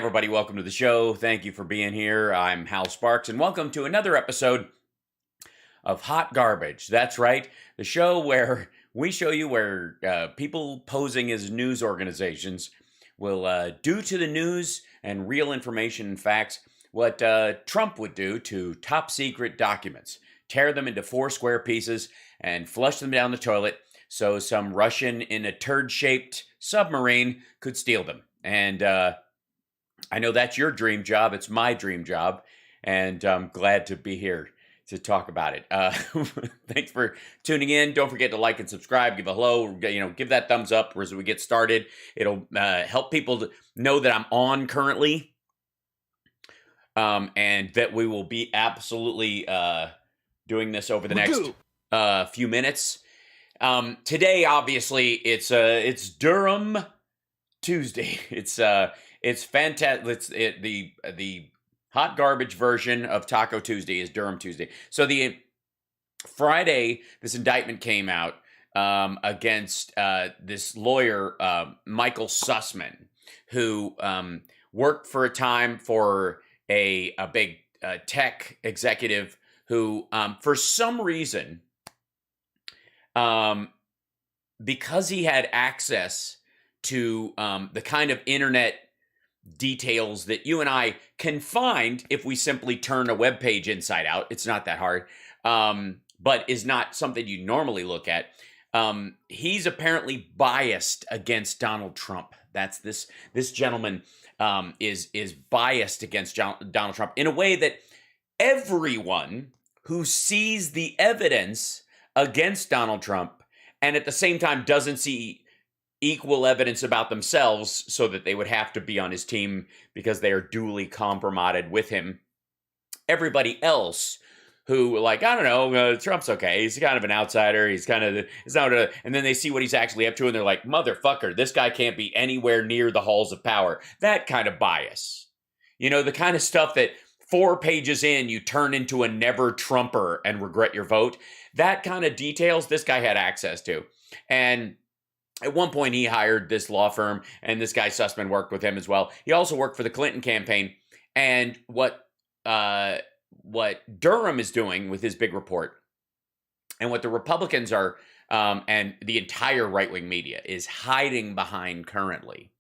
everybody. Welcome to the show. Thank you for being here. I'm Hal Sparks, and welcome to another episode of Hot Garbage. That's right, the show where we show you where people posing as news organizations will do to the news and real information and facts what Trump would do to top secret documents. Tear them into 4 square pieces and flush them down the toilet so some Russian in a turd-shaped submarine could steal them. And I know that's your dream job. It's my dream job. And I'm glad to be here to talk about it. Thanks for tuning in. Don't forget to like and subscribe. Give a hello. Give that thumbs up as we get started. It'll help people to know that I'm on currently. And that we will be absolutely doing this over the next few minutes. Today, obviously, it's Durham Tuesday. It's fantastic. The hot garbage version of Taco Tuesday is Durham Tuesday. So the Friday, this indictment came out against this lawyer, Michael Sussman, who worked for a time for a big tech executive who, for some reason, because he had access to the kind of internet details that you and I can find if we simply turn a web page inside out. It's not that hard, but is not something you normally look at. He's apparently biased against Donald Trump. That's this gentleman is biased against Donald Trump in a way that everyone who sees the evidence against Donald Trump and at the same time doesn't see equal evidence about themselves so that they would have to be on his team because they are duly compromised with him. Everybody else who, like, I don't know, Trump's okay. He's kind of an outsider. He's not and then they see what he's actually up to and they're like, motherfucker, this guy can't be anywhere near the halls of power. That kind of bias. You know, the kind of stuff that 4 pages in, you turn into a never Trumper and regret your vote. That kind of details this guy had access to. And at one point, he hired this law firm, and this guy Sussman worked with him as well. He also worked for the Clinton campaign. And what Durham is doing with his big report, and what the Republicans are, and the entire right-wing media is hiding behind currently,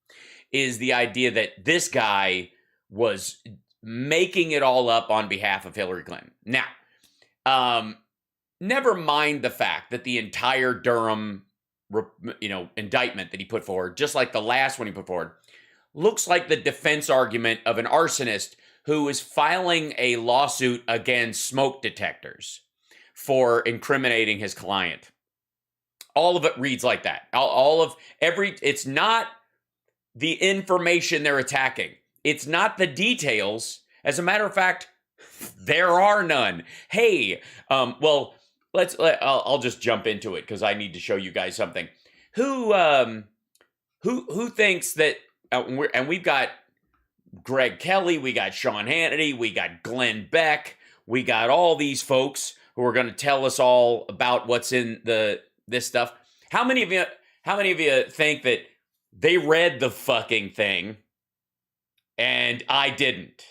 is the idea that this guy was making it all up on behalf of Hillary Clinton. Now, never mind the fact that the entire Durham indictment that he put forward, just like the last one he put forward, looks like the defense argument of an arsonist who is filing a lawsuit against smoke detectors for incriminating his client. All of it reads like that. It's not the information they're attacking. It's not the details. As a matter of fact, there are none. Hey, I'll just jump into it because I need to show you guys something. Who thinks that? And we've got Greg Kelly, we got Sean Hannity, we got Glenn Beck, we got all these folks who are going to tell us all about what's in this stuff. How many of you think that they read the fucking thing and I didn't?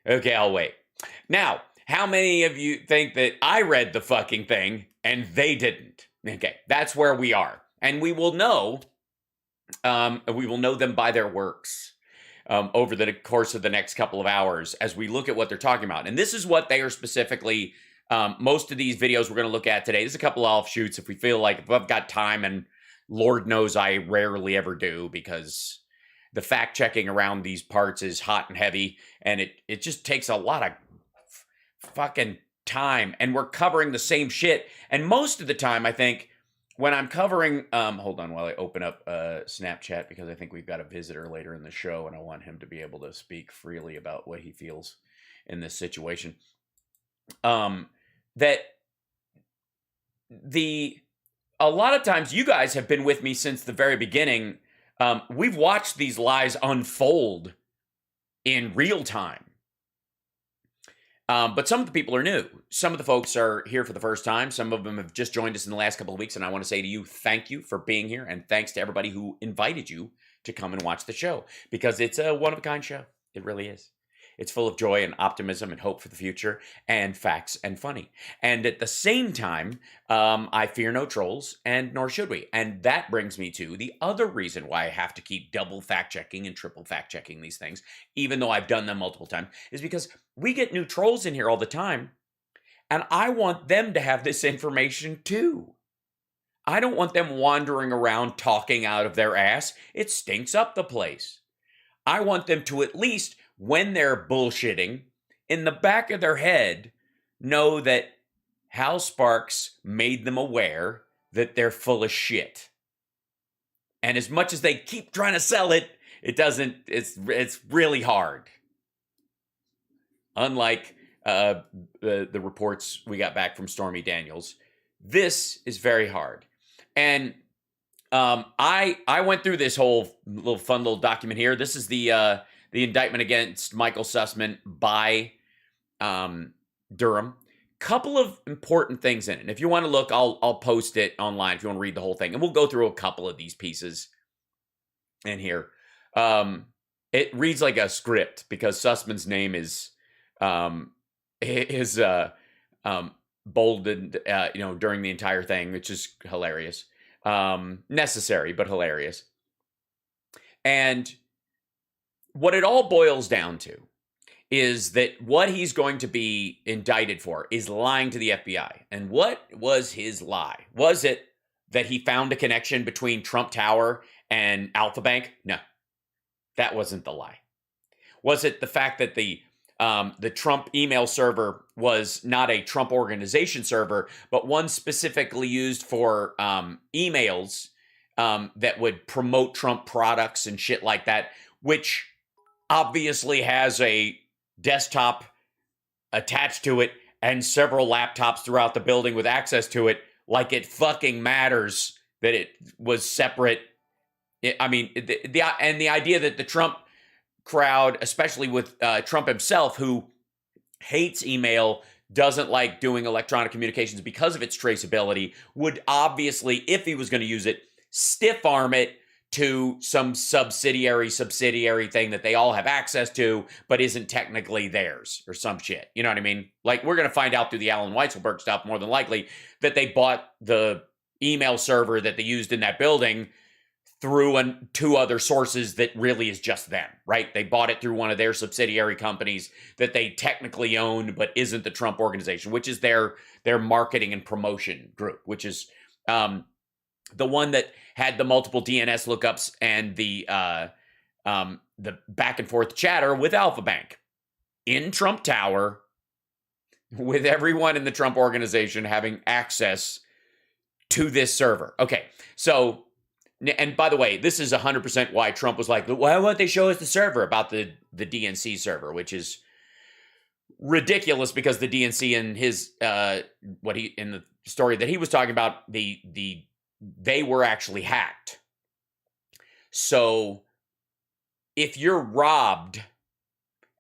Okay, I'll wait. Now, how many of you think that I read the fucking thing and they didn't? Okay, that's where we are. And we will know them by their works over the course of the next couple of hours as we look at what they're talking about. And this is what they are specifically, most of these videos we're going to look at today. There's a couple of offshoots if we feel like, if I've got time, and Lord knows I rarely ever do because the fact checking around these parts is hot and heavy and it just takes a lot of fucking time, and we're covering the same shit. And most of the time, I think, when I'm covering, hold on while I open up Snapchat, because I think we've got a visitor later in the show, and I want him to be able to speak freely about what he feels in this situation. That a lot of times, you guys have been with me since the very beginning. We've watched these lies unfold in real time. But some of the people are new. Some of the folks are here for the first time. Some of them have just joined us in the last couple of weeks. And I want to say to you, thank you for being here. And thanks to everybody who invited you to come and watch the show because it's a one-of-a-kind show. It really is. It's full of joy and optimism and hope for the future and facts and funny. And at the same time, I fear no trolls, and nor should we. And that brings me to the other reason why I have to keep double fact-checking and triple fact-checking these things, even though I've done them multiple times, is because we get new trolls in here all the time, and I want them to have this information too. I don't want them wandering around talking out of their ass. It stinks up the place. I want them to at least, when they're bullshitting, in the back of their head, know that Hal Sparks made them aware that they're full of shit. And as much as they keep trying to sell it, it's really hard. Unlike the reports we got back from Stormy Daniels, this is very hard. And I went through this whole fun little document here. This is the indictment against Michael Sussman by Durham. Couple of important things in it. And if you want to look, I'll post it online if you want to read the whole thing. And we'll go through a couple of these pieces in here. It reads like a script because Sussman's name is bolded, during the entire thing, which is hilarious. Necessary, but hilarious. And what it all boils down to is that what he's going to be indicted for is lying to the FBI. And what was his lie? Was it that he found a connection between Trump Tower and Alpha Bank? No, that wasn't the lie. Was it the fact that the Trump email server was not a Trump organization server, but one specifically used for emails that would promote Trump products and shit like that, which obviously has a desktop attached to it and several laptops throughout the building with access to it, like it fucking matters that it was separate. The idea that the Trump crowd, especially with Trump himself, who hates email, doesn't like doing electronic communications because of its traceability, would obviously, if he was going to use it, stiff arm it to some subsidiary thing that they all have access to, but isn't technically theirs or some shit. You know what I mean? Like, we're going to find out through the Alan Weisselberg stuff, more than likely, that they bought the email server that they used in that building through two other sources that really is just them, right? They bought it through one of their subsidiary companies that they technically own, but isn't the Trump organization, which is their marketing and promotion group, which is the one that had the multiple DNS lookups and the back and forth chatter with Alpha Bank in Trump Tower, with everyone in the Trump organization having access to this server. Okay, so, and by the way, this is 100% why Trump was like, why won't they show us the server about the DNC server, which is ridiculous because the DNC in his in the story that he was talking about, they were actually hacked. So if you're robbed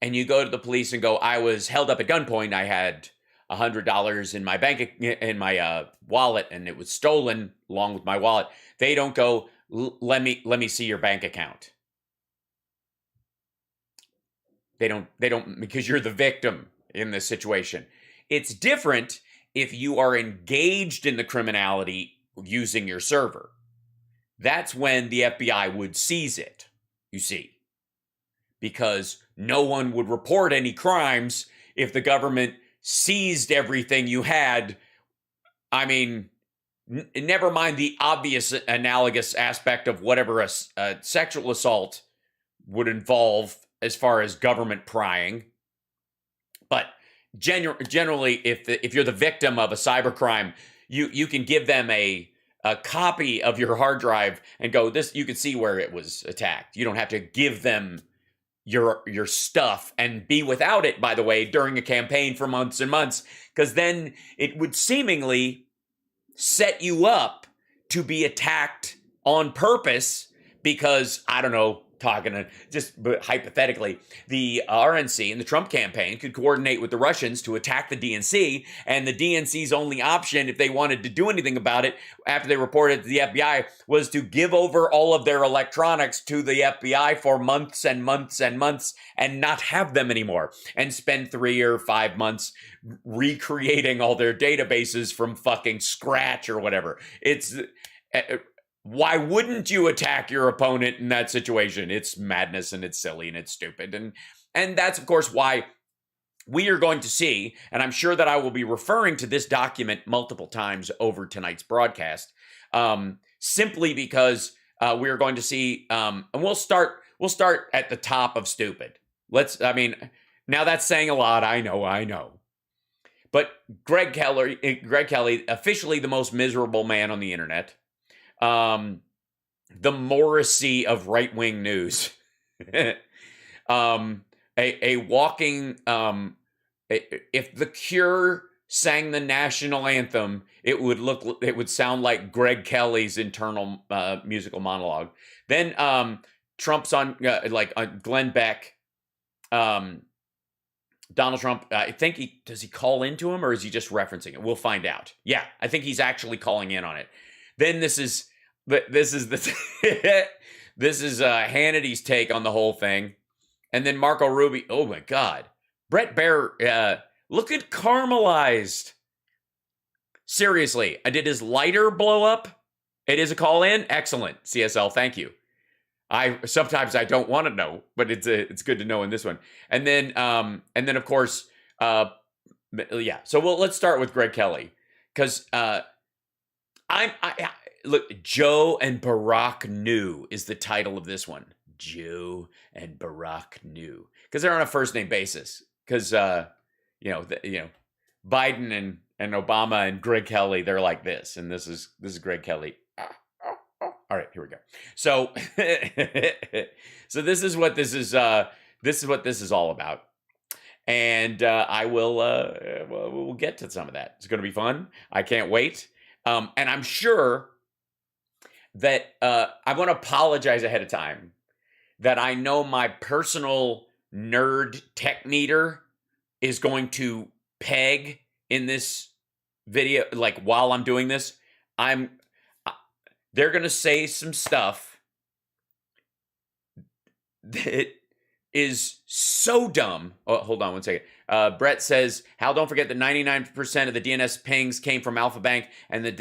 and you go to the police and go, I was held up at gunpoint, I had $100 in my wallet and it was stolen along with my wallet, they don't go, let me see your bank account. They don't, because you're the victim in this situation. It's different if you are engaged in the criminality using your server. That's when the FBI would seize it, you see. Because no one would report any crimes if the government seized everything you had. I mean, never mind the obvious analogous aspect of whatever a sexual assault would involve as far as government prying. But generally, if you're the victim of a cybercrime, you can give them a copy of your hard drive and go, this, you can see where it was attacked. You don't have to give them your stuff and be without it, by the way, during a campaign for months and months, because then it would seemingly set you up to be attacked on purpose because, I don't know, but hypothetically, the RNC and the Trump campaign could coordinate with the Russians to attack the DNC, and the DNC's only option, if they wanted to do anything about it after they reported to the FBI, was to give over all of their electronics to the FBI for months and months and months and not have them anymore, and spend 3 or 5 months recreating all their databases from fucking scratch or whatever. Why wouldn't you attack your opponent in that situation? It's madness, and it's silly, and it's stupid. And that's, of course, why we are going to see, and I'm sure that I will be referring to this document multiple times over tonight's broadcast, simply because we are going to see, and we'll start at the top of stupid. Now that's saying a lot, I know. But Greg Kelly, officially the most miserable man on the internet, the Morrissey of right-wing news, a walking, if The Cure sang the national anthem, it would sound like Greg Kelly's internal musical monologue. Then Trump's on Glenn Beck, Donald Trump. I think does he call into him, or is he just referencing it? We'll find out. Yeah, I think he's actually calling in on it. Then this is Hannity's take on the whole thing, and then Marco Rubio. Oh my God, Brett Baer. Look at caramelized. Seriously, did his lighter blow up? It is a call in. Excellent, CSL. Thank you. Sometimes I don't want to know, but it's good to know in this one. And then of course, yeah. So let's start with Greg Kelly, because look, Joe and Barack knew is the title of this one. Joe and Barack knew, because they're on a first name basis. Because Biden and Obama and Greg Kelly, they're like this, and this is Greg Kelly. All right, here we go. So, so this is what this is. This is what this is all about, and we'll get to some of that. It's going to be fun. I can't wait. And I'm sure that I want to apologize ahead of time that I know my personal nerd tech meter is going to peg in this video. Like while I'm doing this, they're going to say some stuff that is so dumb. Oh, hold on one second. Brett says, Hal, don't forget that 99% of the DNS pings came from Alpha Bank and the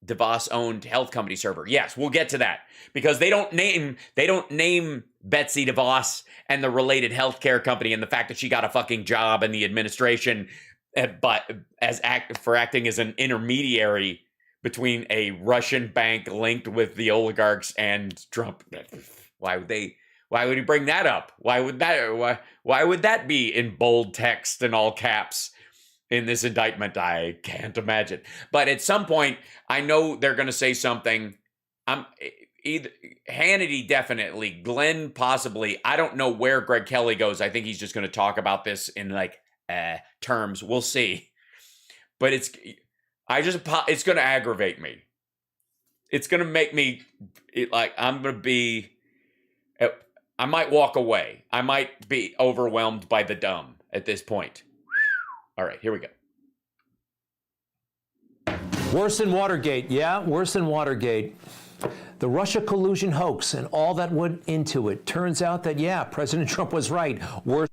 DeVos-owned health company server. Yes, we'll get to that, because they don't name Betsy DeVos and the related healthcare company and the fact that she got a fucking job in the administration, but for acting as an intermediary between a Russian bank linked with the oligarchs and Trump. Why would he bring that up? Why would that be in bold text and all caps in this indictment? I can't imagine. But at some point, I know they're going to say something. Hannity definitely, Glenn possibly. I don't know where Greg Kelly goes. I think he's just going to talk about this in terms. We'll see. But it's going to aggravate me. It's going to make me I might walk away. I might be overwhelmed by the dumb at this point. All right, here we go. Worse than Watergate. Yeah, worse than Watergate. The Russia collusion hoax and all that went into it. Turns out that, yeah, President Trump was right. Worse.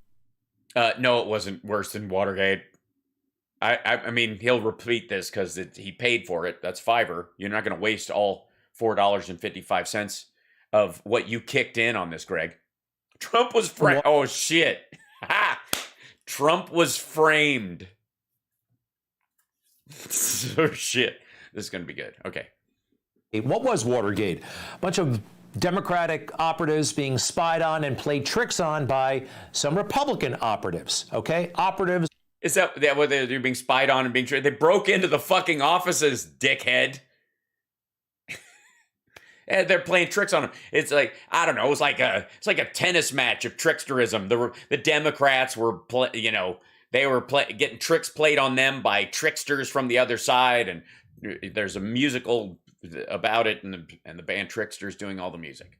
No, it wasn't worse than Watergate. I mean, he'll repeat this because he paid for it. That's $5. You're not going to waste all $4.55 of what you kicked in on this, Greg. Trump was framed. Oh, shit. Trump was framed. Oh, shit. This is going to be good. Okay. What was Watergate? A bunch of Democratic operatives being spied on and played tricks on by some Republican operatives, okay? Operatives. Is that what they're being spied on and being tricked? They broke into the fucking offices, dickhead. And they're playing tricks on them. It's like, I don't know, it's like a tennis match of tricksterism. The Democrats were, they were getting tricks played on them by tricksters from the other side, and there's a musical about it, and the band Trickster's doing all the music.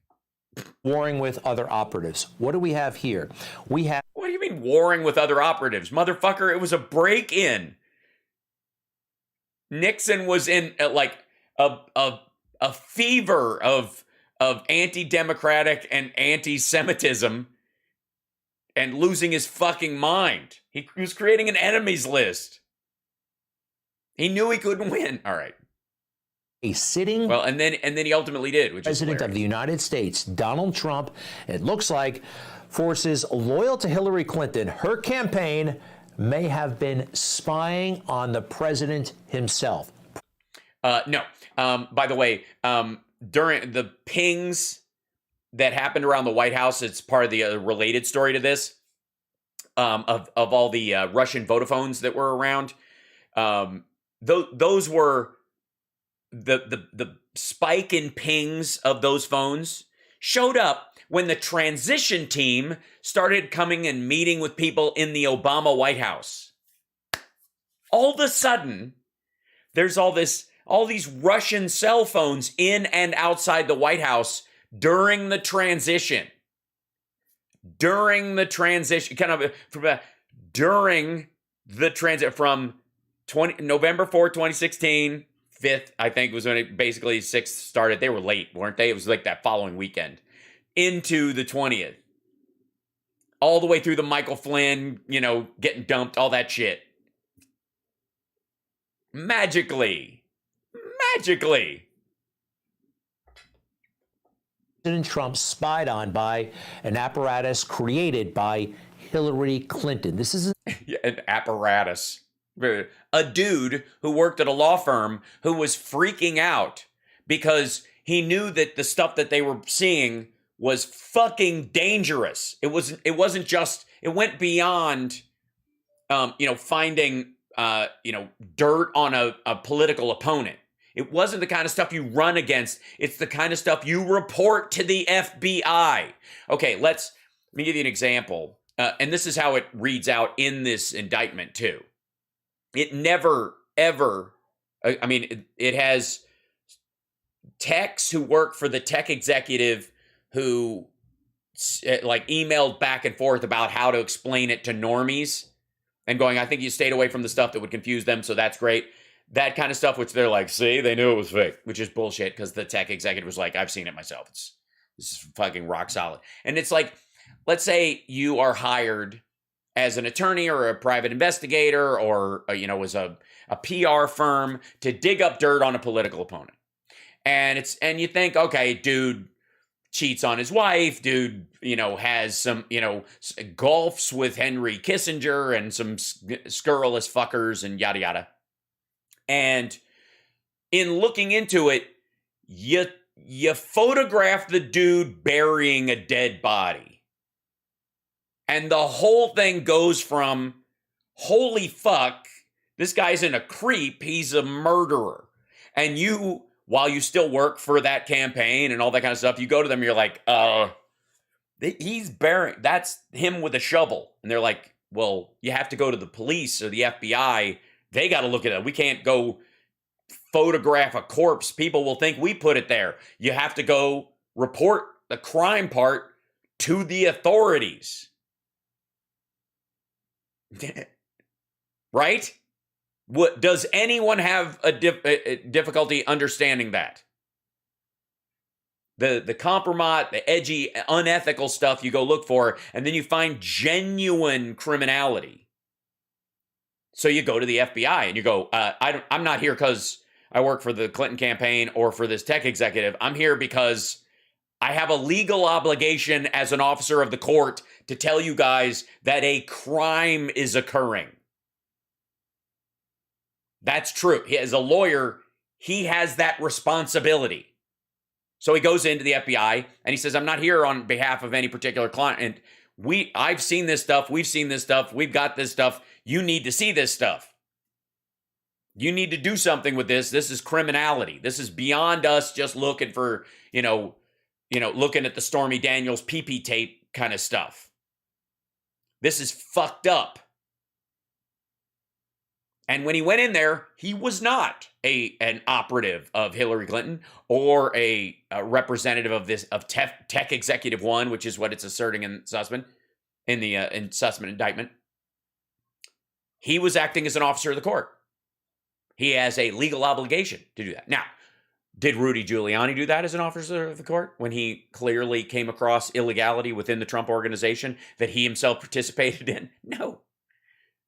Warring with other operatives. What do we have here? We have. What do you mean warring with other operatives? Motherfucker, it was a break-in. Nixon was in like a fever of anti-democratic and anti-Semitism and losing his fucking mind. He was creating an enemies list. He knew he couldn't win. All right. A sitting well, and then he ultimately did, which president of the United States, Donald Trump, it looks like, forces loyal to Hillary Clinton. Her campaign may have been spying on the president himself. No. By the way, during the pings that happened around the White House, it's part of the related story to this, of all the Russian Vodaphones that were around. Those were the spike in pings of those phones showed up when the transition team started coming and meeting with people in the Obama White House. All of a sudden, there's all these Russian cell phones in and outside the White House during the transition. During the transition, from November 4, 2016, 5th, I think, was when it basically 6th started. They were late, weren't they? It was like that following weekend. Into the 20th. All the way through the Michael Flynn, getting dumped, all that shit. Magically. President Trump spied on by an apparatus created by Hillary Clinton. This is an apparatus. A dude who worked at a law firm who was freaking out because he knew that the stuff that they were seeing was fucking dangerous. It wasn't just, it went beyond, finding, dirt on a political opponent. It wasn't the kind of stuff you run against. It's the kind of stuff you report to the FBI. Okay, let me give you an example. And this is how it reads out in this indictment too. It never, ever, it has techs who work for the tech executive who emailed back and forth about how to explain it to normies and going, I think you stayed away from the stuff that would confuse them, so that's great. That kind of stuff, which they're like, see, they knew it was fake, which is bullshit because the tech executive was like, I've seen it myself. This is fucking rock solid. And it's like, let's say you are hired as an attorney or a private investigator or, as a PR firm to dig up dirt on a political opponent. And you think, okay, dude cheats on his wife, dude, has some, golfs with Henry Kissinger and some scurrilous fuckers and yada, yada. And in looking into it, you photograph the dude burying a dead body. And the whole thing goes from, holy fuck, this guy's in a creep, he's a murderer. And you, while you still work for that campaign and all that kind of stuff, you go to them, you're like, he's burying, that's him with a shovel. And they're like, well, you have to go to the police or the FBI. They got to look at it. We can't go photograph a corpse. People will think we put it there. You have to go report the crime part to the authorities. Right? Does anyone have a difficulty understanding that? The compromise, the edgy, unethical stuff you go look for, and then you find genuine criminality. So you go to the FBI and you go, I'm not here because I work for the Clinton campaign or for this tech executive. I'm here because I have a legal obligation as an officer of the court to tell you guys that a crime is occurring. That's true. As a lawyer, he has that responsibility. So he goes into the FBI and he says, I'm not here on behalf of any particular client. And I've seen this stuff. We've seen this stuff. We've got this stuff. You need to see this stuff. You need to do something with this. This is criminality. This is beyond us just looking for, looking at the Stormy Daniels pee-pee tape kind of stuff. This is fucked up. And when he went in there, he was not an operative of Hillary Clinton or a representative of Tech Executive One, which is what it's asserting in Sussman, in Sussman indictment. He was acting as an officer of the court. He has a legal obligation to do that. Now, did Rudy Giuliani do that as an officer of the court when he clearly came across illegality within the Trump organization that he himself participated in? No.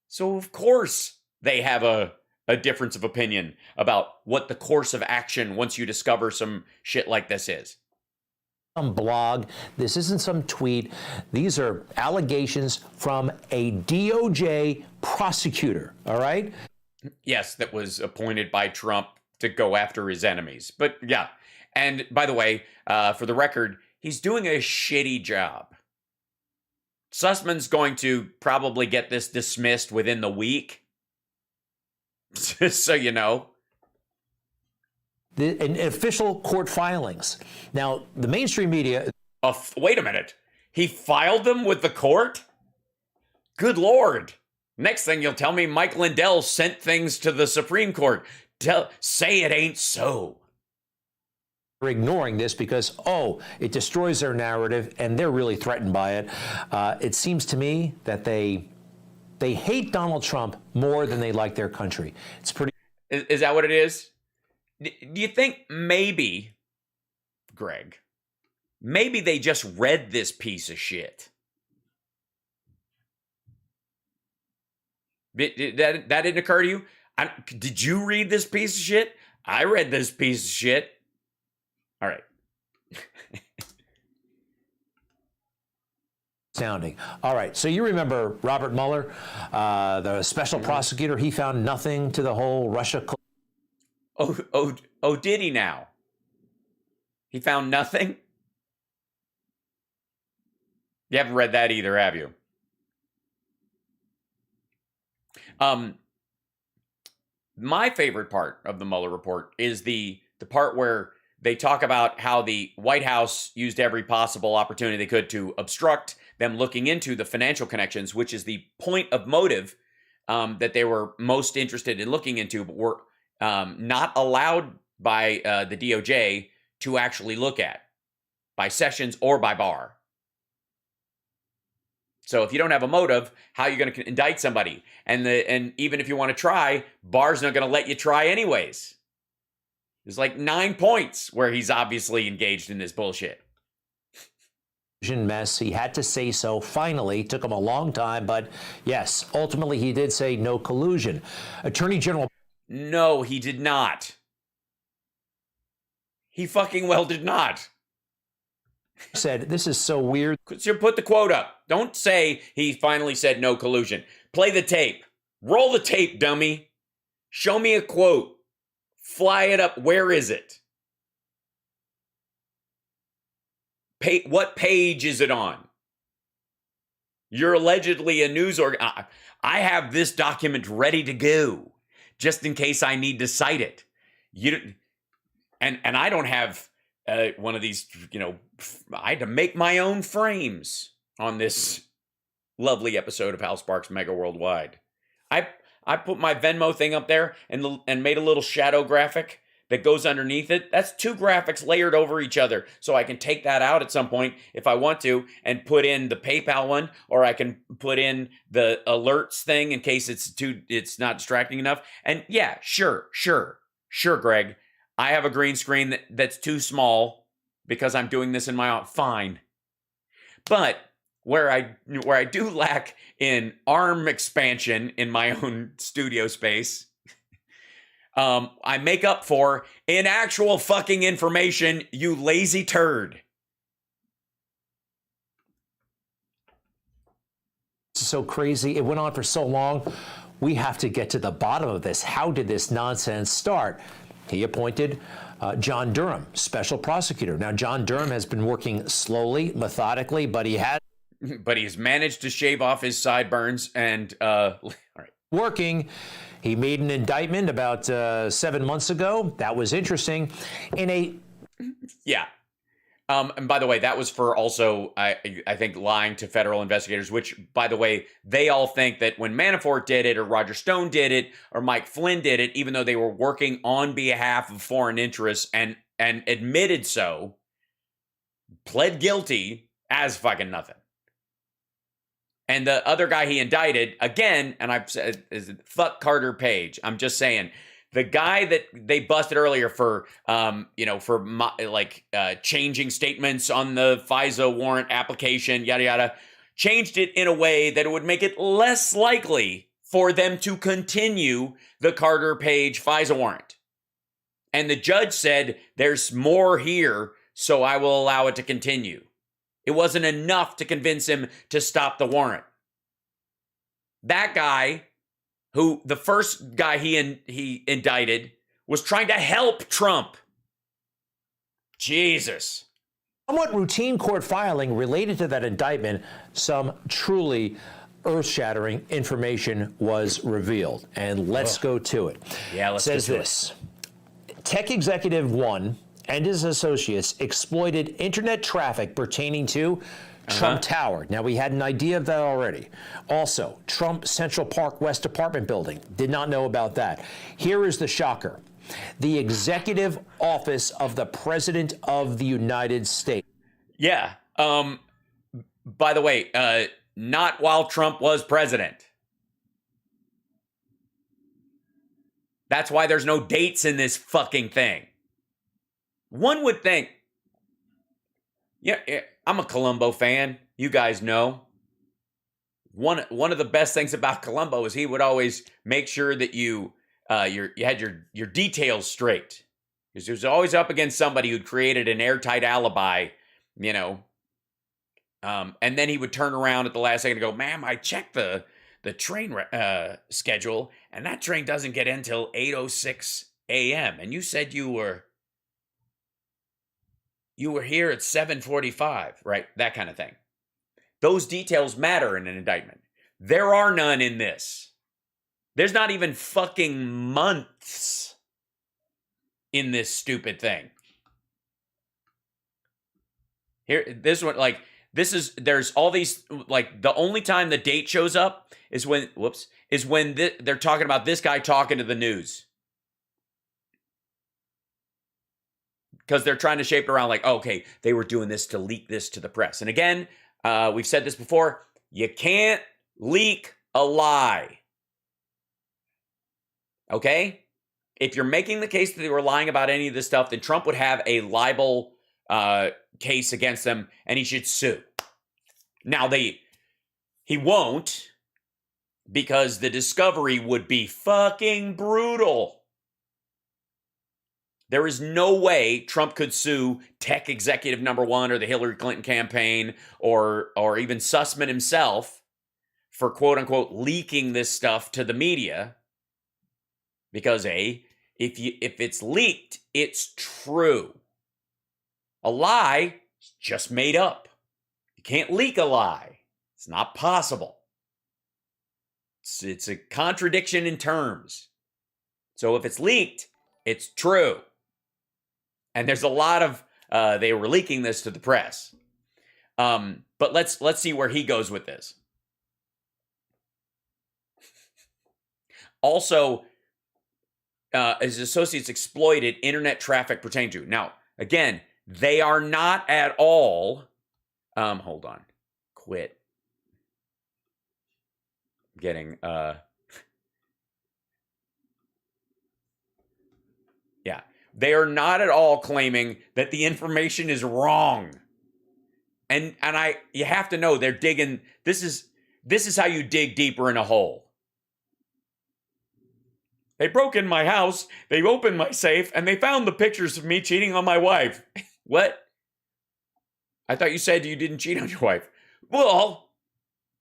So, of course, they have a difference of opinion about what the course of action once you discover some shit like this is. Some blog. This isn't some tweet. These are allegations from a DOJ prosecutor, all right? Yes, that was appointed by Trump to go after his enemies. But yeah, and by the way, for the record, he's doing a shitty job. Sussman's going to probably get this dismissed within the week. So you know. In official court filings. Now, the mainstream media... Wait a minute. He filed them with the court? Good Lord. Next thing you'll tell me Mike Lindell sent things to the Supreme Court. Say it ain't so. They're ignoring this because, it destroys their narrative, and they're really threatened by it. It seems to me that they hate Donald Trump more than they like their country. It's pretty... Is that what it is? Do you think maybe, Greg, maybe they just read this piece of shit? That didn't occur to you? Did you read this piece of shit? I read this piece of shit. All right. Sounding. All right. So you remember Robert Mueller, the special prosecutor, he found nothing to the whole Russia... Oh, did he now? He found nothing? You haven't read that either, have you? My favorite part of the Mueller report is the part where they talk about how the White House used every possible opportunity they could to obstruct them looking into the financial connections, which is the point of motive that they were most interested in looking into, but were not allowed by the DOJ to actually look at, by Sessions or by Barr. So if you don't have a motive, how are you going to indict somebody? And even if you want to try, Barr's not going to let you try anyways. There's like 9 points where he's obviously engaged in this bullshit. Mess. He had to say so. Finally, took him a long time, but yes, ultimately he did say no collusion. Attorney General... No, he did not. He fucking well did not. Said, this is so weird. So put the quote up. Don't say he finally said no collusion. Play the tape. Roll the tape, dummy. Show me a quote. Fly it up. Where is it? What page is it on? You're allegedly a news I have this document ready to go, just in case I need to cite it. And I don't have one of these, I had to make my own frames on this lovely episode of Hal Sparks Mega Worldwide. I put my Venmo thing up there and made a little shadow graphic that goes underneath it. That's 2 graphics layered over each other. So I can take that out at some point if I want to and put in the PayPal one, or I can put in the alerts thing in case it's not distracting enough. And yeah, sure, Greg. I have a green screen that's too small because I'm doing this in my own. Fine. But where I do lack in arm expansion in my own studio space, I make up for in actual fucking information, you lazy turd. So crazy. It went on for so long. We have to get to the bottom of this. How did this nonsense start? He appointed John Durham, special prosecutor. Now, John Durham has been working slowly, methodically, but he's managed to shave off his sideburns and, all right. Working. He made an indictment about 7 months ago. That was interesting. Yeah. And by the way, that was for also, I think, lying to federal investigators, which, by the way, they all think that when Manafort did it or Roger Stone did it or Mike Flynn did it, even though they were working on behalf of foreign interests and admitted so, pled guilty as fucking nothing. And the other guy he indicted, again, and I've said, is fuck Carter Page. I'm just saying, the guy that they busted earlier for, changing statements on the FISA warrant application, yada, yada, changed it in a way that it would make it less likely for them to continue the Carter Page FISA warrant. And the judge said, there's more here, so I will allow it to continue. It wasn't enough to convince him to stop the warrant. That guy, who the first guy he indicted, was trying to help Trump. Jesus. Somewhat routine court filing related to that indictment, some truly earth-shattering information was revealed. And let's go to it. Yeah, let's Says get to this. Tech Executive 1 and his associates exploited internet traffic pertaining to Trump Tower. Now, we had an idea of that already. Also, Trump Central Park West apartment building. Did not know about that. Here is the shocker. The Executive Office of the President of the United States. Yeah. By the way, not while Trump was president. That's why there's no dates in this fucking thing. One would think, yeah, I'm a Columbo fan. You guys know. One of the best things about Columbo is he would always make sure that you had your details straight, because he was always up against somebody who'd created an airtight alibi, and then he would turn around at the last second and go, "Ma'am, I checked the train schedule, and that train doesn't get in till 8:06 a.m. And you said you were here at 7:45, right?" That kind of thing. Those details matter in an indictment. There are none in this. There's not even fucking months in this stupid thing. Here, this one, there's all these, the only time the date shows up is when, they're talking about this guy talking to the news. Because they're trying to shape it around okay, they were doing this to leak this to the press. And again, we've said this before, you can't leak a lie. Okay? If you're making the case that they were lying about any of this stuff, then Trump would have a libel case against them, and he should sue. Now, he won't, because the discovery would be fucking brutal. There is no way Trump could sue tech executive number 1 or the Hillary Clinton campaign or even Sussman himself for quote unquote leaking this stuff to the media, because if it's leaked, it's true. A lie is just made up. You can't leak a lie. It's not possible. It's a contradiction in terms. So if it's leaked, it's true. And there's a lot of they were leaking this to the press. But let's see where he goes with this. Also, his associates exploited internet traffic pertaining to. Now, again, they are not at all. Hold on. Quit. Getting yeah. They are not at all claiming that the information is wrong. And you have to know they're digging. This is how you dig deeper in a hole. They broke in my house, they opened my safe, and they found the pictures of me cheating on my wife. What? I thought you said you didn't cheat on your wife. Well,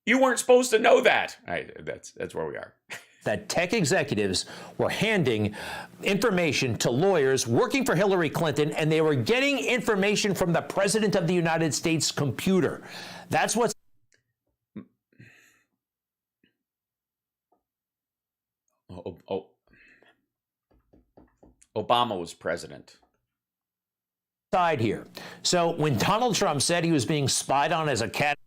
you weren't supposed to know that. That's where we are. That tech executives were handing information to lawyers working for Hillary Clinton, and they were getting information from the President of the United States computer. That's what's... Obama was president. side here. So when Donald Trump said he was being spied on as a candidate,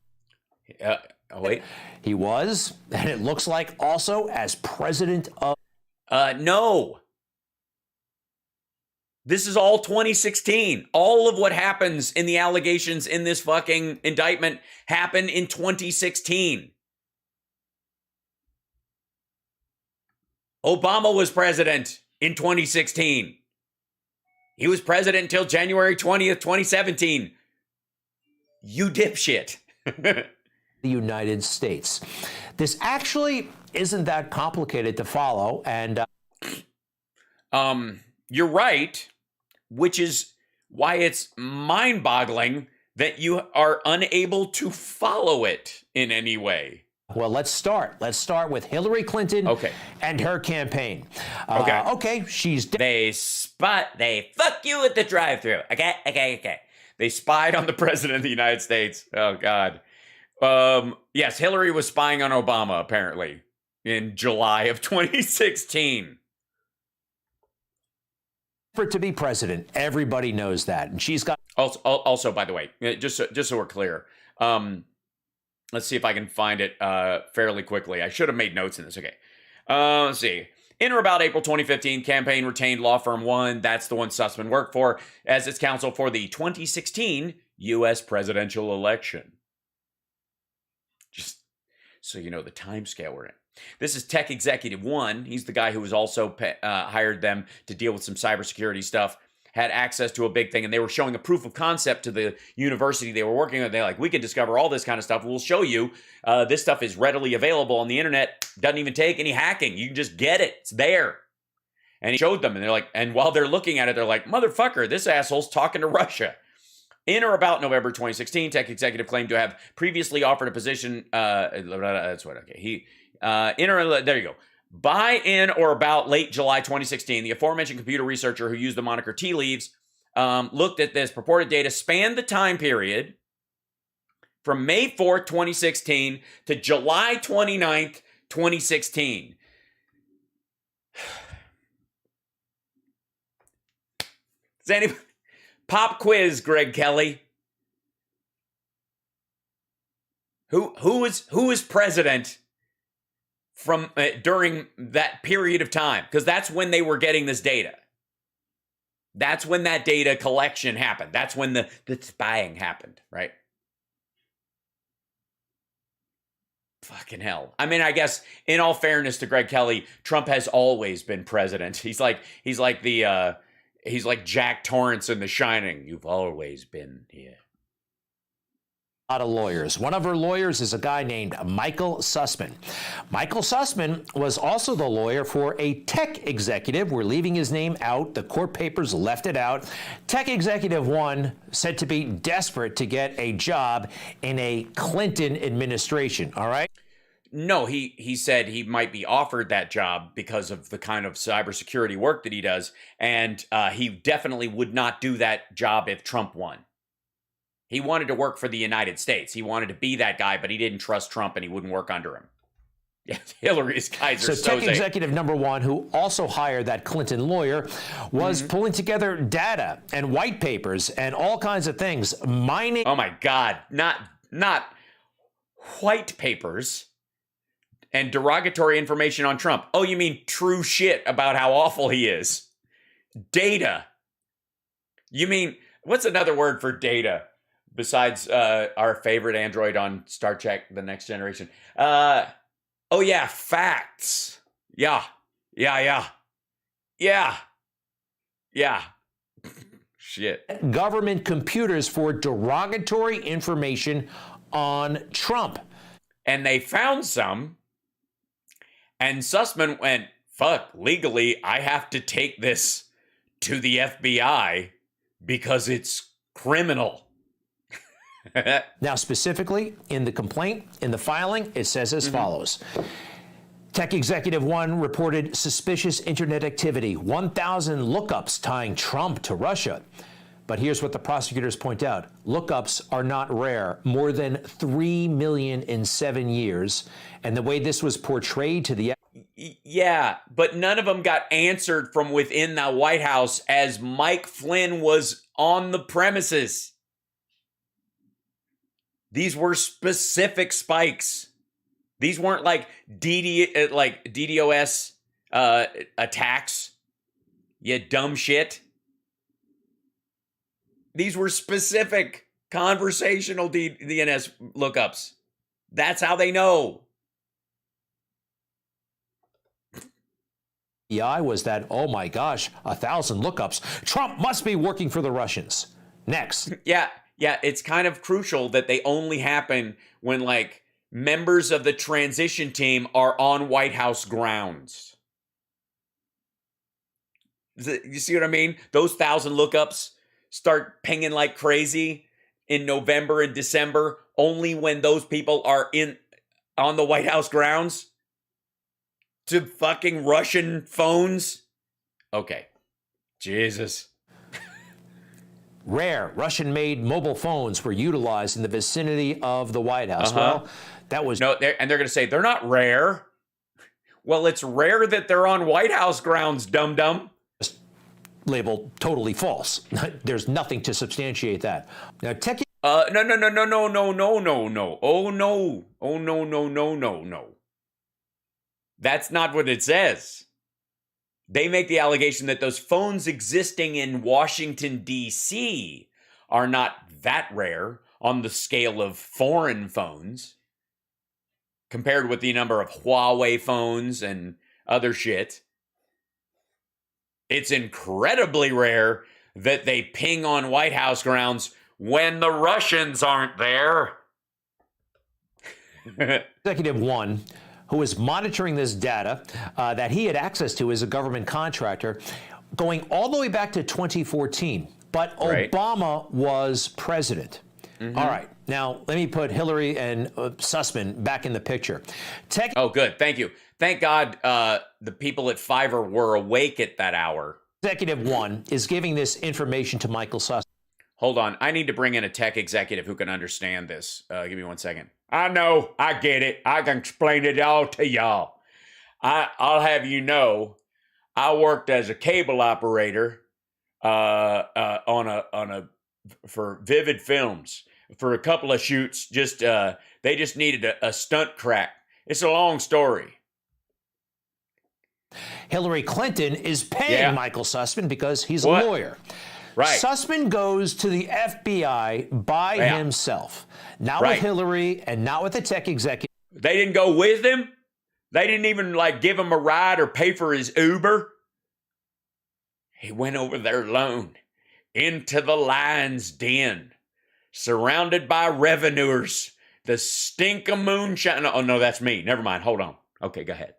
wait. he was, and it looks like also as president of. No. This is all 2016. All of what happens in the allegations in this fucking indictment happened in 2016. Obama was president in 2016. He was president until January 20th, 2017. You dipshit. The United States. This actually isn't that complicated to follow, and you're right, which is why it's mind-boggling that you are unable to follow it in any way. Well, let's start. Let's start with Hillary Clinton and her campaign. Okay, she's They fuck you at the drive-thru. Okay. They spied on the president of the United States. Oh, God. Yes, Hillary was spying on Obama, apparently, in July of 2016. for to be president. Everybody knows that, and she's got. Also, by the way, just so we're clear, let's see if I can find it fairly quickly. I should have made notes in this. Okay, let's see. In or about April 2015, campaign retained law firm One, that's the one Sussman worked for, as its counsel for the 2016 U.S. presidential election. Just so you know the timescale we're in. This is Tech Executive One. He's the guy who was also hired them to deal with some cybersecurity stuff, had access to a big thing, and they were showing a proof of concept to the university they were working with. They're like, we can discover all this kind of stuff. We'll show you. This stuff is readily available on the internet. Doesn't even take any hacking. You can just get it. It's there. And he showed them, and they're like, and while they're looking at it, they're like, motherfucker, this asshole's talking to Russia. In or about November 2016, Tech Executive claimed to have previously offered a position. That's what, okay. There you go. By, in, or about late July 2016, the aforementioned computer researcher who used the moniker Tea Leaves looked at this purported data, spanned the time period from May 4th, 2016 to July 29th, 2016. Does anybody... Pop quiz, Greg Kelly. Who is president from during that period of time? Because that's when they were getting this data. That's when that data collection happened. That's when the spying happened, right? Fucking hell. I mean, I guess in all fairness to Greg Kelly, Trump has always been president. He's like Jack Torrance in The Shining. You've always been here. A lot of lawyers. One of her lawyers is a guy named Michael Sussman. Michael Sussman was also the lawyer for a tech executive. We're leaving his name out. The court papers left it out. Tech Executive One said to be desperate to get a job in a Clinton administration. All right. No, he said he might be offered that job because of the kind of cybersecurity work that he does, and he definitely would not do that job if Trump won. He wanted to work for the United States. He wanted to be that guy, but he didn't trust Trump, and he wouldn't work under him. Yes, Hillary's guys are so Tech Executive number one, who also hired that Clinton lawyer, was pulling together data and white papers and all kinds of things, mining. Oh my God, not white papers. And derogatory information on Trump. Oh, you mean true shit about how awful he is? Data. You mean, what's another word for data besides our favorite android on Star Trek, The Next Generation? Oh, yeah, facts. Yeah. Shit. Government computers for derogatory information on Trump. And they found some. And Sussman went, fuck, legally, I have to take this to the FBI because it's criminal. Now, specifically, in the complaint, in the filing, it says as follows. Tech Executive One reported suspicious internet activity, 1,000 lookups tying Trump to Russia. But here's what the prosecutors point out. Lookups are not rare, more than 3 million in 7 years. And the way this was portrayed to the... Yeah, but none of them got answered from within the White House as Mike Flynn was on the premises. These were specific spikes. These weren't like DDoS attacks. You dumb shit. These were specific conversational DNS lookups. That's how they know. Was that, oh my gosh, 1,000 lookups. Trump must be working for the Russians. Next. Yeah, it's kind of crucial that they only happen when, like, members of the transition team are on White House grounds. You see what I mean? Those 1,000 lookups start pinging like crazy in November and December, only when those people are on the White House grounds to fucking Russian phones. Okay. Jesus. Rare Russian-made mobile phones were utilized in the vicinity of the White House. Well, that was... No, and they're going to say, they're not rare. Well, it's rare that they're on White House grounds, dum-dum. Labeled totally false. There's nothing to substantiate that. Now, tech... No. Oh, no. That's not what it says. They make the allegation that those phones existing in Washington, D.C. are not that rare on the scale of foreign phones compared with the number of Huawei phones and other shit. It's incredibly rare that they ping on White House grounds when the Russians aren't there. Executive 1, who is monitoring this data that he had access to as a government contractor, going all the way back to 2014. But Right. Obama was president. All right. Now, let me put Hillary and Sussman back in the picture. Oh, good. Thank you. Thank God the people at Fiverr were awake at that hour. Executive 1 is giving this information to Michael Sussman. Hold on. I need to bring in a tech executive who can understand this. Give me 1 second. I know. I get it. I can explain it all to y'all. I'll have you know, I worked as a cable operator for Vivid Films for a couple of shoots. They just needed a stunt crack. It's a long story. Hillary Clinton is paying Michael Sussman because he's a lawyer. Right. Sussman goes to the FBI by himself. Not with Hillary and not with the tech executive. They didn't go with him? They didn't even give him a ride or pay for his Uber? He went over there alone into the lion's den, surrounded by revenuers, the stink of moonshine. Oh, no, that's me. Never mind. Hold on. Okay, go ahead.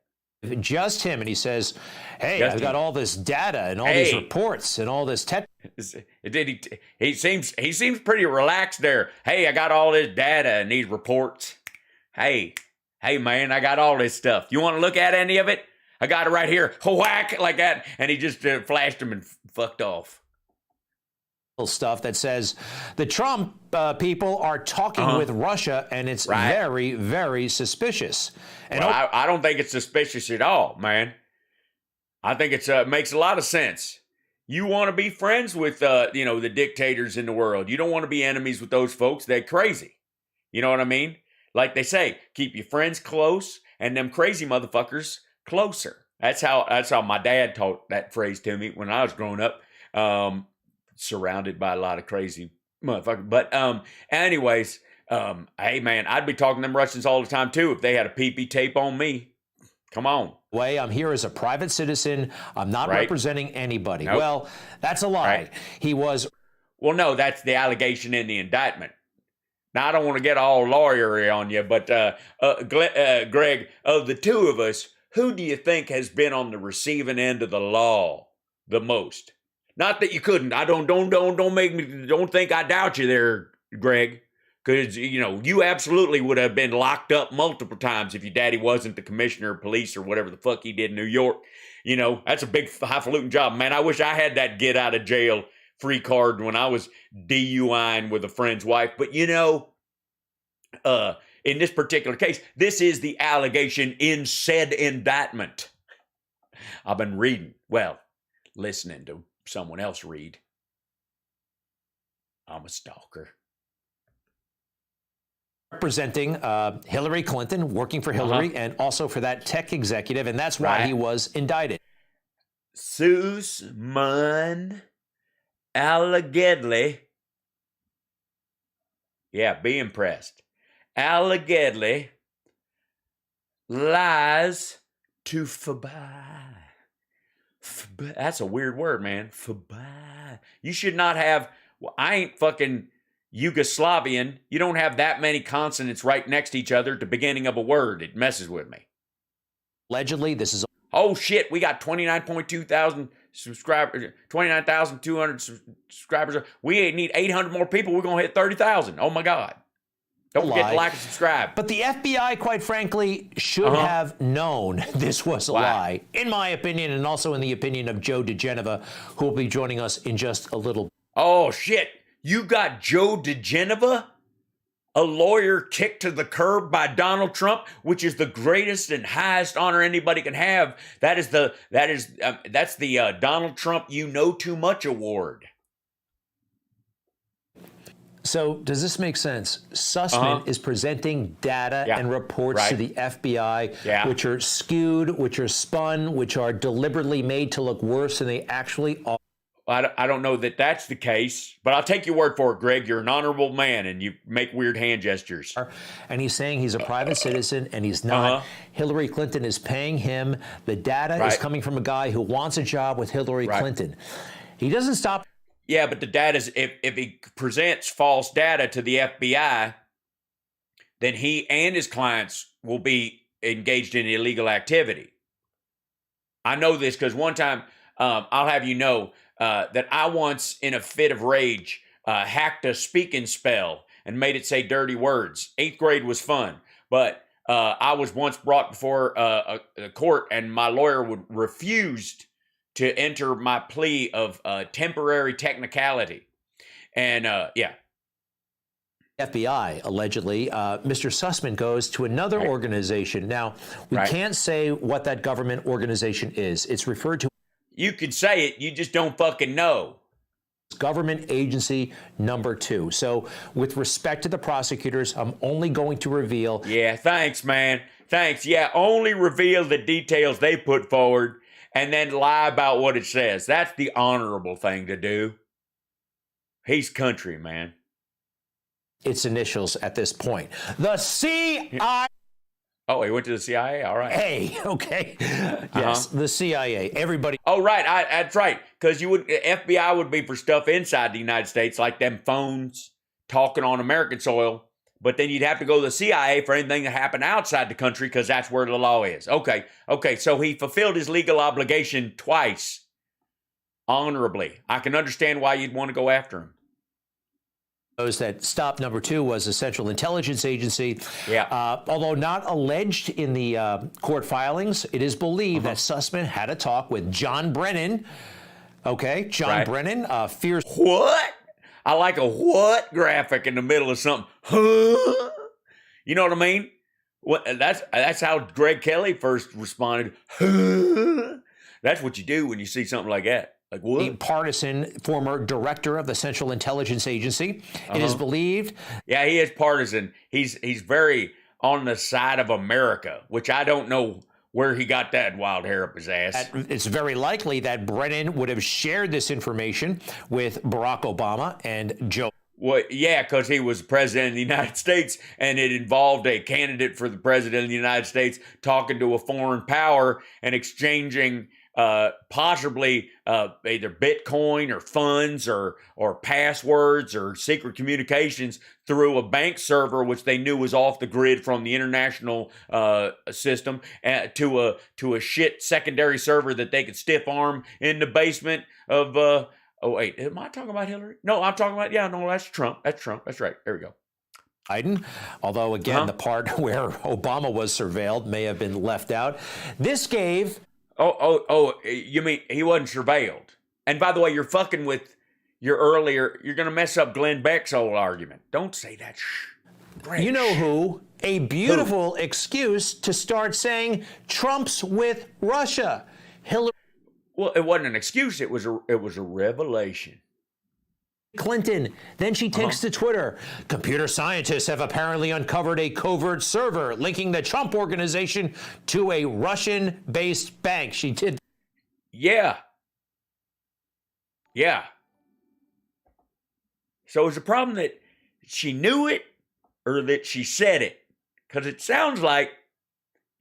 Just him, and he says, hey, I've got all this data and all these reports and all this tech. He seems pretty relaxed there. Hey, I got all this data and these reports. Hey, man, I got all this stuff. You want to look at any of it? I got it right here. Whack, like that. And he just flashed him and fucked off. Stuff that says the Trump people are talking with Russia, and it's very, very suspicious. And well, I don't think it's suspicious at all, man. I think it makes a lot of sense. You want to be friends with, the dictators in the world. You don't want to be enemies with those folks. They're crazy. You know what I mean? Like they say, keep your friends close and them crazy motherfuckers closer. That's how my dad taught that phrase to me when I was growing up. Surrounded by a lot of crazy motherfuckers. But anyways, hey man, I'd be talking to them Russians all the time too if they had a PP tape on me. Come on. I'm here as a private citizen. I'm not representing anybody. Nope. Well, that's a lie. Right. He was. Well, no, that's the allegation in the indictment. Now, I don't want to get all lawyery on you, but Greg, of the two of us, who do you think has been on the receiving end of the law the most? Not that you couldn't. Don't think I doubt you there, Greg. Because, you absolutely would have been locked up multiple times if your daddy wasn't the commissioner of police or whatever the fuck he did in New York. That's a big highfalutin job, man. I wish I had that get out of jail free card when I was DUIing with a friend's wife. But, in this particular case, this is the allegation in said indictment. I've been listening to someone else read. I'm a stalker. Representing Hillary Clinton, working for Hillary, and also for that tech executive, and that's why he was indicted. Sussman Allegedly. Yeah, be impressed. Allegedly lies to Fabai. That's a weird word, man. Fabai. You should not have. Well, I ain't fucking Yugoslavian. You don't have that many consonants right next to each other at the beginning of a word. It messes with me. Allegedly, this is. Oh shit, we got 29.2 thousand subscribers, 29,200 subscribers. We need 800 more people. We're going to hit 30,000. Oh my God. Don't forget to like and subscribe. But the FBI, quite frankly, should have known this was a lie, in my opinion, and also in the opinion of Joe DeGeneva, who will be joining us in just a little. Oh shit, you got Joe DeGeneva? A lawyer kicked to the curb by Donald Trump, which is the greatest and highest honor anybody can have. That's the Donald Trump You Know Too Much award. So does this make sense? Sussman is presenting data and reports to the FBI, which are skewed, which are spun, which are deliberately made to look worse than they actually are. I don't know that that's the case, but I'll take your word for it, Greg. You're an honorable man, and you make weird hand gestures. And he's saying he's a private citizen, and he's not. Hillary Clinton is paying him. The data is coming from a guy who wants a job with Hillary Clinton. He doesn't stop. Yeah, but the data is, if he presents false data to the FBI, then he and his clients will be engaged in illegal activity. I know this because one time, I'll have you know, that I once, in a fit of rage, hacked a speaking spell and made it say dirty words. 8th grade was fun, but I was once brought before a court, and my lawyer refused to enter my plea of temporary technicality. And FBI, allegedly, Mr. Sussman goes to another organization. Now, we can't say what that government organization is. It's referred to. You can say it, you just don't fucking know. Government agency number 2. So with respect to the prosecutors, I'm only going to reveal. Yeah, thanks, man. Thanks. Yeah, only reveal the details they put forward and then lie about what it says. That's the honorable thing to do. He's country, man. Its initials at this point. The CIA. Oh, he went to the CIA? All right. Hey, okay. Yes, the CIA. Everybody. Oh, right. That's right. Because FBI would be for stuff inside the United States, like them phones talking on American soil. But then you'd have to go to the CIA for anything that happened outside the country, because that's where the law is. Okay. So he fulfilled his legal obligation twice, honorably. I can understand why you'd want to go after him. That stop number 2 was a Central Intelligence Agency. Yeah. Although not alleged in the court filings, it is believed that Sussman had a talk with John Brennan. Okay, John Brennan, fierce. What? I like a what graphic in the middle of something. Huh? You know what I mean? That's how Greg Kelly first responded. Huh? That's what you do when you see something like that. Like what? The partisan former director of the Central Intelligence Agency. It is believed. Yeah, he is partisan. He's very on the side of America, which I don't know where he got that wild hair up his ass. It's very likely that Brennan would have shared this information with Barack Obama and Joe. Well, yeah, because he was president of the United States, and it involved a candidate for the president of the United States talking to a foreign power and exchanging possibly either Bitcoin or funds or passwords or secret communications through a bank server, which they knew was off the grid from the international system, to a shit secondary server that they could stiff arm in the basement of. Oh wait, am I talking about Hillary? No, I'm talking about that's Trump. That's Trump. That's right. There we go. Biden, although again the part where Obama was surveilled may have been left out. This gave. Oh, you mean he wasn't surveilled? And by the way, you're fucking with your earlier, you're going to mess up Glenn Beck's whole argument. Don't say that. You know who? A beautiful excuse to start saying Trump's with Russia. Hillary. Well, it wasn't an excuse. It was a revelation. Clinton. Then she takes to Twitter. Computer scientists have apparently uncovered a covert server linking the Trump organization to a Russian-based bank. She did. Yeah. So is the problem that she knew it or that she said it? Because it sounds like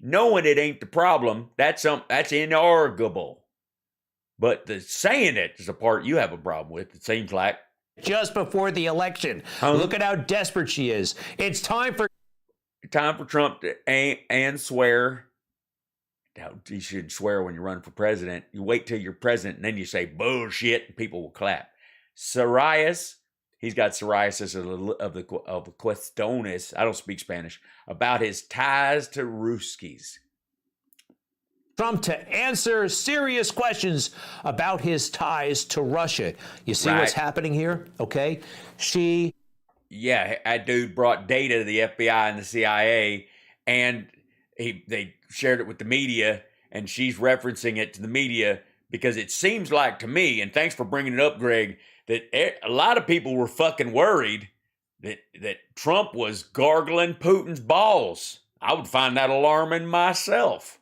knowing it ain't the problem. That's inarguable. But the saying it is the part you have a problem with, it seems like. Just before the election. Look at how desperate she is. It's time for Trump to and swear. You should swear when you run for president. You wait till you're president and then you say bullshit and people will clap. Psoriasis. He's got psoriasis of the Cuestones. I don't speak Spanish. About his ties to Ruskies. Trump to answer serious questions about his ties to Russia. You see what's happening here? Okay. Yeah, that dude brought data to the FBI and the CIA, and they shared it with the media, and she's referencing it to the media because it seems like to me, and thanks for bringing it up, Greg, that a lot of people were fucking worried that Trump was gargling Putin's balls. I would find that alarming myself.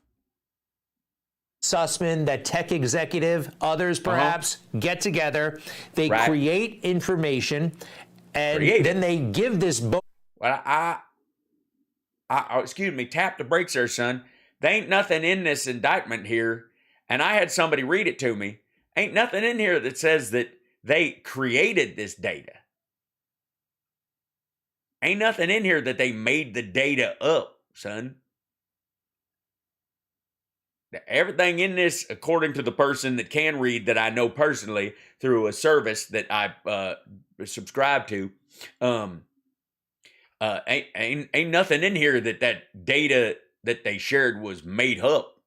Sussman, that tech executive, others perhaps, get together. They create information, and then they give this book. Well, excuse me, tap the brakes there, son. There ain't nothing in this indictment here, and I had somebody read it to me. Ain't nothing in here that says that they created this data. Ain't nothing in here that they made the data up, son. Everything in this, according to the person that can read that I know personally through a service that I subscribe to, ain't nothing in here that data that they shared was made up.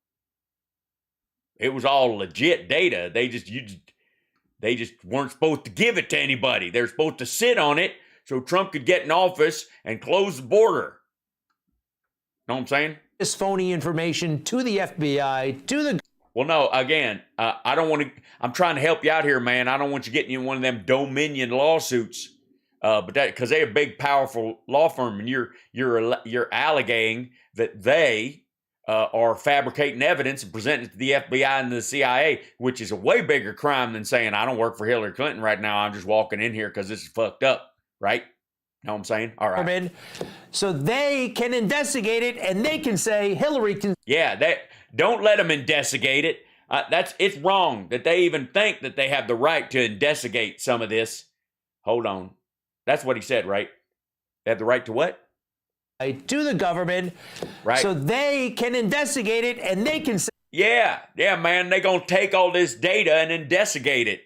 It was all legit data. They just weren't supposed to give it to anybody. They're supposed to sit on it so Trump could get in office and close the border. Know what I'm saying? This phony information to the FBI, to the... Well, no, again, I don't want to... I'm trying to help you out here, man. I don't want you getting in one of them Dominion lawsuits, but that because they're a big, powerful law firm, and you're alleging that they are fabricating evidence and presenting it to the FBI and the CIA, which is a way bigger crime than saying, I don't work for Hillary Clinton right now. I'm just walking in here because this is fucked up, right? Know what I'm saying? All right. So they can investigate it, and they can say Hillary can... Yeah, don't let them investigate it. It's wrong that they even think that they have the right to investigate some of this. Hold on. That's what he said, right? They have the right to what? To the government. Right. So they can investigate it, and they can say... Yeah, man, they're going to take all this data and investigate it,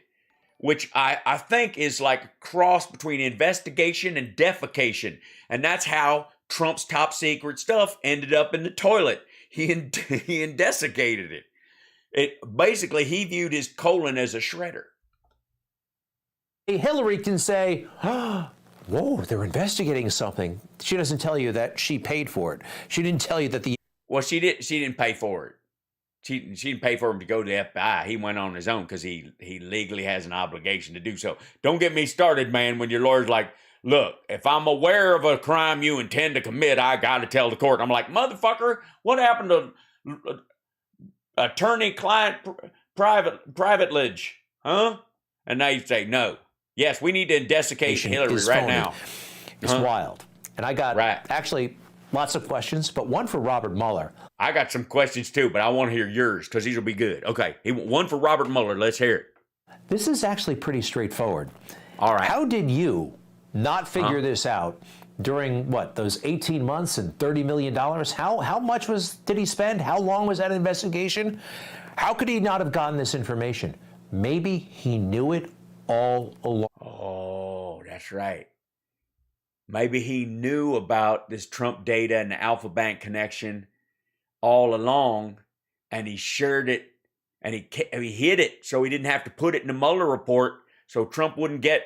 which I think is like a cross between investigation and defecation. And that's how Trump's top secret stuff ended up in the toilet. He investigated it. Basically, he viewed his colon as a shredder. Hillary can say, oh, whoa, they're investigating something. She doesn't tell you that she paid for it. She didn't tell you that the... Well, she didn't pay for it. She didn't pay for him to go to the FBI. He went on his own because he legally has an obligation to do so. Don't get me started, man, when your lawyer's like, look, if I'm aware of a crime you intend to commit, I got to tell the court. I'm like, motherfucker, what happened to attorney-client privilege? Huh? And they say, no. Yes, we need to investigate Hillary right now. It's wild. And I got actually lots of questions, but one for Robert Mueller. I got some questions too, but I want to hear yours because these will be good. Okay, one for Robert Mueller. Let's hear it. This is actually pretty straightforward. All right. How did you not figure this out during, what, those 18 months and $30 million? How much did he spend? How long was that investigation? How could he not have gotten this information? Maybe he knew it all along. Oh, that's right. Maybe he knew about this Trump data and the Alpha Bank connection all along, and he shared it, and he hid it so he didn't have to put it in the Mueller report so Trump wouldn't get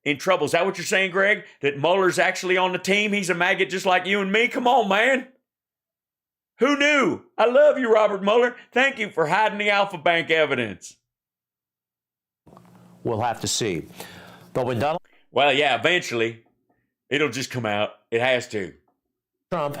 in trouble. Is that what you're saying, Greg? That Mueller's actually on the team? He's a maggot just like you and me? Come on, man. Who knew? I love you, Robert Mueller. Thank you for hiding the Alpha Bank evidence. We'll have to see. But when Donald Well, yeah, eventually it'll just come out. It has to. Trump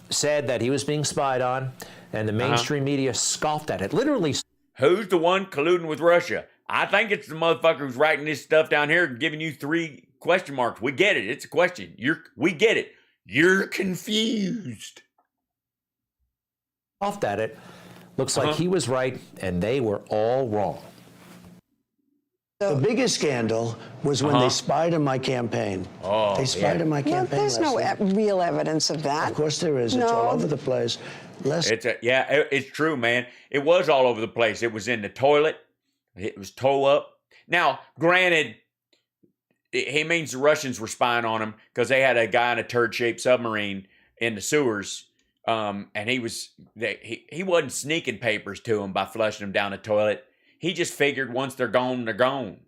said that he was being spied on, and the mainstream media scoffed at it. Literally, Who's the one colluding with Russia? I think it's the motherfucker who's writing this stuff down here and giving you 3 question marks. We get it. It's a question. We get it. You're confused. scoffed at it. Looks like he was right, and they were all wrong. The biggest scandal was when they spied on my campaign. Oh, they spied on my Well, campaign. there's no real evidence of that. Of course there is. It's all over the place. It's true, man. It was all over the place. It was in the toilet. It was toe up. Now, granted, he means the Russians were spying on him because they had a guy in a turd-shaped submarine in the sewers, and he wasn't sneaking papers to him by flushing them down the toilet. He just figured once they're gone, they're gone.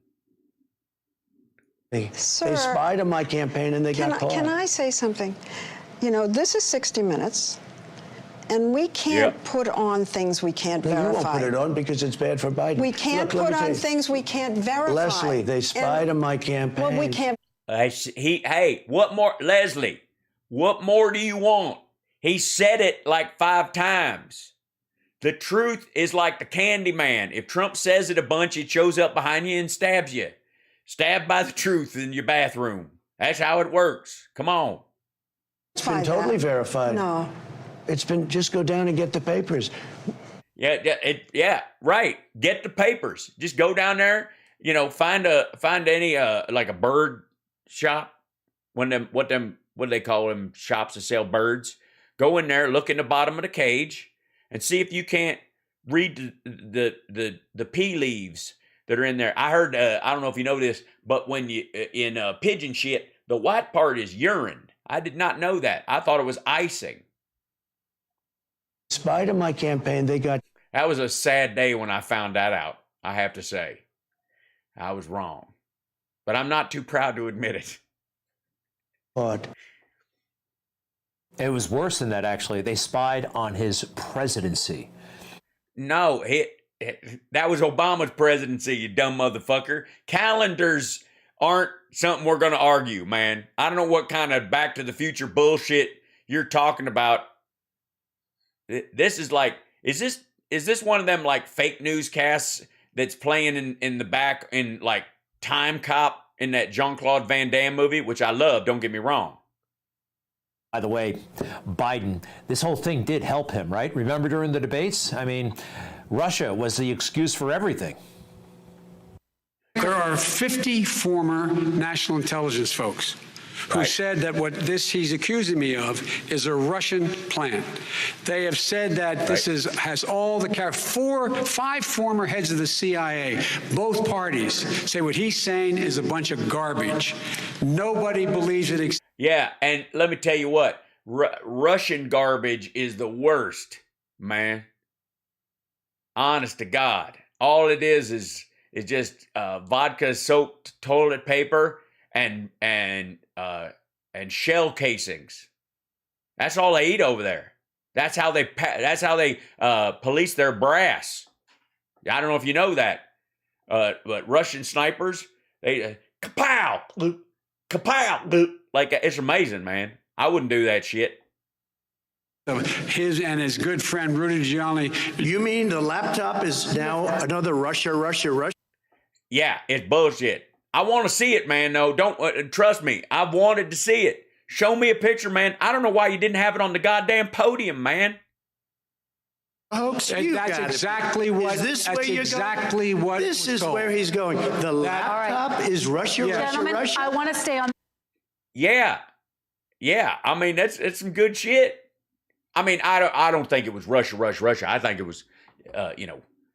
Sir, they spied on my campaign and they got caught. Can I say something? You know, this is 60 Minutes, and we can't put on things we can't verify. You won't put it on because it's bad for Biden. We can't put on things we can't verify. Leslie, they spied on my campaign. Well, we can't. Hey, what more, Leslie? What more do you want? He said it like 5 times. The truth is like the candy man. If Trump says it a bunch, it shows up behind you and stabs you. Stabbed by the truth in your bathroom. That's how it works. Come on. It's been totally verified. No. It's been, just go down and get the papers. Yeah, right. Get the papers. Just go down there, find any like a bird shop. What do they call them shops that sell birds? Go in there, look in the bottom of the cage, and see if you can't read the pea leaves that are in there. I heard, I don't know if you know this, but when you in pigeon shit, the white part is urine. I did not know that. I thought it was icing. Spied on my campaign, they got. That was a sad day when I found that out. I have to say, I was wrong, but I'm not too proud to admit it. Caught. It was worse than that, actually. They spied on his presidency. No, that was Obama's presidency, you dumb motherfucker. Calendars aren't something we're going to argue, man. I don't know what kind of Back to the Future bullshit you're talking about. This is like, is this one of them like fake newscasts that's playing in the back in like Time Cop in that Jean-Claude Van Damme movie, which I love, don't get me wrong. By the way, Biden, this whole thing did help him, right? Remember during the debates? I mean, Russia was the excuse for everything. There are 50 former national intelligence folks who said that what he's accusing me of is a Russian plan. They have said that this has all the 5 former heads of the CIA, both parties, say what he's saying is a bunch of garbage. Nobody believes it. Yeah, and let me tell you what, Russian garbage is the worst, man. Honest to God. All it is just vodka-soaked toilet paper and shell casings. That's all they eat over there. That's how they police their brass. I don't know if you know that, but Russian snipers, they kapow, kapow, like it's amazing, man. I wouldn't do that shit. His and his good friend Rudy Giuliani. You mean the laptop is now another Russia? Yeah, it's bullshit. I want to see it, man. No, don't trust me. I've wanted to see it. Show me a picture, man. I don't know why you didn't have it on the goddamn podium, man. Hoax, that's exactly what. Is this that's where you're exactly going? what. This is told. where he's going. The laptop is Russia, Gentlemen, Russia. I want to stay on. Yeah. I mean, it's some good shit. I mean, I don't think it was Russia. I think it was,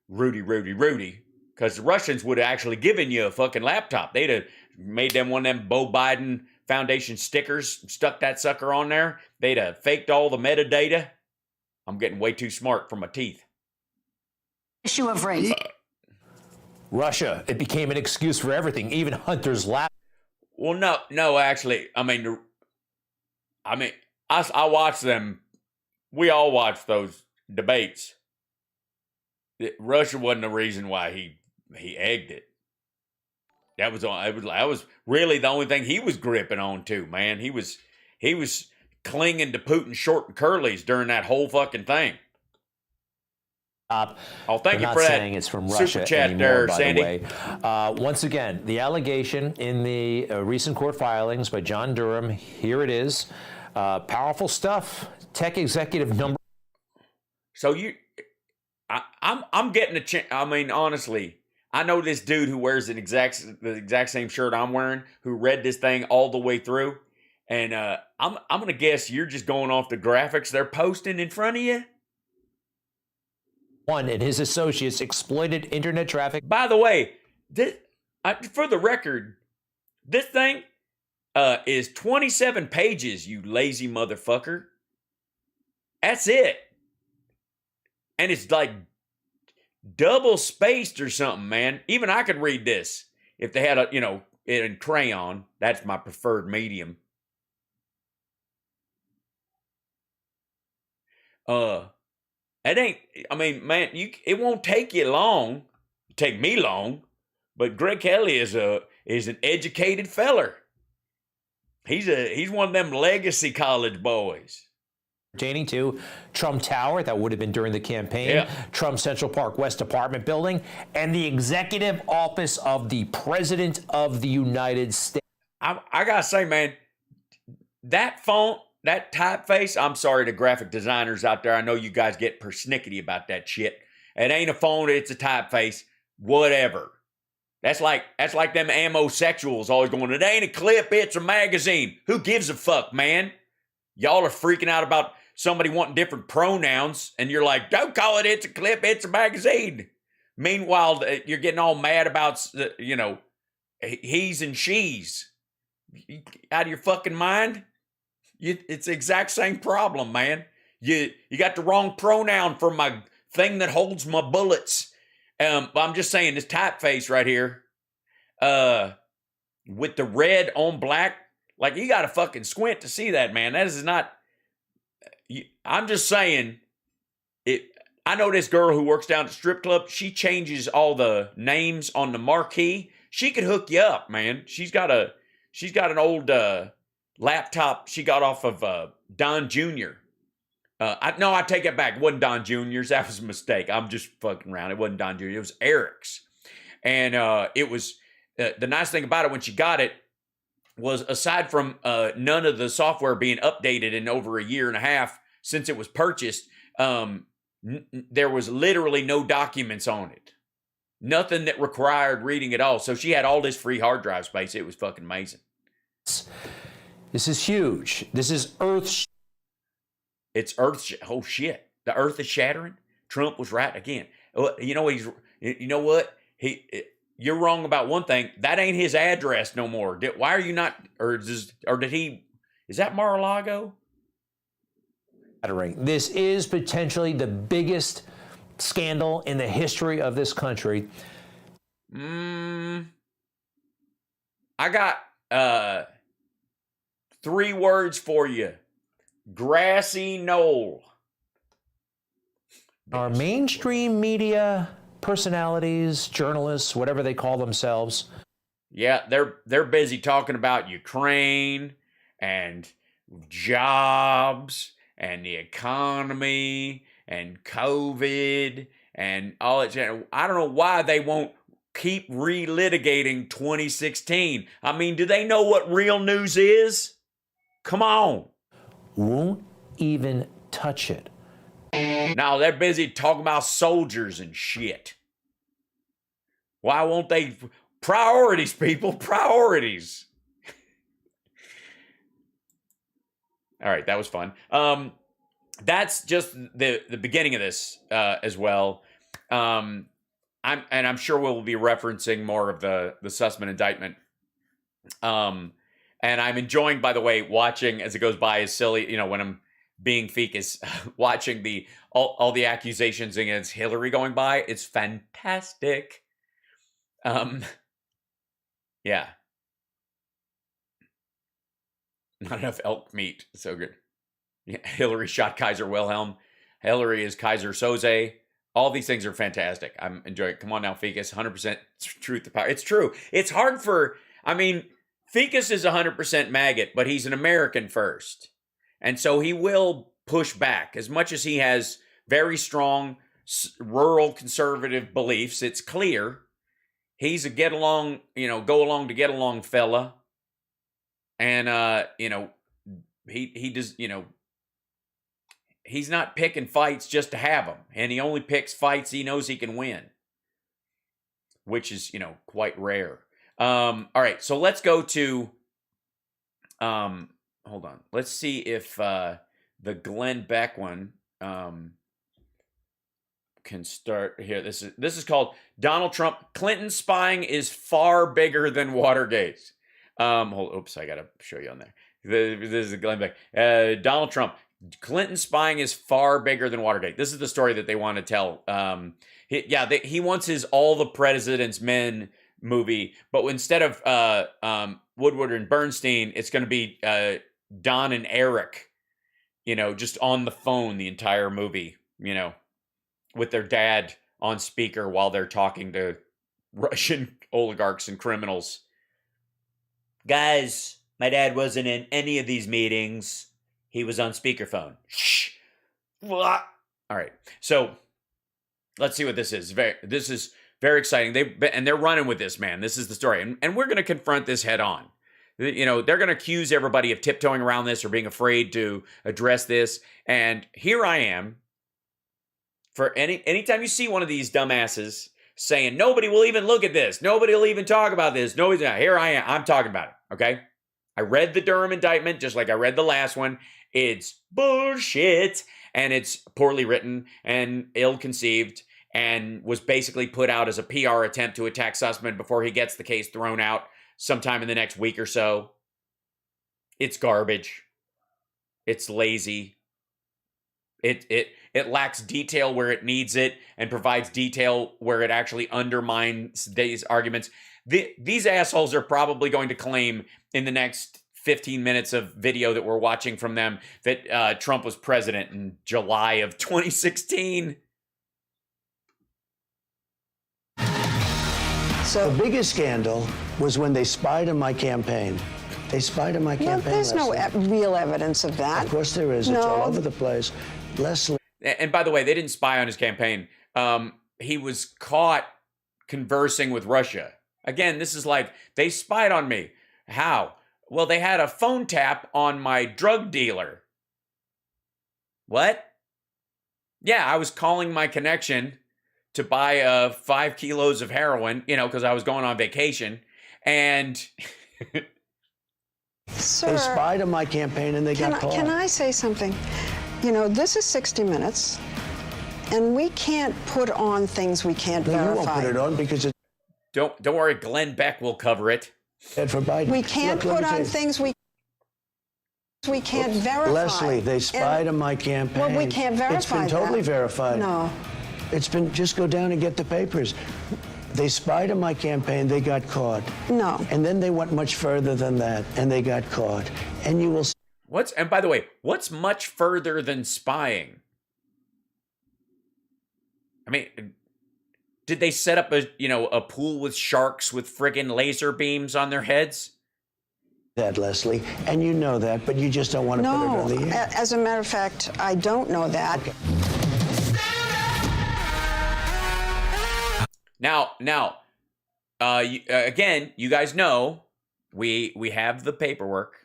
Rudy. Because the Russians would have actually given you a fucking laptop. They'd have made them one of them Beau Biden Foundation stickers, stuck that sucker on there. They'd have faked all the metadata. I'm getting way too smart for my teeth. Issue of race. Russia, it became an excuse for everything, even Hunter's laptop. Well, no, actually, I watched them. We all watched those debates. Russia wasn't the reason why he egged it. That was really the only thing he was gripping on to, man. He was clinging to Putin's short and curlies during that whole fucking thing. Oh, thank you for that. Saying it's from Russia super chat anymore, there, by Sandy. the way. Once again, the allegation in the recent court filings by John Durham. Here it is. Powerful stuff. Tech executive number. So I'm getting a chance. I mean, honestly, I know this dude who wears the exact same shirt I'm wearing, who read this thing all the way through, and I'm gonna guess you're just going off the graphics they're posting in front of you. One and his associates exploited internet traffic. By the way, for the record, this thing is 27 pages. You lazy motherfucker. That's it, and it's like double spaced or something, man. Even I could read this if they had it in crayon. That's my preferred medium. It ain't. I mean, man, it won't take you long. Take me long, but Greg Kelly is an educated feller. He's one of them legacy college boys. Pertaining to Trump Tower, that would have been during the campaign, Trump Central Park West apartment building, and the executive office of the President of the United States. I gotta say, man, that font, that typeface, I'm sorry to graphic designers out there. I know you guys get persnickety about that shit. It ain't a font, it's a typeface. Whatever. That's like them amosexuals always going, it ain't a clip, it's a magazine. Who gives a fuck, man? Y'all are freaking out about somebody wanting different pronouns, and you're like, don't call it it's a clip, it's a magazine. Meanwhile, you're getting all mad about, he's and she's. Out of your fucking mind? It's the exact same problem, man. You got the wrong pronoun for my thing that holds my bullets. But I'm just saying, this typeface right here, with the red on black, like, you got to fucking squint to see that, man. That is not... I'm just saying, I know this girl who works down at the strip club. She changes all the names on the marquee. She could hook you up, man. She's got an old laptop she got off of Don Jr. I take it back. It wasn't Don Jr.'s. That was a mistake. I'm just fucking around. It wasn't Don Jr. It was Eric's. And it was... the nice thing about it when she got it was, aside from none of the software being updated in over a year and a half since it was purchased, there was literally no documents on it. Nothing that required reading at all. So she had all this free hard drive space. It was fucking amazing. This is huge. This is Earth. It's Earth. Oh, shit. The Earth is shattering. Trump was right again. You know what? You're wrong about one thing. That ain't his address no more. Why are you not, is that Mar-a-Lago? This is potentially the biggest scandal in the history of this country. I got 3 words for you. Grassy knoll. Our mainstream media personalities, journalists, whatever they call themselves. Yeah, they're busy talking about Ukraine and jobs and the economy and COVID and all that. I don't know why they won't keep relitigating 2016. I mean, do they know what real news is? Come on. Won't even touch it. Now they're busy talking about soldiers and shit. Why won't they? Priorities, people, priorities. All right, that was fun. That's just the beginning of this as well. I'm sure we'll be referencing more of the Sussman indictment. And I'm enjoying, by the way, watching as it goes by is silly. When I'm being fecus, watching all the accusations against Hillary going by. It's fantastic. Yeah. Not enough elk meat. So good. Yeah, Hillary shot Kaiser Wilhelm. Hillary is Kaiser Soze. All these things are fantastic. I'm enjoying it. Come on now, Ficus. 100% truth to power. It's true. It's hard for, I mean, Ficus is 100% maggot, but he's an American first. And so he will push back. As much as he has very strong rural conservative beliefs, it's clear he's a get along, go along to get along fella. And, he does, he's not picking fights just to have them. And he only picks fights he knows he can win, which is, quite rare. All right, so let's go to, hold on. Let's see if the Glenn Beck one can start here. This is called Donald Trump. Clinton spying is far bigger than Watergate. Oops, I got to show you on there. This is Glenn Beck. Donald Trump. Clinton spying is far bigger than Watergate. This is the story that they want to tell. He wants his All the President's Men movie, but instead of Woodward and Bernstein, it's going to be Don and Eric, just on the phone the entire movie, with their dad on speaker while they're talking to Russian oligarchs and criminals. Guys, my dad wasn't in any of these meetings. He was on speakerphone. Shh. All right. So let's see what this is. This is very exciting. They're running with this, man. This is the story. And we're going to confront this head on. They're going to accuse everybody of tiptoeing around this or being afraid to address this. And here I am. For anytime you see one of these dumbasses saying, nobody will even look at this. Nobody will even talk about this. Here I am. I'm talking about it. Okay. I read the Durham indictment just like I read the last one. It's bullshit. And it's poorly written and ill-conceived and was basically put out as a PR attempt to attack Sussman before he gets the case thrown out sometime in the next week or so. It's garbage. It's lazy. It lacks detail where it needs it and provides detail where it actually undermines these arguments. These assholes are probably going to claim in the next 15 minutes of video that we're watching from them that Trump was president in July of 2016. So the biggest scandal was when they spied on my campaign. They spied on my campaign. No, there's no real evidence of that. Of course there is. No. It's all over the place. Leslie. And by the way, they didn't spy on his campaign. He was caught conversing with Russia. Again, this is like, they spied on me. How? Well, they had a phone tap on my drug dealer. What? Yeah, I was calling my connection to buy 5 kilos of heroin, because I was going on vacation. And Sir, they spied on my campaign and they got caught. Can I say something? This is 60 Minutes, and we can't put on things we can't verify. You won't put it on because it's... Don't worry, Glenn Beck will cover it. And for Biden. We can't put on things we can't verify. Leslie, they spied on my campaign. Well, we can't verify It's been totally that. verified. No. It's been, just go down and get the papers. They spied on my campaign, they got caught. No. And then they went much further than that, and they got caught. And you will... And by the way, what's much further than spying? I mean, did they set up a pool with sharks with friggin' laser beams on their heads? That, Leslie, and you know that, but you just don't want to put it on the air. As a matter of fact, I don't know that. Okay. Now, again, you guys know we have the paperwork.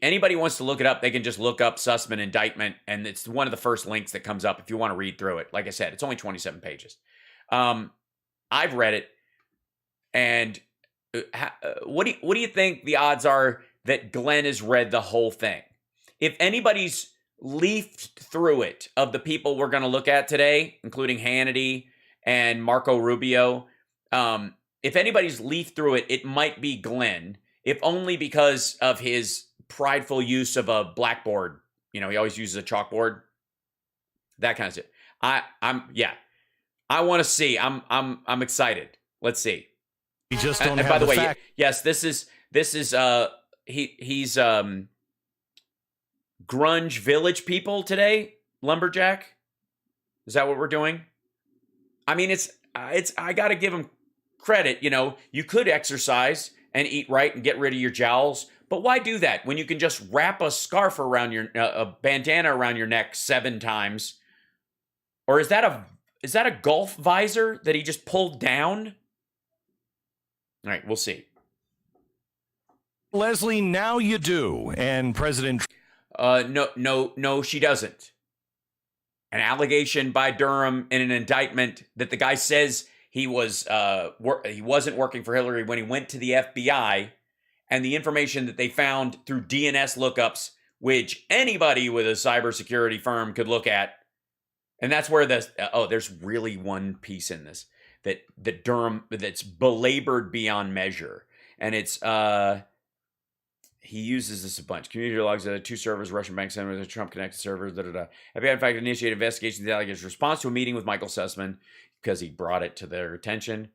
Anybody wants to look it up, they can just look up Sussman indictment, and it's one of the first links that comes up if you want to read through it. Like I said, it's only 27 pages. I've read it, and what do you think the odds are that Glenn has read the whole thing? If anybody's leafed through it, of the people we're going to look at today, including Hannity and Marco Rubio, if anybody's leafed through it, it might be Glenn, if only because of his prideful use of a blackboard. He always uses a chalkboard. That kind of stuff. I want to see. I'm excited. Let's see. You just don't have by the way, fact. yes, this is he's Grunge Village people today, Lumberjack. Is that what we're doing? I mean, it's I got to give him credit. You know, you could exercise and eat right and get rid of your jowls, but why do that when you can just wrap a scarf around your a bandana around your neck 7 times? Or is that a golf visor that he just pulled down? All right, we'll see. Leslie, now you do. And President No, she doesn't. An allegation by Durham in an indictment that the guy says he wasn't working for Hillary when he went to the FBI, and the information that they found through DNS lookups, which anybody with a cybersecurity firm could look at. And that's where there's really one piece in this that Durham that's belabored beyond measure, and it's he uses this a bunch. Community logs 2 servers, Russian bank servers, Trump connected servers. FBI in fact initiated investigations into the allegations response to a meeting with Michael Sussman because he brought it to their attention.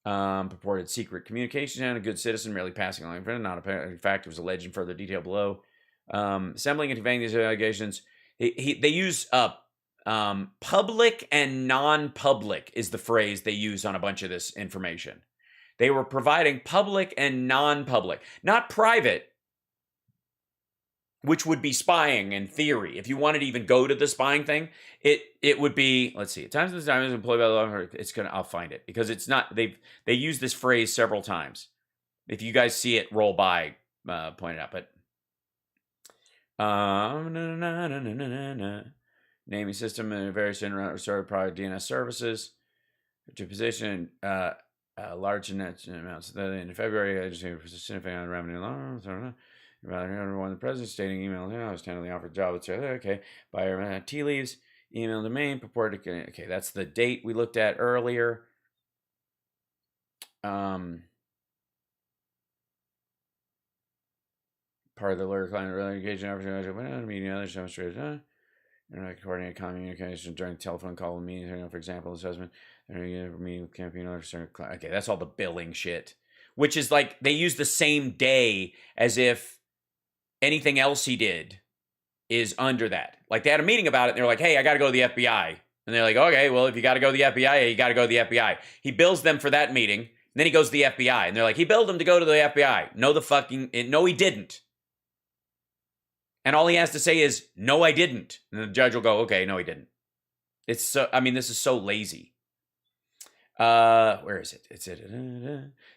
Purported secret communication and a good citizen merely passing along. Not a fact. It was alleged in further detail below. Assembling and conveying these allegations. They use public and non-public is the phrase they use on a bunch of this information. They were providing public and non-public, not private, which would be spying in theory. If you wanted to even go to the spying thing, it would be, let's see, at times this time is employed by the law. I'll find it because it's not, they use this phrase several times. If you guys see it roll by, point it out. But naming system and various internet started product DNS services to position large net amounts. In February, I just significant on revenue law. One the president stating email. I was handling the offer job. It's okay. Buyer tea leaves. Email domain purported. Okay, that's the date we looked at earlier. Part of the lawyer client engagement opportunity meeting others demonstrated. Coordinating communication during telephone call and meeting, for example, assessment, meeting with campaign officer. Okay, that's all the billing shit, which is like they use the same day as if anything else he did is under that. Like they had a meeting about it, and they're like, "Hey, I got to go to the FBI," and they're like, "Okay, well, if you got to go to the FBI, you got to go to the FBI." He bills them for that meeting, and then he goes to the FBI, and they're like, "He billed him to go to the FBI." No, he didn't. And all he has to say is, "No, I didn't." And the judge will go, "Okay, no, he didn't." It's so, I mean, this is so lazy. Where is it? It's it.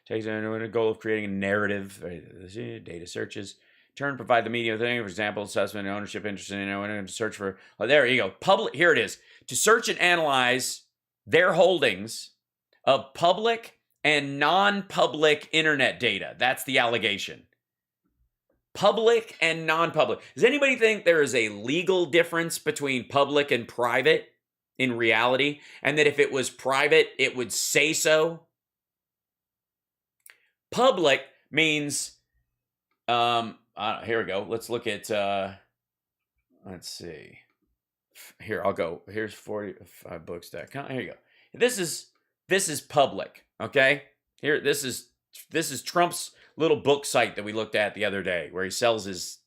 Takes a goal of creating a narrative. Data searches. Provide the media thing, for example, assessment and ownership interest in, search for, there you go. Public, here it is. To search and analyze their holdings of public and non-public internet data. That's the allegation. Public and non-public. Does anybody think there is a legal difference between public and private in reality? And that if it was private, it would say so? Public means, here we go. Let's look at, let's see. Here, I'll go. Here's 45books.com. Here you go. This is public, okay? Here, this is Trump's little book site that we looked at the other day where he sells his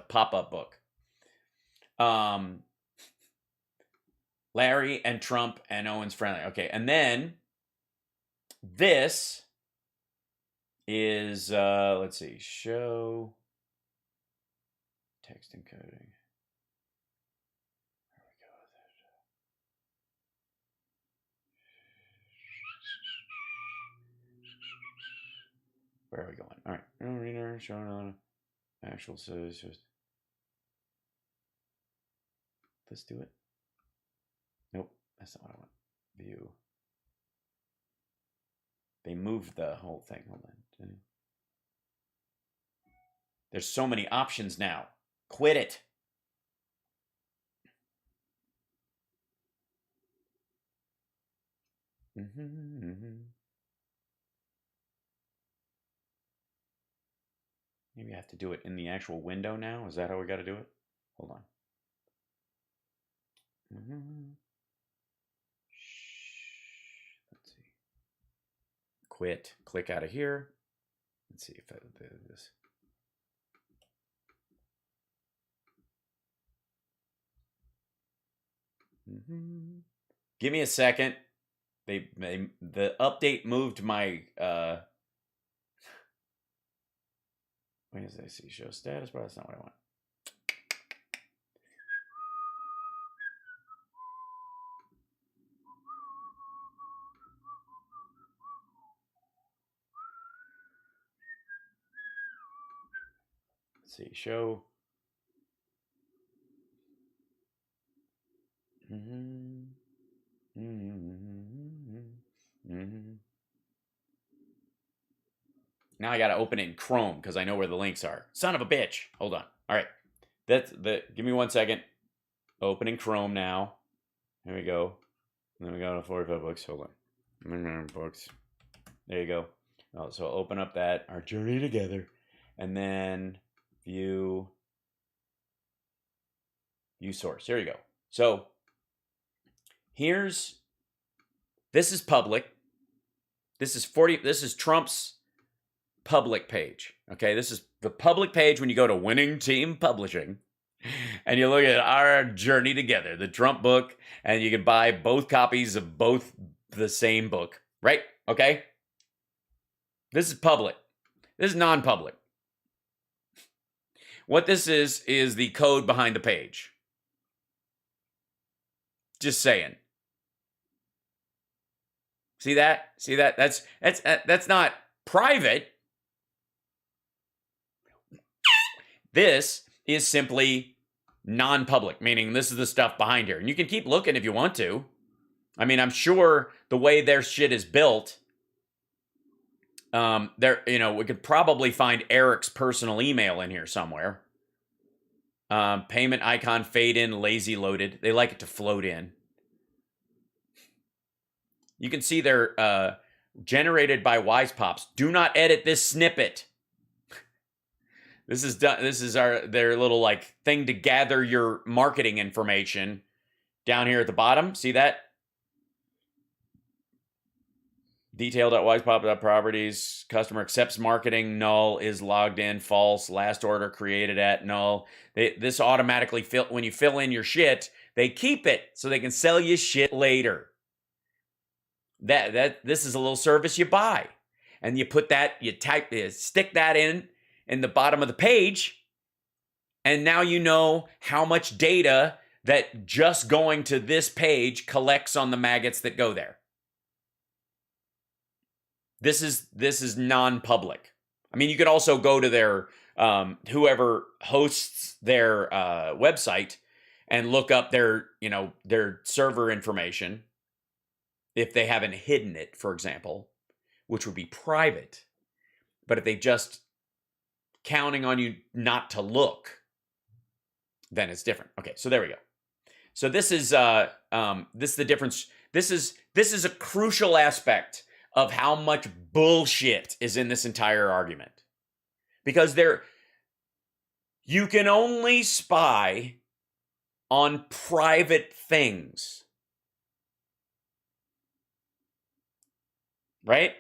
pop-up book. Larry and Trump and Owens Friendly. Okay, and then this is, let's see, show text encoding. There we go. Where are we going? All right. Reader showing on actual says. Let's do it. Nope, that's not what I want. View. They moved the whole thing. Hold on. There's so many options now. Quit it. Maybe I have to do it in the actual window now. Is that how we got to do it? Hold on. Let's see. Quit. Click out of here. Let's see if I do this. Give me a second. The update moved my what does they see? Show status, but that's not what I want. Let's see, show. Now I got to open it in Chrome because I know where the links are. Son of a bitch. Hold on. All right. Give me 1 second. Opening Chrome now. Here we go. Then we go to 45 books. Hold on. Books. There you go. Oh, so open up that. Our Journey Together. And then view source. Here you go. So this is public. This is Trump's public page. Okay, this is the public page when you go to Winning Team Publishing and you look at Our Journey Together, the Trump book, and you can buy both copies of both the same book, right? Okay? This is public. This is non-public. What this is the code behind the page. Just saying. See that? See that? That's not private. This is simply non-public, meaning this is the stuff behind here. And you can keep looking if you want to. I mean, I'm sure the way their shit is built, we could probably find Eric's personal email in here somewhere. Payment icon fade in, lazy loaded. They like it to float in. You can see they're generated by Wise Pops. Do not edit this snippet. This is done. This is their little like thing to gather your marketing information down here at the bottom. See that? Detail.wisepop.properties. Customer accepts marketing. Null is logged in. False. Last order created at null. This automatically when you fill in your shit, they keep it so they can sell you shit later. This is a little service you buy, and you put that, stick that in the bottom of the page, and now you know how much data that just going to this page collects on the maggots that go there. This is non-public. I mean, you could also go to their whoever hosts their website and look up their server information if they haven't hidden it, for example, which would be private. But if they just counting on you not to look, then it's different. Okay, so there we go. So this is the difference. This is a crucial aspect of how much bullshit is in this entire argument. Because you can only spy on private things. Right?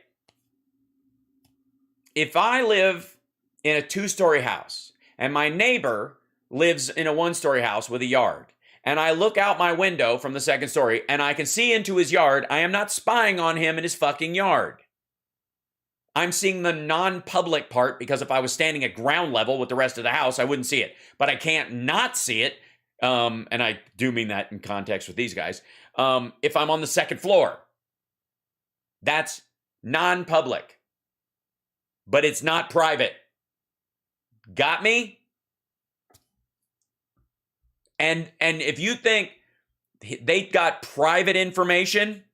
If I live in a 2-story house and my neighbor lives in a 1-story house with a yard, and I look out my window from the 2nd story and I can see into his yard, I am not spying on him in his fucking yard. I'm seeing the non-public part because if I was standing at ground level with the rest of the house, I wouldn't see it. But I can't not see it, and I do mean that in context with these guys, if I'm on the 2nd floor. That's non-public. But it's not private. Got me? And if you think they got private information,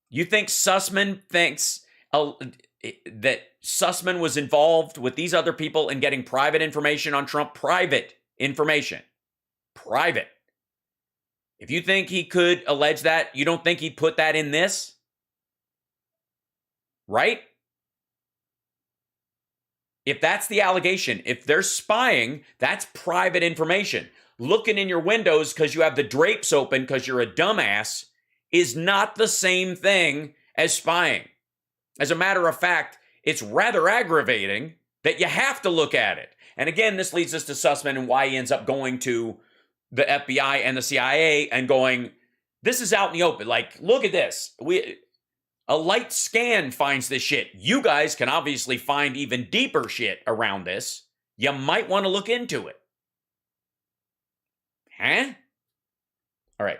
you think Sussman thinks that Sussman was involved with these other people in getting private information on Trump? Private information. Private. If you think he could allege that, you don't think he'd put that in this? Right? If that's the allegation, if they're spying, that's private information. Looking in your windows because you have the drapes open because you're a dumbass is not the same thing as spying. As a matter of fact, it's rather aggravating that you have to look at it. And again, this leads us to Sussman and why he ends up going to the FBI and the CIA and going, this is out in the open. Like, look at this. A light scan finds this shit. You guys can obviously find even deeper shit around this. You might want to look into it. Huh? All right.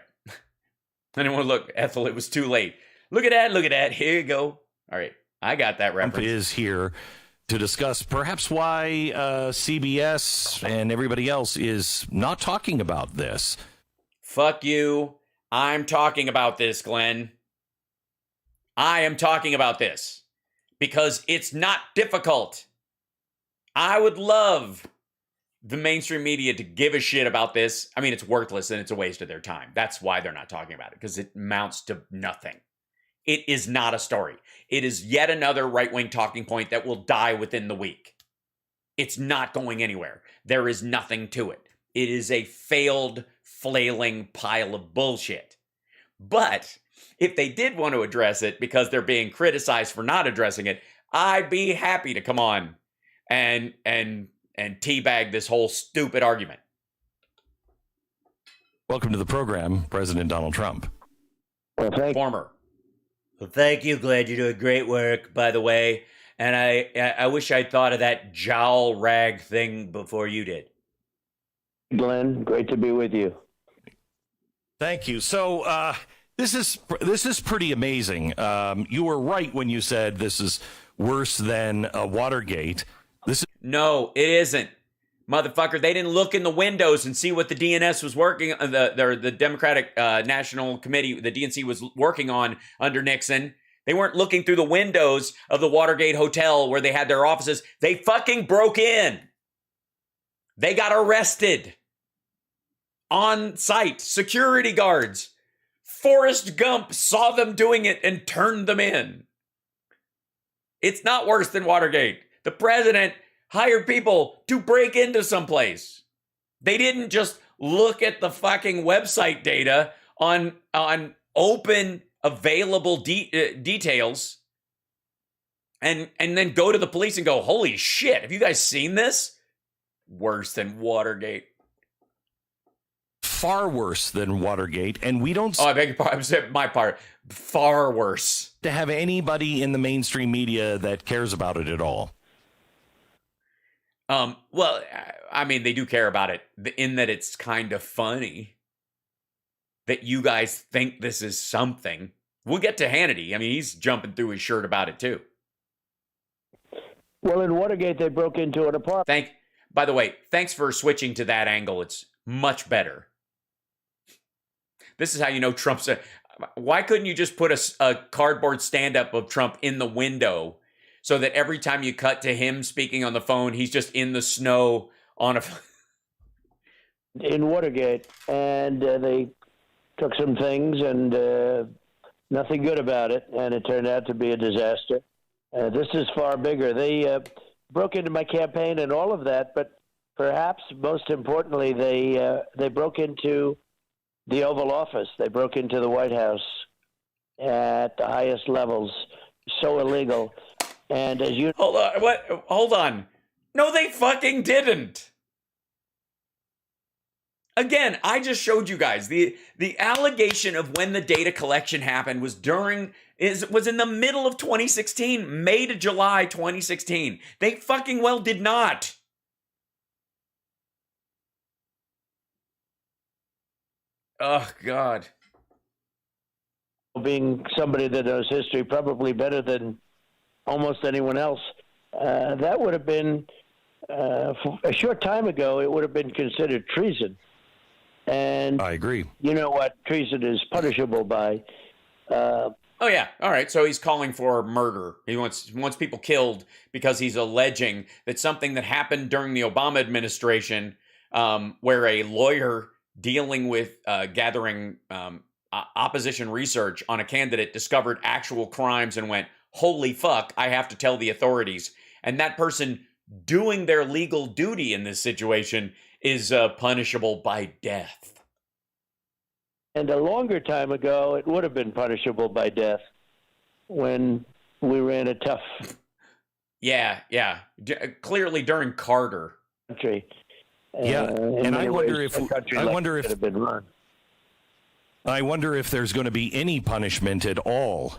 Anyone look, Ethel, it was too late. Look at that, look at that. Here you go. All right. I got that reference. Trump is here to discuss perhaps why CBS and everybody else is not talking about this. Fuck you. I'm talking about this, Glenn. I am talking about this because it's not difficult. I would love the mainstream media to give a shit about this. I mean, it's worthless and it's a waste of their time. That's why they're not talking about it, because it amounts to nothing. It is not a story. It is yet another right-wing talking point that will die within the week. It's not going anywhere. There is nothing to it. It is a failed, flailing pile of bullshit. But if they did want to address it because they're being criticized for not addressing it, I'd be happy to come on and teabag this whole stupid argument. Welcome to the program, President Donald Trump. Well, Former. Well, thank you, Glenn. You're doing great work, by the way. And I wish I'd thought of that jowl rag thing before you did. Glenn, great to be with you. Thank you. So this is pretty amazing. You were right when you said this is worse than Watergate. No, it isn't. Motherfucker, they didn't look in the windows and see what the DNS was working on, the Democratic National Committee, the DNC was working on under Nixon. They weren't looking through the windows of the Watergate Hotel where they had their offices. They fucking broke in. They got arrested. On site, security guards. Forrest Gump saw them doing it and turned them in. It's not worse than Watergate. The president hired people to break into someplace. They didn't just look at the fucking website data on open available details and then go to the police and go, holy shit, have you guys seen this? Worse than Watergate. Far worse than Watergate, and we don't. Oh, I beg your pardon. I said my part. Far worse. To have anybody in the mainstream media that cares about it at all. Well, I mean, they do care about it in that it's kind of funny that you guys think this is something. We'll get to Hannity. I mean, he's jumping through his shirt about it too. Well, in Watergate, they broke into an apartment. By the way, thanks for switching to that angle. It's much better. This is how you know Trump's. Why couldn't you just put a cardboard stand-up of Trump in the window so that every time you cut to him speaking on the phone, he's just in the snow on a... In Watergate, and they took some things and nothing good about it, and it turned out to be a disaster. This is far bigger. They broke into my campaign and all of that, but perhaps most importantly, they broke into the Oval Office. They broke into the White House at the highest levels. So illegal. And as you... Hold on. What? Hold on. No, they fucking didn't. Again, I just showed you guys the allegation of when the data collection happened was in the middle of 2016, May to July 2016. They fucking well did not. Oh, God. Being somebody that knows history probably better than almost anyone else, that would have been, a short time ago, it would have been considered treason. And I agree. You know what? Treason is punishable by... Oh, yeah. All right. So he's calling for murder. He wants people killed because he's alleging that something that happened during the Obama administration, where a lawyer dealing with gathering opposition research on a candidate discovered actual crimes and went, holy fuck, I have to tell the authorities. And that person doing their legal duty in this situation is punishable by death. And a longer time ago, it would have been punishable by death when we ran a tough... Yeah. Clearly during Carter. ...country. Yeah, in and I many wonder ways, if a country I like wonder it if could have been run. I wonder if there's going to be any punishment at all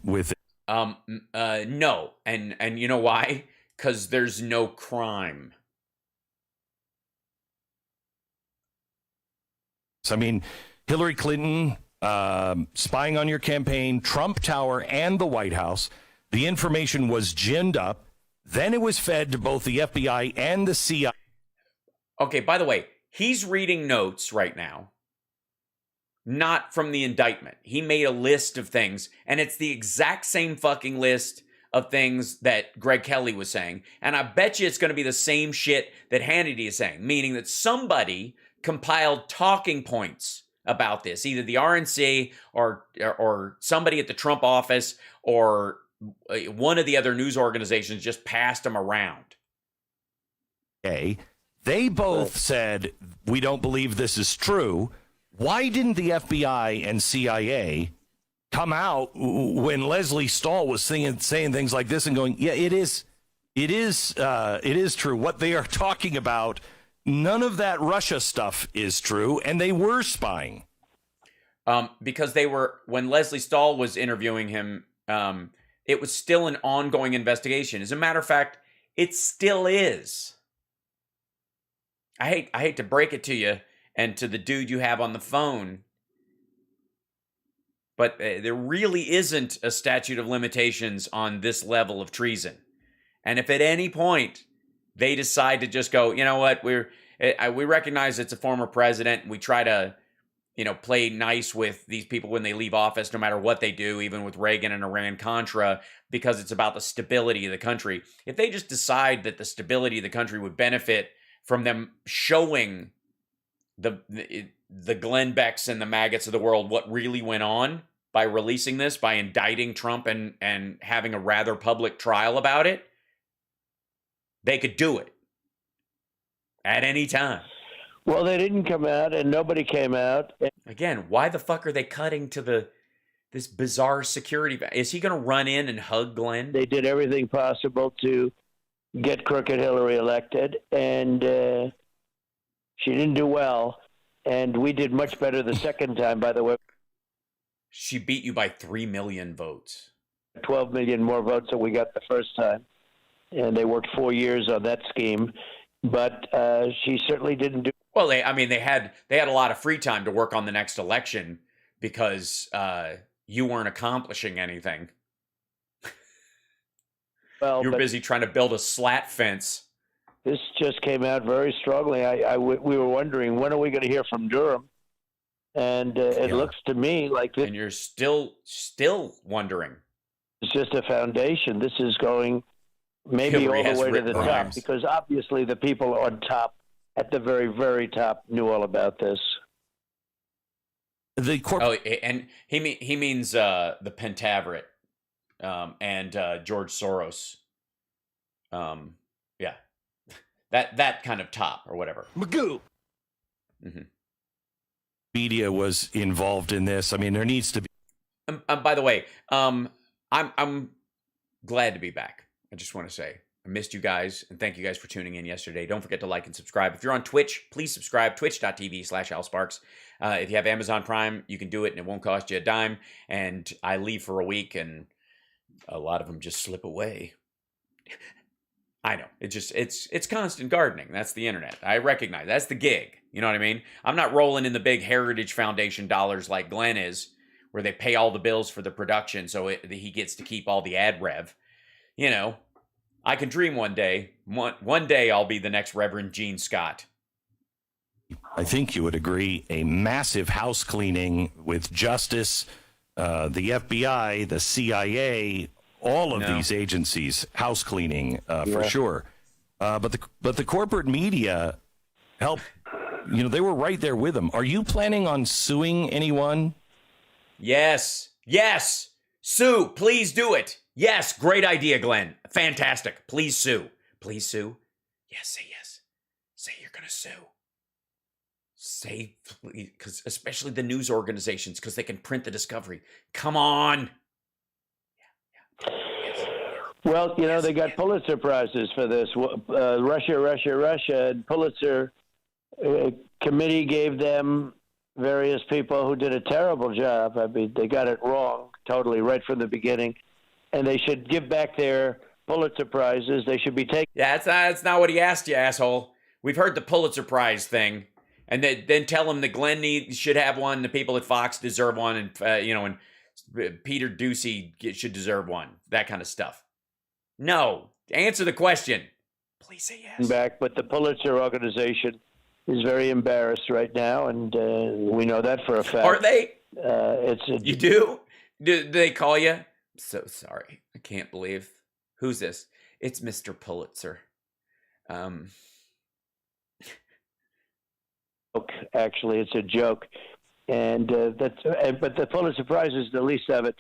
with. No, and you know why? Because there's no crime. I mean, Hillary Clinton spying on your campaign, Trump Tower, and the White House. The information was ginned up. Then it was fed to both the FBI and the CIA. Okay, by the way, he's reading notes right now, not from the indictment. He made a list of things, and it's the exact same fucking list of things that Greg Kelly was saying. And I bet you it's going to be the same shit that Hannity is saying, meaning that somebody compiled talking points about this, either the RNC or somebody at the Trump office or one of the other news organizations just passed them around. Okay. They both said, we don't believe this is true. Why didn't the FBI and CIA come out when Leslie Stahl was saying things like this and going, yeah, it is true. What they are talking about, none of that Russia stuff is true, and they were spying. Because when Leslie Stahl was interviewing him, it was still an ongoing investigation. As a matter of fact, it still is. I hate to break it to you and to the dude you have on the phone, but there really isn't a statute of limitations on this level of treason. And if at any point they decide to just go, you know what, we recognize it's a former president, and we try to, play nice with these people when they leave office, no matter what they do, even with Reagan and Iran-Contra, because it's about the stability of the country. If they just decide that the stability of the country would benefit from them showing the Glenn Becks and the maggots of the world what really went on by releasing this, by indicting Trump and having a rather public trial about it, they could do it at any time. Well, they didn't come out, and nobody came out. Again, why the fuck are they cutting to this bizarre security? Is he going to run in and hug Glenn? They did everything possible to get crooked Hillary elected, and she didn't do well. And we did much better the second time, by the way. She beat you by 3 million votes. 12 million more votes than we got the first time. And they worked 4 years on that scheme. But she certainly didn't do. Well, they had a lot of free time to work on the next election because you weren't accomplishing anything. Well, you were busy trying to build a slat fence. This just came out very strongly. We were wondering, when are we going to hear from Durham? And it looks to me like this. And you're still wondering. It's just a foundation. This is going maybe Hillary all the way to the top, rhymes. because obviously the people on top, at the very, very top, knew all about this. And he means the Pentaveret and George Soros. Yeah, that kind of top or whatever. Magoo. Mm-hmm. Media was involved in this. I mean, there needs to be. By the way, I'm glad to be back. I just want to say I missed you guys, and thank you guys for tuning in yesterday. Don't forget to like and subscribe. If you're on Twitch, please subscribe, twitch.tv/AlSparks. If you have Amazon Prime, you can do it, and it won't cost you a dime. And I leave for a week, and a lot of them just slip away. I know. It's constant gardening. That's the internet. I recognize. That's the gig. You know what I mean? I'm not rolling in the big Heritage Foundation dollars like Glenn is, where they pay all the bills for the production so he gets to keep all the ad rev. I can dream one day. One day I'll be the next Reverend Gene Scott. I think you would agree, a massive house cleaning with justice, the FBI, the CIA, all of these agencies, house cleaning for sure. But the corporate media help. They were right there with them. Are you planning on suing anyone? Yes. Sue, please do it. Yes, great idea, Glenn. Fantastic. Please sue. Please sue. Yes, say yes. Say you're going to sue. Say, please, because especially the news organizations, because they can print the discovery. Come on. Well, they got Pulitzer prizes for this. Russia, and Pulitzer committee gave them various people who did a terrible job. I mean, they got it wrong totally right from the beginning, and they should give back their Pulitzer Prizes. They should be taken. Yeah, that's not what he asked you, asshole. We've heard the Pulitzer Prize thing, and then tell him that Glenn should have one, the people at Fox deserve one, and and Peter Ducey should deserve one. That kind of stuff. No, answer the question. Please say yes. Back, but the Pulitzer organization is very embarrassed right now, and we know that for a fact. Are they? You do? Do they call you? I'm so sorry. I can't believe. Who's this? It's Mr. Pulitzer. Actually, it's a joke, and but the Pulitzer Prize is the least of it.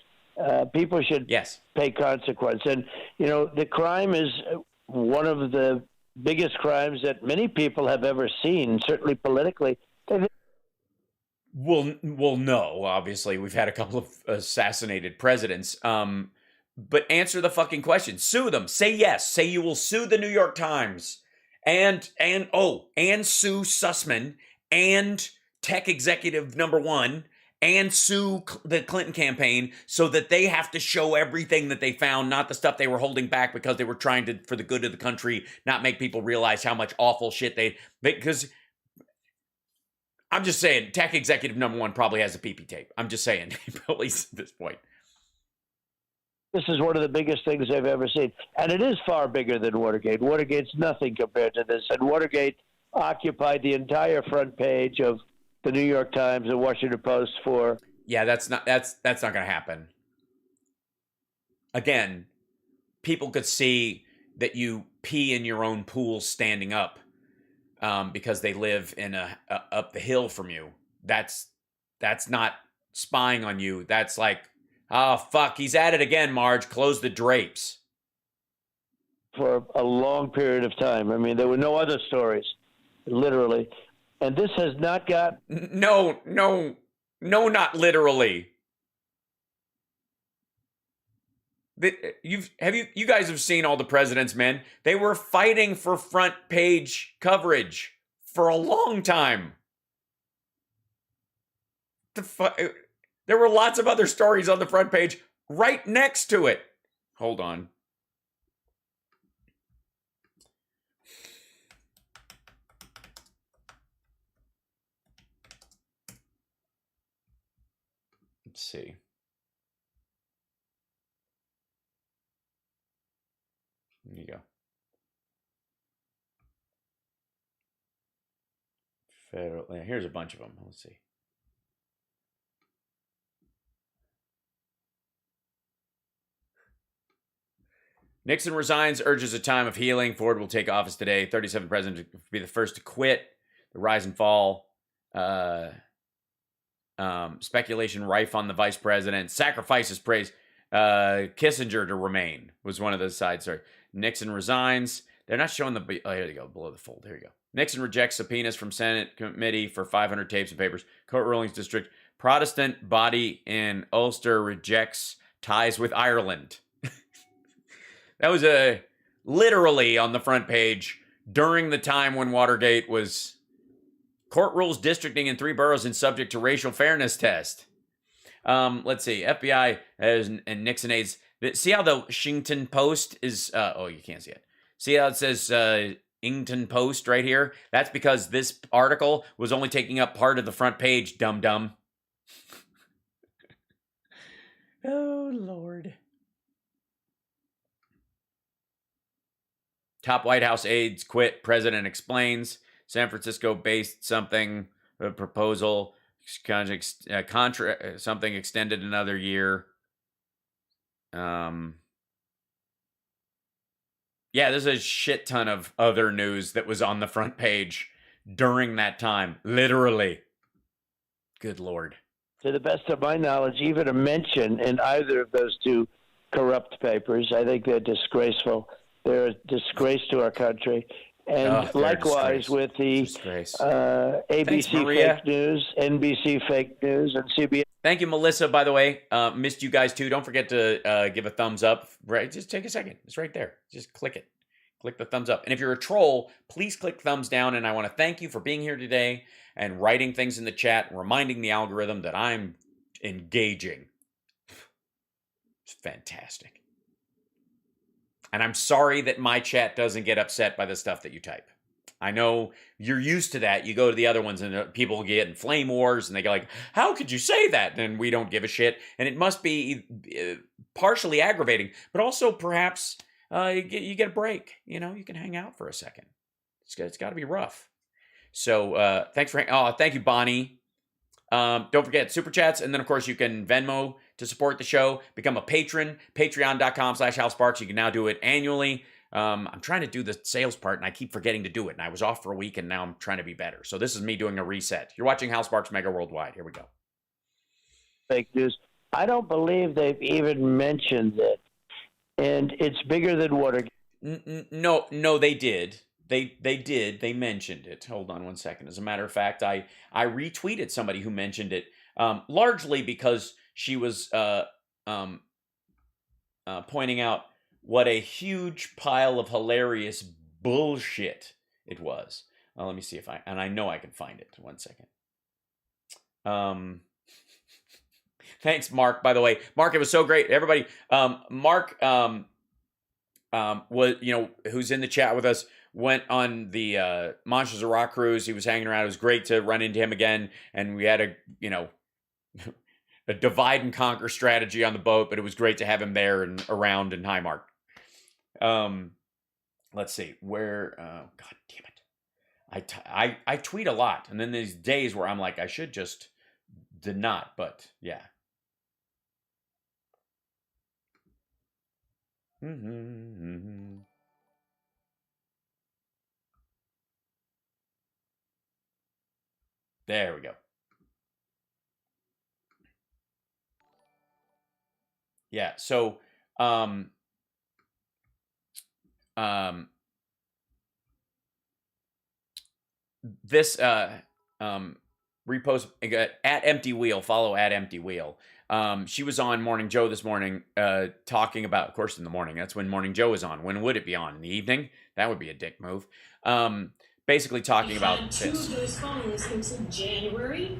People should pay consequence, and the crime is one of the biggest crimes that many people have ever seen, certainly politically. Well, no. Obviously, we've had a couple of assassinated presidents. But answer the fucking question. Sue them. Say yes. Say you will sue the New York Times and sue Sussman and tech executive #1 and sue the Clinton campaign so that they have to show everything that they found, not the stuff they were holding back because they were trying to, for the good of the country, not make people realize how much awful shit because I'm just saying, tech executive #1 probably has a PP tape. I'm just saying, at least at this point. This is one of the biggest things they've ever seen. And it is far bigger than Watergate. Watergate's nothing compared to this. And Watergate occupied the entire front page of the New York Times and Washington Post for... Yeah, that's not going to happen. Again, people could see that you pee in your own pool standing up because they live in up the hill from you. That's not spying on you. That's like, oh, fuck, he's at it again, Marge. Close the drapes. For a long period of time. I mean, there were no other stories, literally. And this has not got... No, not literally. You guys have seen all the President's Men. They were fighting for front page coverage for a long time. There were lots of other stories on the front page right next to it. Hold on. Let's see. There you go. Here's a bunch of them. Let's see. Nixon resigns, urges a time of healing. Ford will take office today. 37 president to be the first to quit. The rise and fall. Speculation rife on the vice president. Sacrifices praise Kissinger to remain was one of those sides. Sorry. Nixon resigns. They're not showing the... Oh, here they go. Below the fold. Here you go. Nixon rejects subpoenas from Senate committee for 500 tapes and papers. Court rulings district. Protestant body in Ulster rejects ties with Ireland. That was literally on the front page during the time when Watergate was... Court rules districting in 3 boroughs and subject to racial fairness test. Let's see. FBI and Nixon aides. See how the Washington Post is... oh, you can't see it. See how it says Ington Post right here? That's because this article was only taking up part of the front page, dum-dum. Oh, Lord. Top White House aides quit. President explains. San Francisco-based something proposal. Something extended another year. Yeah, there's a shit ton of other news that was on the front page during that time. Literally. Good Lord. To the best of my knowledge, even a mention in either of those 2 corrupt papers. I think they're disgraceful. They're a disgrace to our country. And likewise with the ABC fake news, NBC fake news, and CBS. Thank you, Melissa, by the way. Missed you guys, too. Don't forget to give a thumbs up. Right, just take a second. It's right there. Just click it. Click the thumbs up. And if you're a troll, please click thumbs down. And I want to thank you for being here today and writing things in the chat and reminding the algorithm that I'm engaging. It's fantastic. And I'm sorry that my chat doesn't get upset by the stuff that you type. I know you're used to that. You go to the other ones and people get in flame wars and they go like, how could you say that? And we don't give a shit. And it must be partially aggravating, but also perhaps you get a break. You know, you can hang out for a second. It's got to be rough. So thanks for thank you, Bonnie. Don't forget super chats. And then, of course, you can Venmo to support the show. Become a patron. Patreon.com/HalSparks. You can now do it annually. I'm trying to do the sales part, and I keep forgetting to do it. And I was off for a week, and now I'm trying to be better. So this is me doing a reset. You're watching Hal Sparks Mega Worldwide. Here we go. Fake news. I don't believe they've even mentioned it. And it's bigger than Watergate. No, they did. They did. They mentioned it. Hold on one second. As a matter of fact, I retweeted somebody who mentioned it, largely because she was pointing out what a huge pile of hilarious bullshit it was. Let me see if I know I can find it. One second. Thanks, Mark, by the way. Mark, it was so great. Everybody, Mark was, who's in the chat with us, went on the Monsters of Rock cruise. He was hanging around. It was great to run into him again. And we had a divide and conquer strategy on the boat, but it was great to have him there and around. And hi, Mark. Let's see where, God damn it. I tweet a lot. And then there's days where I'm like, I should just did not, but yeah. There we go. Yeah, so this repost at Empty Wheel, follow at Empty Wheel. She was on Morning Joe this morning, talking about, of course, in the morning. That's when Morning Joe is on. When would it be on? In the evening? That would be a dick move. Basically talking about two of those phones until January.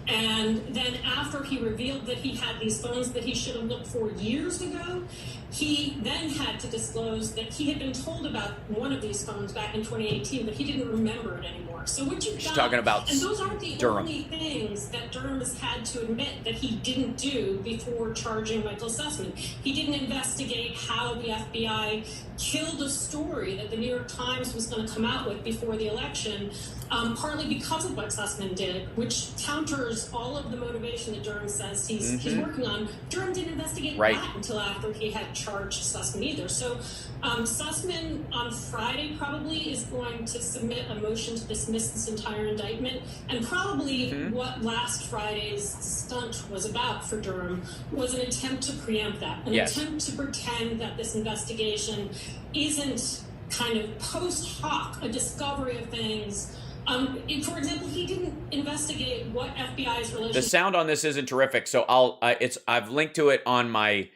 And then after he revealed that he had these phones that he should have looked for years ago, he then had to disclose that he had been told about one of these phones back in 2018, but he didn't remember it anymore. So what you've She's got, talking about and those aren't the Durham. only things that Durham has had to admit that he didn't do before charging Michael Sussman. He didn't investigate how the FBI killed a story that the New York Times was going to come out with before the election, partly because of what Sussman did, which counters all of the motivation that Durham says he's working on. Durham didn't investigate that until after he had charged Sussman either. So Sussman on Friday probably is going to submit a motion to dismiss this entire indictment, and probably what last Friday's stunt was about for Durham was an attempt to preempt that, an attempt to pretend that this investigation isn't kind of post hoc, a discovery of things. For example, he didn't investigate what FBI's relationship. The sound on this isn't terrific, so I've linked to it on my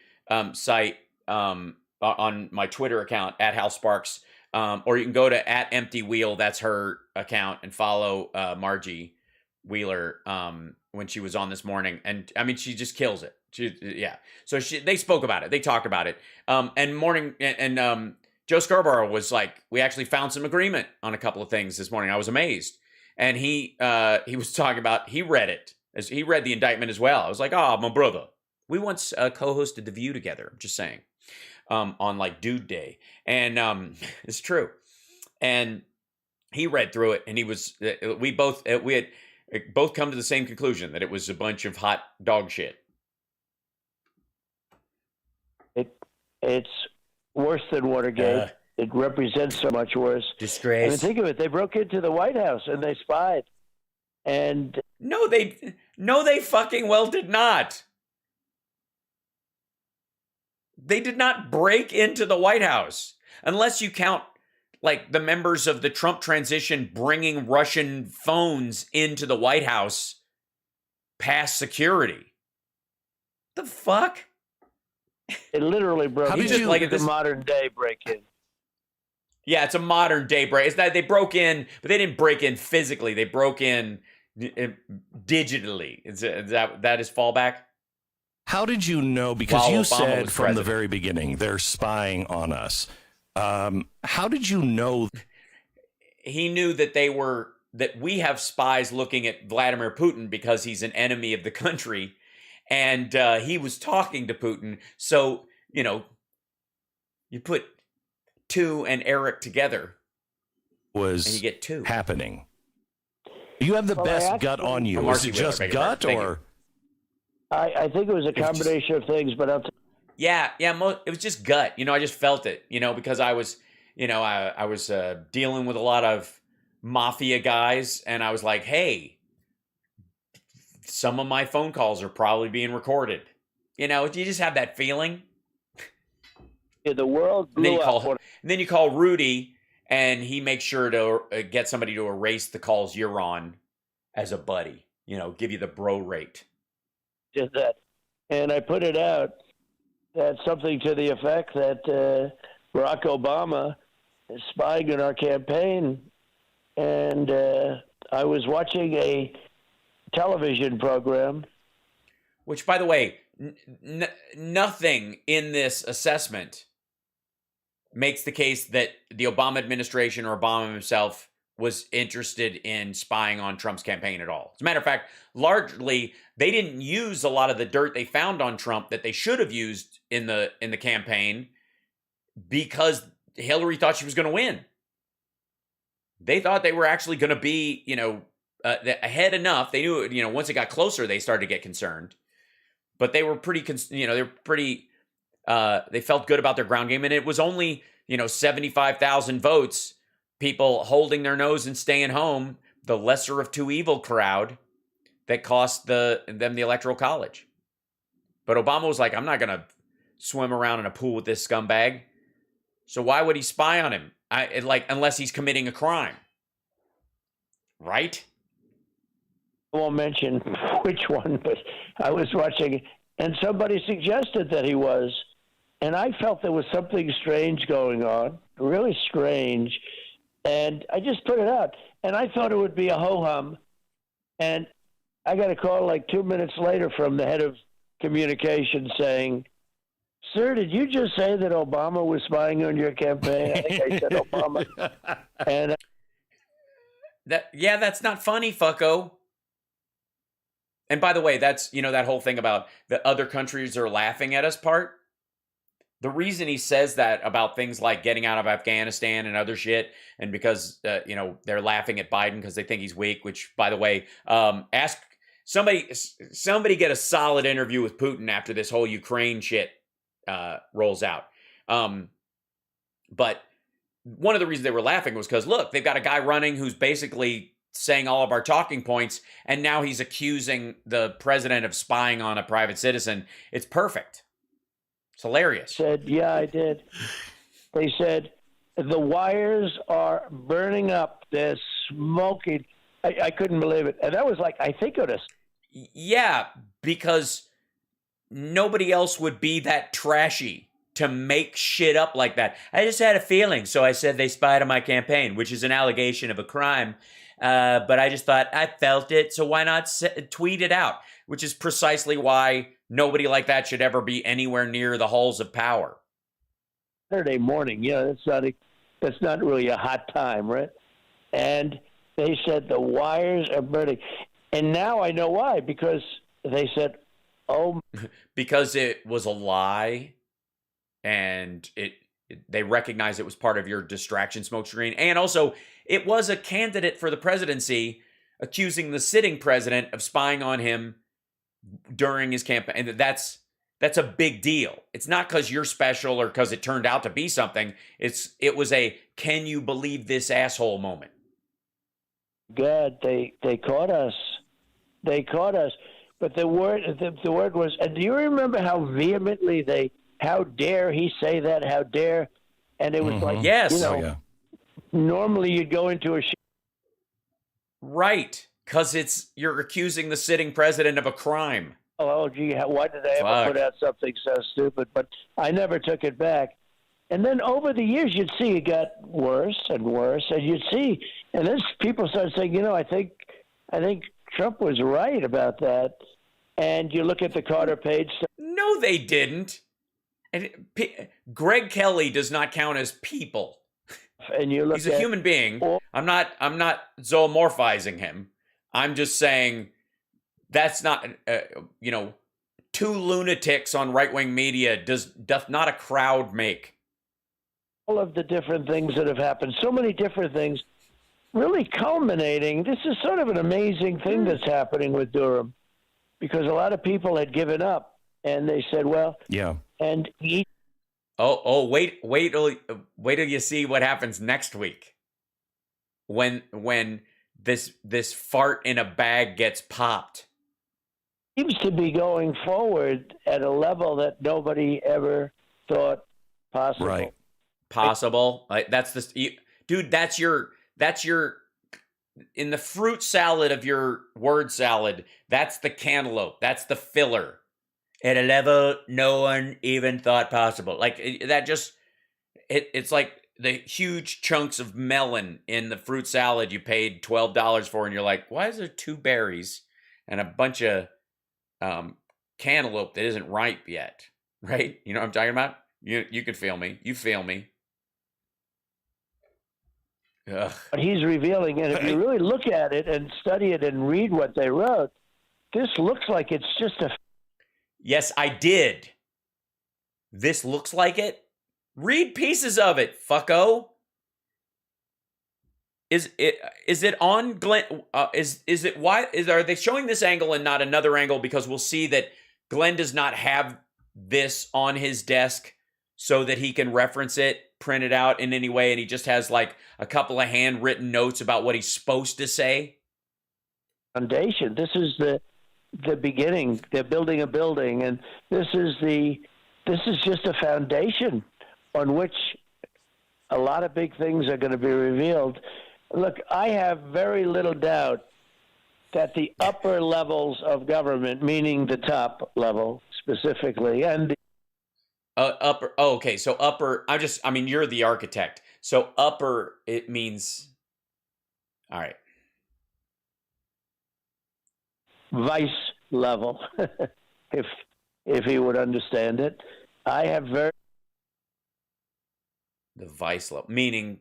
site, on my Twitter account at Hal Sparks, or you can go to at Empty Wheel. That's her account, and follow Margie Wheeler when she was on this morning, and I mean she just kills it. So they spoke about it, they talked about it, and Joe Scarborough was like, we actually found some agreement on a couple of things this morning. I was amazed. And he was talking about, he read it. As he read the indictment as well. I was like, my brother. We once co-hosted The View together. I'm just saying. On like Dude Day. And it's true. And he read through it, and he was, we had both come to the same conclusion, that it was a bunch of hot dog shit. It's worse than Watergate. It represents so much worse. Disgrace. I mean, think of it. They broke into the White House and they spied. And no, they fucking well did not. They did not break into the White House, unless you count like the members of the Trump transition bringing Russian phones into the White House past security. The fuck? It literally broke. How did just you like the modern day break-in. Yeah, it's a modern day break. It's that they broke in, but they didn't break in physically. They broke in digitally. Is that is fallback? How did you know? Because While you Obama said was from the president. very beginning, they're spying on us. How did you know? He knew that that we have spies looking at Vladimir Putin because he's an enemy of the country. And he was talking to Putin. So, you put two and Eric together Was and you get two. happening? You have the Well, best actually- gut on you. Marcy Is it Wheeler, just beg your gut pardon. Thank or? I think it was a combination of things, but Yeah, it was just gut. I just felt it, because I was, I was dealing with a lot of mafia guys, and I was like, hey, some of my phone calls are probably being recorded. You just have that feeling. the world And then blew you call, up. and then you call Rudy, and he makes sure to get somebody to erase the calls you're on as a buddy. Give you the bro rate. Did that, and I put it out that something to the effect that Barack Obama is spying on our campaign, and I was watching a television program. Which, by the way, nothing in this assessment makes the case that the Obama administration or Obama himself was interested in spying on Trump's campaign at all. As a matter of fact, largely, they didn't use a lot of the dirt they found on Trump that they should have used in the campaign because Hillary thought she was going to win. They thought they were actually going to be, ahead enough. They knew, once it got closer, they started to get concerned. But they were pretty, they felt good about their ground game. And it was only, 75,000 votes, people holding their nose and staying home, the lesser of two evil crowd that cost them the Electoral College. But Obama was like, I'm not going to swim around in a pool with this scumbag. So why would he spy on him? Unless he's committing a crime. Right? I won't mention which one, but I was watching, and somebody suggested that he was, and I felt there was something strange going on, really strange, and I just put it out, and I thought it would be a ho-hum, and I got a call like 2 minutes later from the head of communications saying, "Sir, did you just say that Obama was spying on your campaign?" I think I said Obama. And that's not funny, fucko. And by the way, that's, that whole thing about the other countries are laughing at us part. The reason he says that about things like getting out of Afghanistan and other shit, and because, they're laughing at Biden because they think he's weak, which, by the way, ask somebody get a solid interview with Putin after this whole Ukraine shit rolls out. But one of the reasons they were laughing was because, look, they've got a guy running who's basically saying all of our talking points, and now he's accusing the president of spying on a private citizen. It's perfect. It's hilarious. said, "Yeah, I did." They said, "The wires are burning up. They're smoking." I couldn't believe it. And that was like, I think it was. Yeah, because nobody else would be that trashy to make shit up like that. I just had a feeling, so I said they spied on my campaign, which is an allegation of a crime. But I just thought, I felt it, so why not tweet it out? Which is precisely why nobody like that should ever be anywhere near the halls of power. Saturday morning, that's not really a hot time, right? And they said the wires are burning. And now I know why, because they said, oh. Because it was a lie, and they recognized it was part of your distraction smoke screen. And also, it was a candidate for the presidency accusing the sitting president of spying on him during his campaign. And that's a big deal. It's not because you're special or because it turned out to be something. It was a can you believe this asshole moment. God, they caught us. They caught us. But the word was, and do you remember how vehemently how dare he say that? How dare? And it was like, yes. Normally you'd go into a right, because you're accusing the sitting president of a crime. Oh, gee, why did I ever put out something so stupid? But I never took it back. And then over the years, you'd see it got worse and worse, and you'd see, and then people started saying, I think Trump was right about that. And you look at the Carter Page stuff. No, they didn't. And Greg Kelly does not count as people. And you look He's a human being. I'm not zoomorphizing him. I'm just saying that's not, two lunatics on right-wing media doth not a crowd make. All of the different things that have happened, so many different things, really culminating. This is sort of an amazing thing that's happening with Durham, because a lot of people had given up, and they said, well, yeah. And he. Wait till you see what happens next week. When this fart in a bag gets popped. Seems to be going forward at a level that nobody ever thought possible. Right. Possible. That's the dude. That's your in the fruit salad of your word salad. That's the cantaloupe. That's the filler at a level no one even thought possible. Like that just it's like the huge chunks of melon in the fruit salad you paid $12 for, and you're like, why is there 2 berries and a bunch of cantaloupe that isn't ripe yet? Right? You know what I'm talking about? You can feel me. You feel me. Ugh. But he's revealing, and if you really look at it and study it and read what they wrote, this looks like it's just a. Yes, I did. This looks like it. Read pieces of it, fucko. Is it on Glenn? Is it why? Are they showing this angle and not another angle? Because we'll see that Glenn does not have this on his desk so that he can reference it, print it out in any way, and he just has like a couple of handwritten notes about what he's supposed to say. Foundation. This is the beginning. They're building a building, and this is just a foundation on which a lot of big things are going to be revealed. Look, I have very little doubt that the upper levels of government, meaning the top level specifically, and the upper. Oh, okay. So upper. I mean, you're the architect. So upper, it means. All right. Vice level, if he would understand it, I have very. The vice level, meaning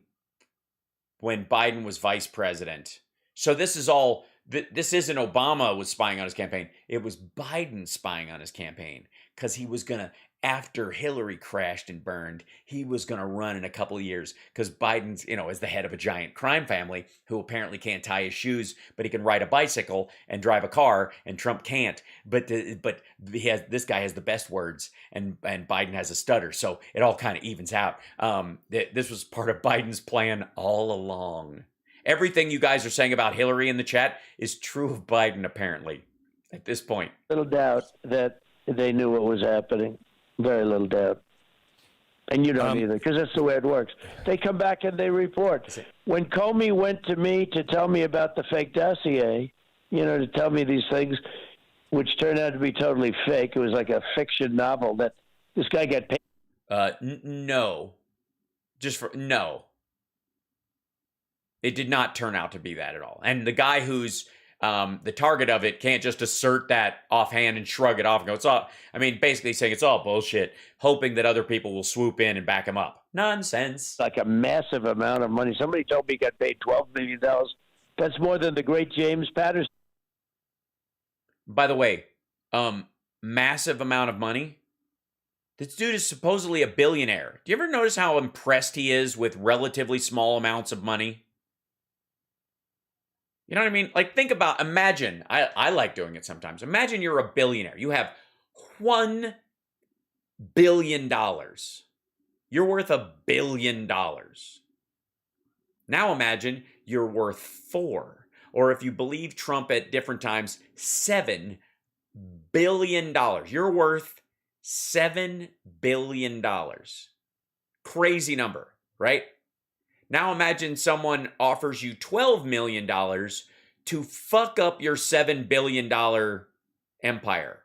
when Biden was vice president. So this is all. This isn't Obama was spying on his campaign. It was Biden spying on his campaign because he was gonna. After Hillary crashed and burned, he was going to run in a couple of years because Biden's, is the head of a giant crime family who apparently can't tie his shoes, but he can ride a bicycle and drive a car, and Trump can't. But this guy has the best words, and Biden has a stutter, so it all kind of evens out. This was part of Biden's plan all along. Everything you guys are saying about Hillary in the chat is true of Biden, apparently, at this point. Little doubt that they knew what was happening. Very little doubt. And you don't either, because that's the way it works. They come back and they report. When Comey went to me to tell me about the fake dossier, to tell me these things, which turned out to be totally fake. It was like a fiction novel that this guy got paid. No. No. It did not turn out to be that at all. And the guy who's the target of it can't just assert that offhand and shrug it off and go, it's all, basically saying it's all bullshit, hoping that other people will swoop in and back him up. Nonsense. Like a massive amount of money. Somebody told me he got paid $12 million. That's more than the great James Patterson. By the way, massive amount of money. This dude is supposedly a billionaire. Do you ever notice how impressed he is with relatively small amounts of money? You know what I mean? Like, imagine, I like doing it sometimes. Imagine you're a billionaire. You have $1 billion. You're worth $1 billion. Now imagine you're worth 4, or if you believe Trump at different times, $7 billion. You're worth $7 billion. Crazy number, right? Now imagine someone offers you $12 million to fuck up your $7 billion empire.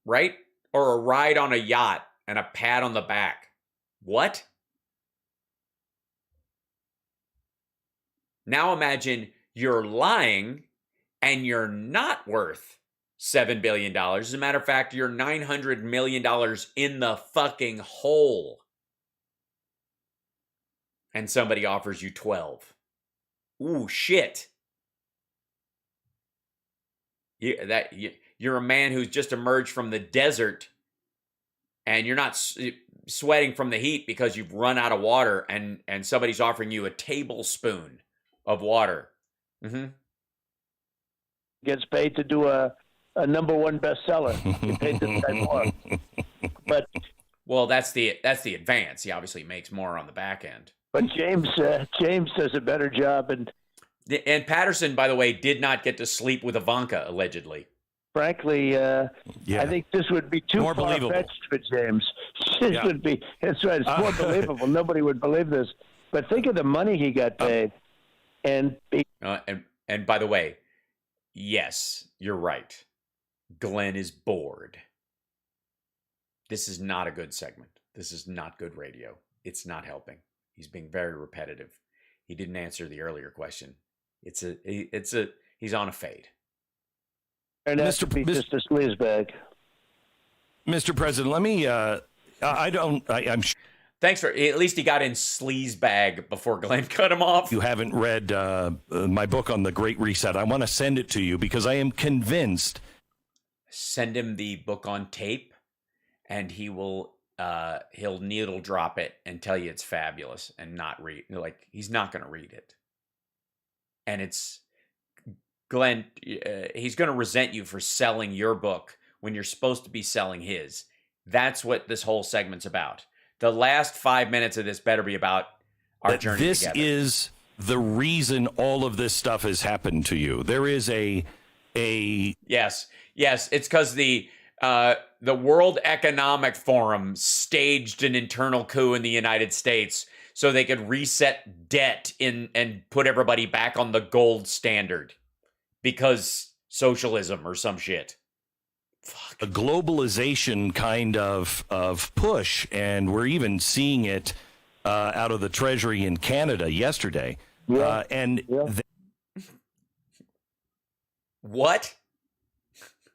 Right? or a ride on a yacht and a pat on the back. What? Now imagine you're lying and you're not worth $7 billion. As a matter of fact, you're $900 million in the fucking hole. And somebody offers you 12. Ooh, shit. You're a man who's just emerged from the desert and you're not sweating from the heat because you've run out of water and somebody's offering you a tablespoon of water. Mm-hmm. Gets paid to do a number one bestseller. He paid this guy more. But well, that's the advance. He obviously makes more on the back end. But James does a better job. And Patterson, by the way, did not get to sleep with Ivanka, allegedly. Frankly, I think this would be too far-fetched for James. This would be, that's right, it's more believable. Nobody would believe this. But think of the money he got paid. And by the way, yes, you're right. Glenn is bored. This is not a good segment. This is not good radio. It's not helping. He's being very repetitive. He didn't answer the earlier question. He's on a fade. And that's just a sleazebag. Mr. President, let me. I'm sure. Thanks for. At least he got in sleazebag before Glenn cut him off. You haven't read my book on the Great Reset. I want to send it to you because I am convinced. Send him the book on tape, and he will. He'll needle drop it and tell you it's fabulous and not read. Like, he's not going to read it. And it's Glenn. He's going to resent you for selling your book when you're supposed to be selling his. That's what this whole segment's about. The last 5 minutes of this better be about our journey together. This is the reason all of this stuff has happened to you. There is a yes. It's because the World Economic Forum staged an internal coup in the United States so they could reset debt and put everybody back on the gold standard because socialism or some shit. A globalization kind of push, and we're even seeing it out of the Treasury in Canada yesterday. Yeah. What?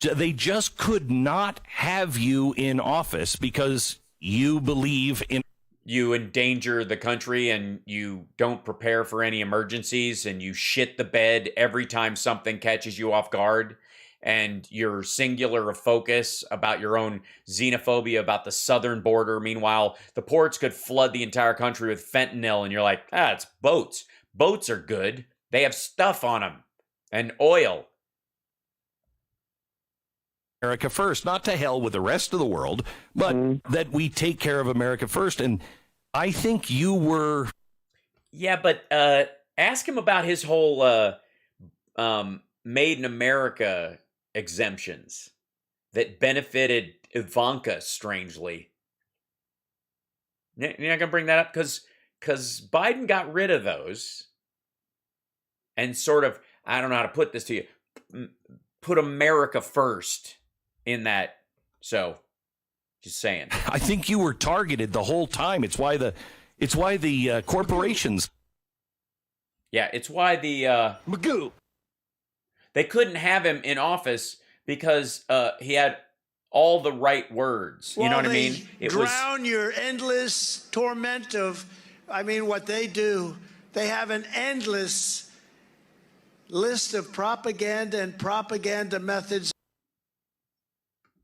They just could not have you in office because you believe in... You endanger the country and you don't prepare for any emergencies and you shit the bed every time something catches you off guard. And you're singular of focus about your own xenophobia about the southern border. Meanwhile, the ports could flood the entire country with fentanyl. And you're like, it's boats. Boats are good. They have stuff on them and oil. America first, not to hell with the rest of the world, but that we take care of America first. And I think you were... Yeah, but ask him about his whole Made in America exemptions that benefited Ivanka strangely. You're not going to bring that up because Biden got rid of those and sort of, I don't know how to put this to you, put America first in that. So just saying. I think you were targeted the whole time. It's why the corporations. Yeah, it's why the Magoo. They couldn't have him in office because he had all the right words. You know what I mean? It drown your endless torment of, what they do. They have an endless list of propaganda and propaganda methods.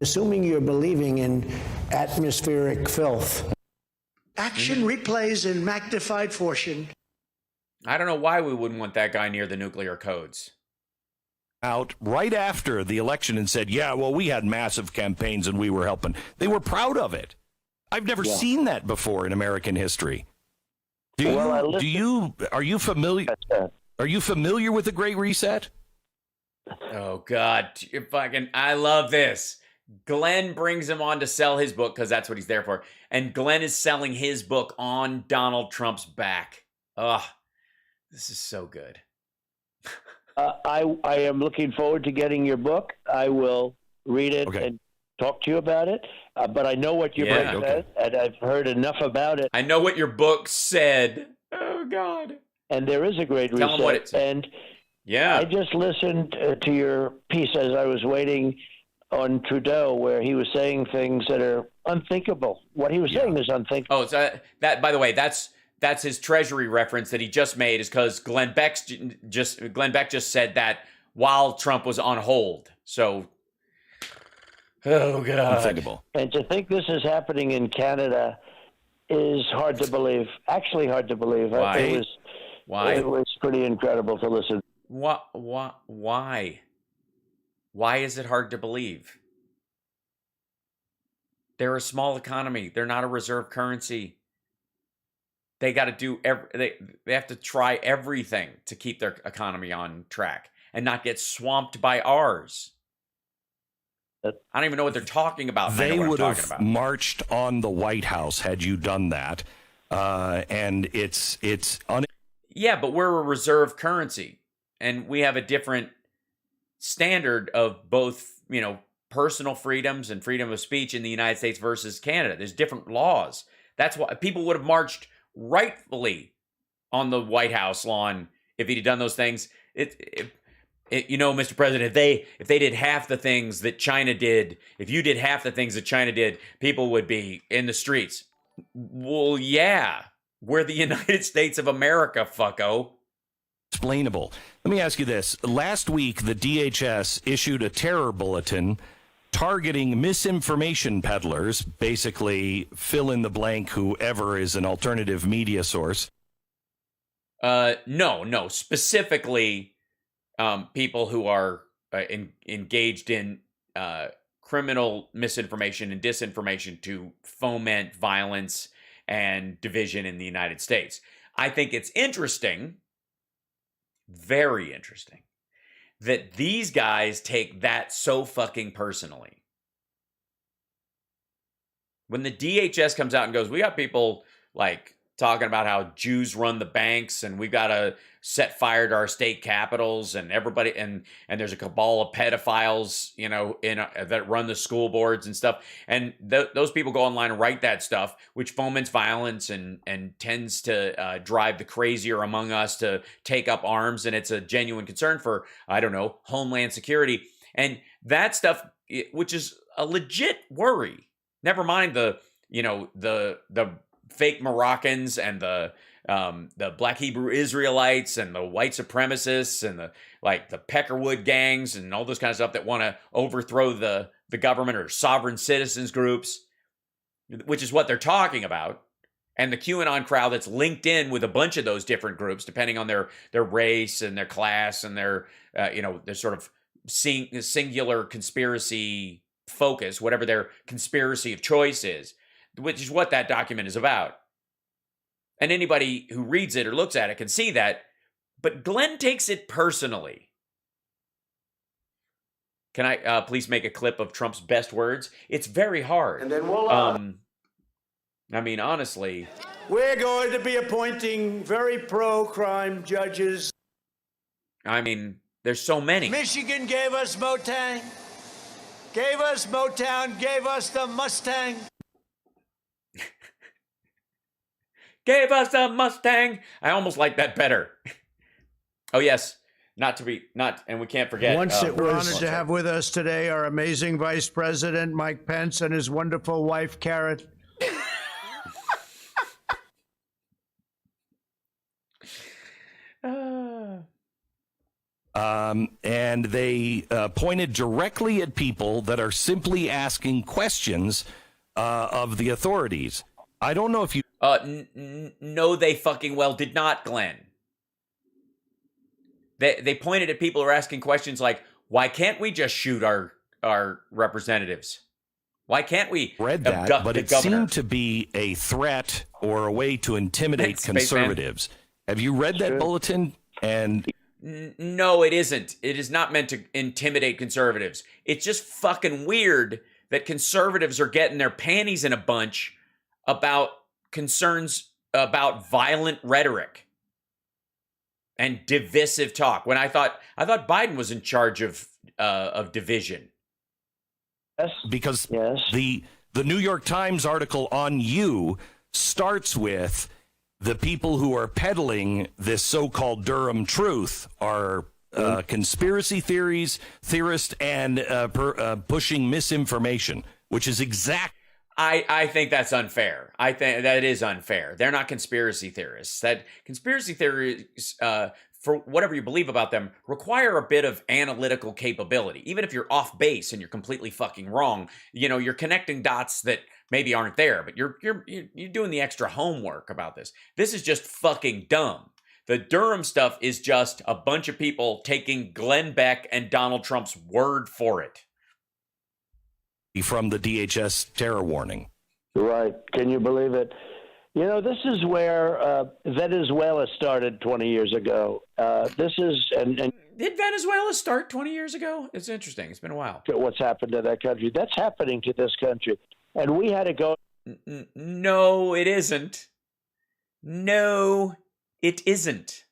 Assuming you're believing in atmospheric filth. Action replays in magnified fortune. I don't know why we wouldn't want that guy near the nuclear codes. Out right after the election and said, we had massive campaigns and we were helping. They were proud of it. I've never seen that before in American history. Are you familiar? Are you familiar with the Great Reset? Oh God, I love this. Glenn brings him on to sell his book because that's what he's there for. And Glenn is selling his book on Donald Trump's back. Ugh, this is so good. I am looking forward to getting your book. I will read it and talk to you about it, but I know what your book said, and I've heard enough about it. I know what your book said. Oh, God. And there is a great reset. Tell them what it said. And I just listened to your piece as I was waiting on Trudeau, where he was saying things that are unthinkable. What he was saying is unthinkable. Oh, so that, by the way, that's his Treasury reference that he just made, is because Glenn Beck just said that while Trump was on hold. So, oh, God. Unthinkable. And to think this is happening in Canada is hard to believe. Actually hard to believe. Why? Why? It was pretty incredible to listen. Why? Why is it hard to believe? They're a small economy. They're not a reserve currency. They got to do they have to try everything to keep their economy on track and not get swamped by ours. I don't even know what they're talking about. They would have marched on the White House had you done that, and it's yeah, but we're a reserve currency, and we have a different standard of both, personal freedoms and freedom of speech in the United States versus Canada. There's different laws. That's why people would have marched rightfully on the White House lawn if he'd done those things. Mr. President, if they did half the things that China did, if you did half the things that China did, people would be in the streets. Well, yeah, we're the United States of America, fucko. Explainable. Let me ask you this. Last week, the DHS issued a terror bulletin targeting misinformation peddlers, basically fill in the blank whoever is an alternative media source. No, specifically people who are engaged in criminal misinformation and disinformation to foment violence and division in the United States. I think it's interesting, very interesting, that these guys take that so fucking personally. When the DHS comes out and goes, we got people like talking about how Jews run the banks and we've got to set fire to our state capitals and everybody, and there's a cabal of pedophiles, that run the school boards and stuff. And those people go online and write that stuff, which foments violence and tends to drive the crazier among us to take up arms. And it's a genuine concern for, homeland security. And that stuff, which is a legit worry. Never mind the fake Moroccans and the Black Hebrew Israelites and the white supremacists and the Peckerwood gangs and all those kind of stuff that want to overthrow the government, or sovereign citizens groups, which is what they're talking about. And the QAnon crowd that's linked in with a bunch of those different groups, depending on their race and their class and their sort of singular conspiracy focus, whatever their conspiracy of choice is, which is what that document is about. And anybody who reads it or looks at it can see that. But Glenn takes it personally. Can I please make a clip of Trump's best words? It's very hard. And then voila. Honestly. We're going to be appointing very pro-crime judges. There's so many. Michigan gave us Motown, gave us the Mustang. Gave us a Mustang. I almost like that better. Oh, yes. And we can't forget. We're honored to have with us today our amazing Vice President, Mike Pence, and his wonderful wife, Karen. And they pointed directly at people that are simply asking questions of the authorities. I don't know if you... No, they fucking well did not, Glenn. They pointed at people who are asking questions like, why can't we just shoot our representatives? Why can't we read that, abduct but the it governor? seemed to be a threat or a way to intimidate conservatives. Have you read that bulletin? And no, it isn't. It is not meant to intimidate conservatives. It's just fucking weird that conservatives are getting their panties in a bunch about concerns about violent rhetoric and divisive talk. When I thought Biden was in charge of division. because Yes. the New York Times article on you starts with the people who are peddling this so-called Durham truth are conspiracy theorists, and pushing misinformation, which is exact. I think that's unfair. I think that is unfair. They're not conspiracy theorists. That conspiracy theories, for whatever you believe about them, require a bit of analytical capability. Even if you're off base and you're completely fucking wrong, you're connecting dots that maybe aren't there, but you're doing the extra homework about this. This is just fucking dumb. The Durham stuff is just a bunch of people taking Glenn Beck and Donald Trump's word for it. From the DHS terror warning. Right. Can you believe it? This is where Venezuela started 20 years ago. This is and did Venezuela start 20 years ago? It's interesting. It's been a while. What's happened to that country? That's happening to this country, and we had to go. No, it isn't. No, it isn't.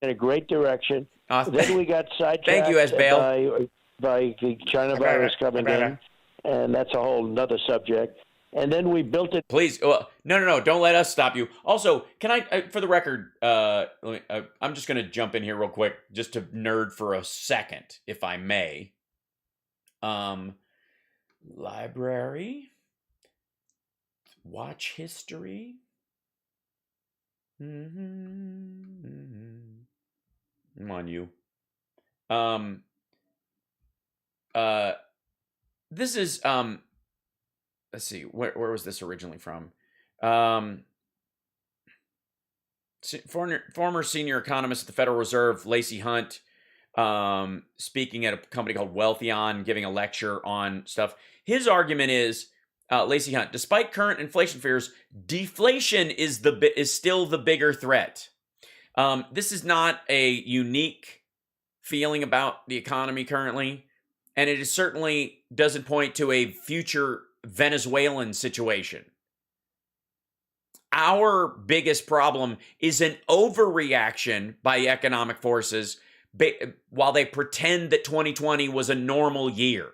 In a great direction. Then we got sidetracked. Thank you, Esbale. By the China virus coming in, and that's a whole nother subject. And then we built it. Please, no, don't let us stop you. Also, can I, for the record, I'm just going to jump in here real quick, just to nerd for a second, if I may. Library, watch history. Come on, you. This is let's see, where was this originally from? Former senior economist at the Federal Reserve, Lacey Hunt, speaking at a company called Wealthion, giving a lecture on stuff. His argument is, Lacey Hunt, despite current inflation fears, deflation is still the bigger threat. This is not a unique feeling about the economy currently. And it certainly doesn't point to a future Venezuelan situation. Our biggest problem is an overreaction by economic forces while they pretend that 2020 was a normal year,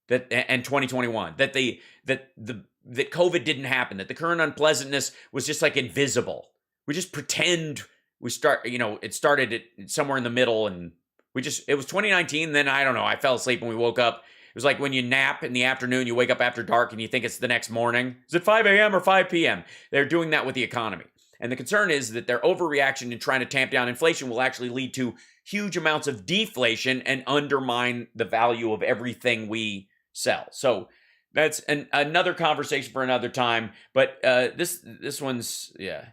and 2021, that COVID didn't happen, that the current unpleasantness was just like invisible. We just pretend it started somewhere in the middle, and it was 2019, then I don't know, I fell asleep and we woke up. It was like when you nap in the afternoon, you wake up after dark and you think it's the next morning. Is it 5 a.m. or 5 p.m.? They're doing that with the economy. And the concern is that their overreaction in trying to tamp down inflation will actually lead to huge amounts of deflation and undermine the value of everything we sell. So that's another conversation for another time. But this one's, yeah.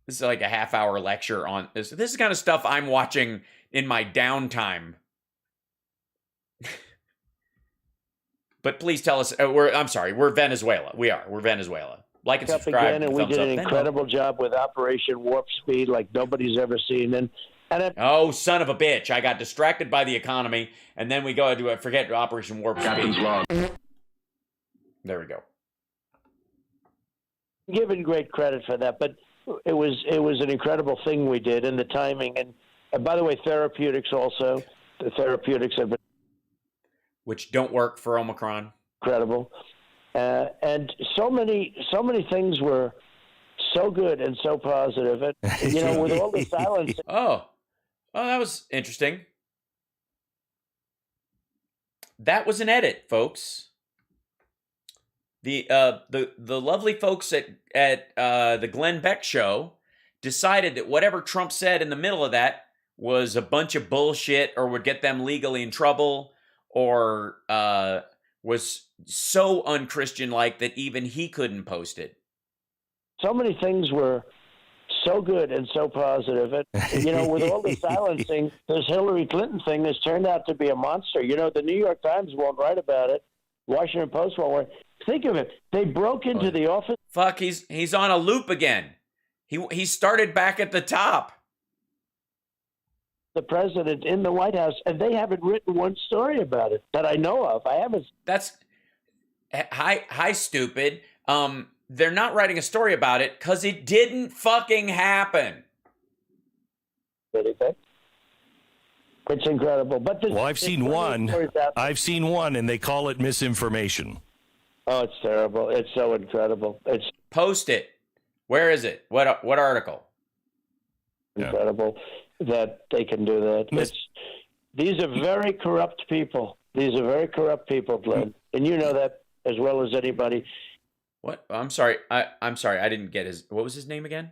This is like a half-hour lecture on this. This is the kind of stuff I'm watching in my downtime. But please tell us. We're Venezuela. We're Venezuela. Like and subscribe. Again, and we did an incredible job with Operation Warp Speed, like nobody's ever seen. Oh, son of a bitch! I got distracted by the economy, and then we go to forget Operation Warp Speed. There we go. Given great credit for that, but it was an incredible thing we did, and the timing, and by the way, therapeutics also. The therapeutics have been, which don't work for Omicron. Incredible, and so many things were so good and so positive, and with all the silence. Oh, that was interesting. That was an edit, folks. The lovely folks at the Glenn Beck show decided that whatever Trump said in the middle of that was a bunch of bullshit or would get them legally in trouble or was so unchristian-like that even he couldn't post it. So many things were so good and so positive. And, with all the silencing, this Hillary Clinton thing has turned out to be a monster. The New York Times won't write about it. Washington Post won't write. Think of it. They broke into the office. Fuck, he's on a loop again. He started back at the top. The president in the White House, and they haven't written one story about it that I know of. I haven't. That's hi, stupid. They're not writing a story about it because it didn't fucking happen. Anything? It's incredible. But well, I've seen one. I've seen one, and they call it misinformation. Oh, it's terrible. It's so incredible. It's Post it. Where is it? What article? Incredible that they can do that. These are very corrupt people. These are very corrupt people, Glenn. And you know that as well as anybody. What? I'm sorry. I'm sorry. I didn't get what was his name again?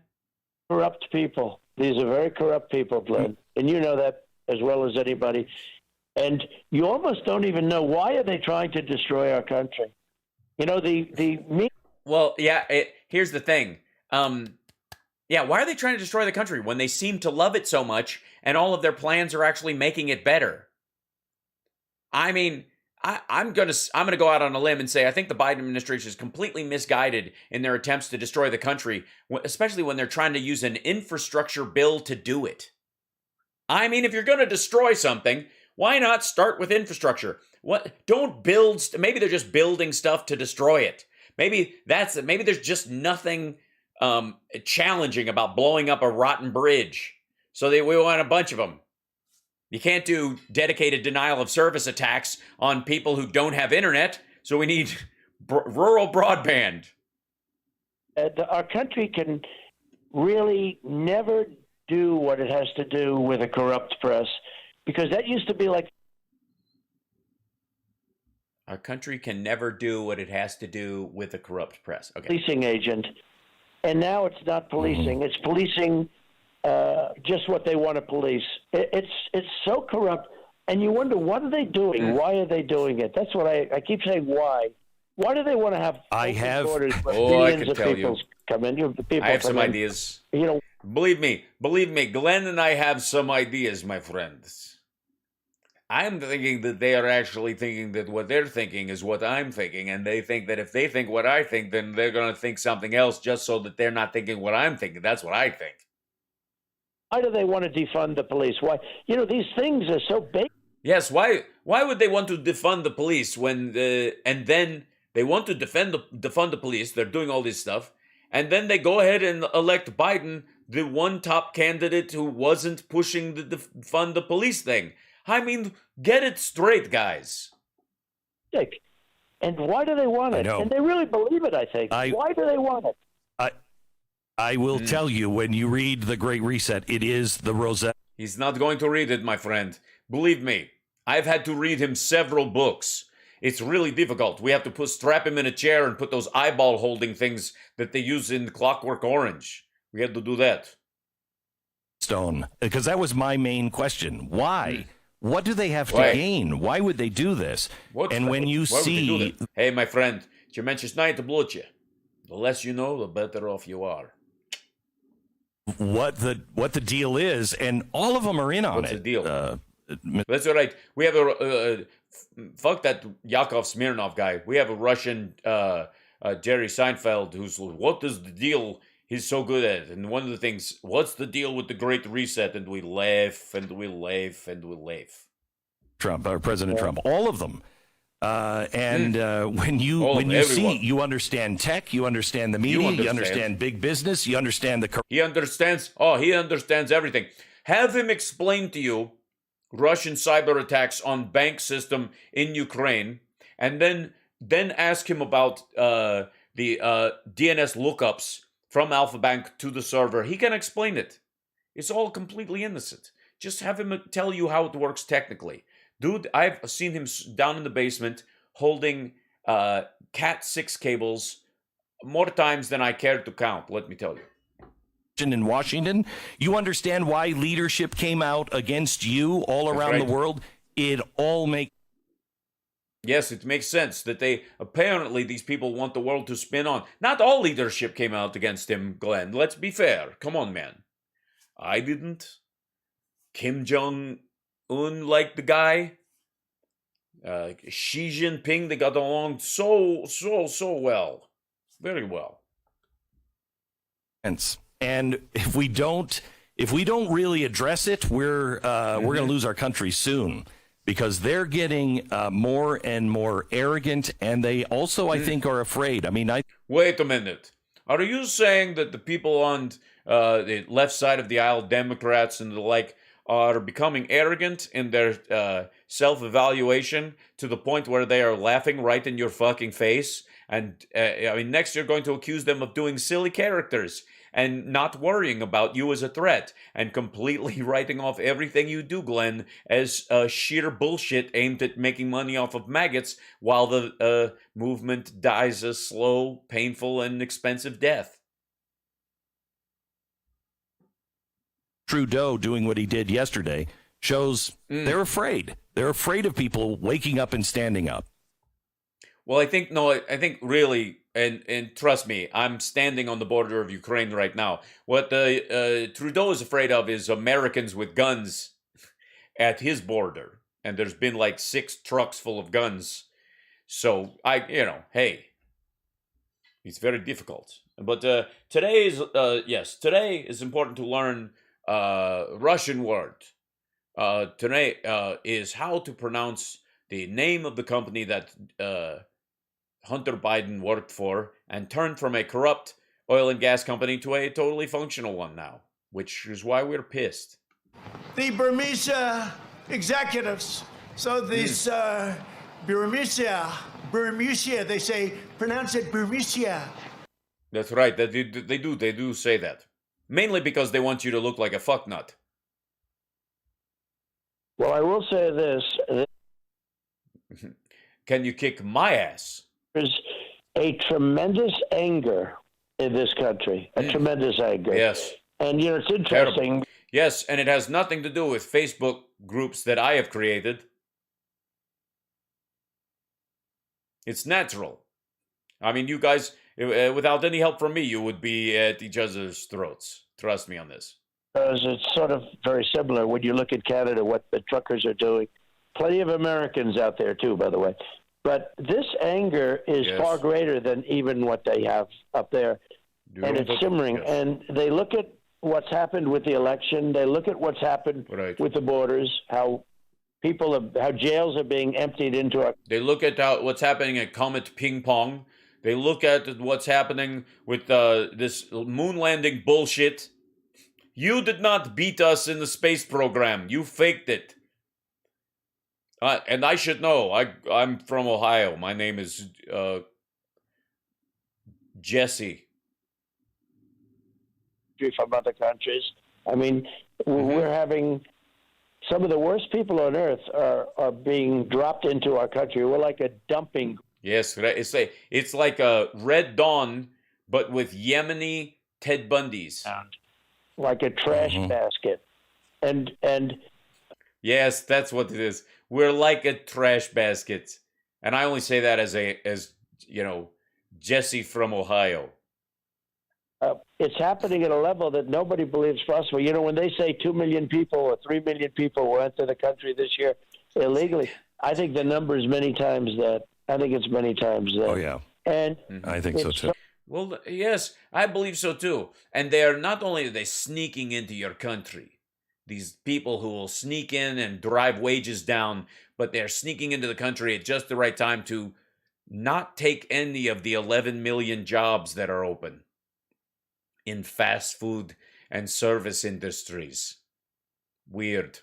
Corrupt people. These are very corrupt people, Glenn. And you know that as well as anybody. And you almost don't even know, why are they trying to destroy our country? You know, Well, yeah, here's the thing. Yeah, why are they trying to destroy the country when they seem to love it so much and all of their plans are actually making it better? I mean, I'm gonna go out on a limb and say I think the Biden administration is completely misguided in their attempts to destroy the country, especially when they're trying to use an infrastructure bill to do it. I mean, if you're going to destroy something, why not start with infrastructure? Don't build. Maybe they're just building stuff to destroy it. Maybe there's just nothing challenging about blowing up a rotten bridge. So we want a bunch of them. You can't do dedicated denial of service attacks on people who don't have internet. So we need rural broadband. Our country can really never do what it has to do with a corrupt press, because that used to be like. Our country can never do what it has to do with a corrupt press. Okay. Policing agent. And now it's not policing. It's policing just what they want to police. It's so corrupt. And you wonder, what are they doing? Why are they doing it? That's what I keep saying, why. Why do they want to have orders where millions of people come in? I have some ideas. You know, Believe me, Glenn and I have some ideas, my friends. I'm thinking that they are actually thinking that what they're thinking is what I'm thinking, and they think that if they think what I think, then they're going to think something else just so that they're not thinking what I'm thinking. That's what I think. Why do they want to defund the police? Why? You know, these things are so big. Yes, why would they want to defund the police and then they want to defund the police, they're doing all this stuff, and then they go ahead and elect Biden, the one top candidate who wasn't pushing the defund the police thing. I mean, get it straight, guys. And why do they want it? And they really believe it, I think. Why do they want it? I will tell you, when you read The Great Reset, it is the Rosetta. He's not going to read it, my friend. Believe me, I've had to read him several books. It's really difficult. We have to strap him in a chair and put those eyeball holding things that they use in Clockwork Orange. We had to do that. Stone, because that was my main question. Why? What do they have to gain? Why would they do this? When you see... Hey, my friend, чем меньше знаете, лучше. The less you know, the better off you are. What the deal is, and all of them are in on What's it. The deal? That's all right. We have fuck that Yakov Smirnov guy. We have a Russian Jerry Seinfeld who's, what is the deal? He's so good at it. And one of the things, what's the deal with the Great Reset? And we laugh and we laugh and we laugh. Trump, or President Trump, all of them. When you see, you understand tech, you understand the media, you understand big business, you understand the... He understands everything. Have him explain to you Russian cyber attacks on bank system in Ukraine, and then ask him about the DNS lookups from Alpha Bank to the server. He can explain it. It's all completely innocent. Just have him tell you how it works technically. Dude, I've seen him down in the basement holding Cat6 cables more times than I care to count, let me tell you. In Washington, you understand why leadership came out against you all around the world? It all makes... Yes, it makes sense that these people want the world to spin on. Not all leadership came out against him, Glenn. Let's be fair. Come on, man. I didn't. Kim Jong-un liked the guy. Xi Jinping, they got along so well. Very well. And if we don't really address it, we're going to lose our country soon, because they're getting more and more arrogant, and they also, I think, are afraid. I mean, wait a minute. Are you saying that the people on the left side of the aisle, Democrats and the like, are becoming arrogant in their self-evaluation to the point where they are laughing right in your fucking face. And I mean, next you're going to accuse them of doing silly characters and not worrying about you as a threat and completely writing off everything you do, Glenn, as sheer bullshit aimed at making money off of maggots while the movement dies a slow, painful, and expensive death. Trudeau doing what he did yesterday shows they're afraid. They're afraid of people waking up and standing up. Well, I think really, and trust me, I'm standing on the border of Ukraine right now. What Trudeau is afraid of is Americans with guns at his border, and there's been like 6 trucks full of guns. So hey, it's very difficult. But today is important to learn Russian word. Today is how to pronounce the name of the company that Hunter Biden worked for and turned from a corrupt oil and gas company to a totally functional one now, which is why we're pissed. The Burmese executives, so these Burmese, they say, pronounce it Burmese. That's right, they do say that. Mainly because they want you to look like a fucknut. Well, I will say this. Can you kick my ass? There's a tremendous anger in this country, a tremendous anger. Yes. And, it's interesting. Terrible. Yes, and it has nothing to do with Facebook groups that I have created. It's natural. I mean, you guys, without any help from me, you would be at each other's throats. Trust me on this. Because it's sort of very similar when you look at Canada, what the truckers are doing. Plenty of Americans out there, too, by the way. But this anger is far greater than even what they have up there. And it's simmering. Yes. And they look at what's happened with the election. They look at what's happened with the borders, how jails are being emptied into our... They look at what's happening at Comet Ping Pong. They look at what's happening with this moon landing bullshit. You did not beat us in the space program. You faked it. And I should know. I'm from Ohio. My name is Jesse. From other countries. I mean, we're having some of the worst people on earth are being dropped into our country. We're like a dumping. Yes, it's like a Red Dawn, but with Yemeni Ted Bundys. Like a trash basket. And yes, that's what it is. We're like a trash basket. And I only say that as Jesse from Ohio. It's happening at a level that nobody believes possible. When they say 2 million people or 3 million people will enter the country this year illegally, I think the number is many times that. I think it's many times that. Oh, yeah. And I think so, too. Well, yes, I believe so, too. And they are not only are they sneaking into your country, these people who will sneak in and drive wages down, but they're sneaking into the country at just the right time to not take any of the 11 million jobs that are open in fast food and service industries. Weird.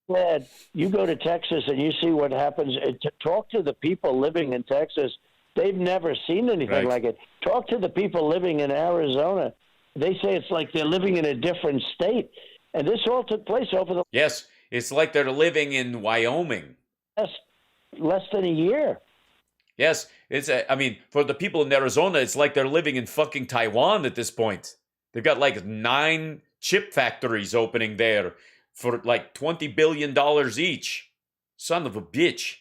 Glad you go to Texas and you see what happens. Talk to the people living in Texas. They've never seen anything like it. Talk to the people living in Arizona. They say it's like they're living in a different state. And this all took place over the... Yes, it's like they're living in Wyoming. Less than a year. Yes, for the people in Arizona, it's like they're living in fucking Taiwan at this point. They've got like 9 chip factories opening there for like $20 billion each. Son of a bitch.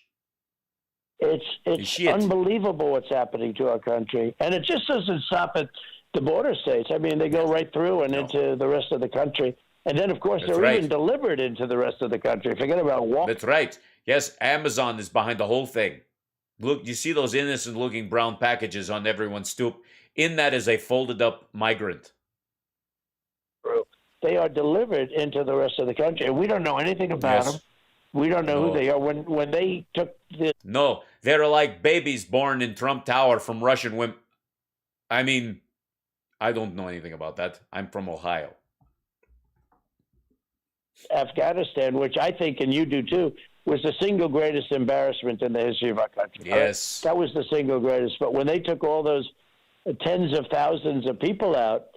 It's unbelievable what's happening to our country. And it just doesn't stop at the border states. I mean, they go right through and into the rest of the country. And then, of course, they're even delivered into the rest of the country. Forget about walking. That's right. Yes, Amazon is behind the whole thing. Look, you see those innocent-looking brown packages on everyone's stoop. In that is a folded-up migrant. They are delivered into the rest of the country, and we don't know anything about them. We don't know who they are. When they took this... No, they're like babies born in Trump Tower from Russian women. I mean, I don't know anything about that. I'm from Ohio. Afghanistan, which I think, and you do too, was the single greatest embarrassment in the history of our country. Yes. That was the single greatest. But when they took all those tens of thousands of people out,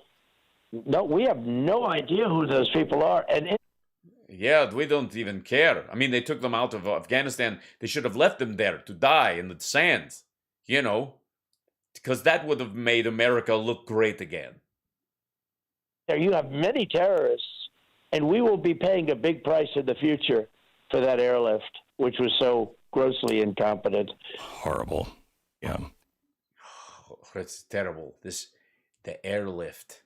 no, we have no idea who those people are. And yeah, we don't even care. I mean, they took them out of Afghanistan. They should have left them there to die in the sands, you know, because that would have made America look great again. there you have many terrorists, and we will be paying a big price in the future for that airlift, which was so grossly incompetent. Horrible. Yeah. Oh, it's terrible. The airlift.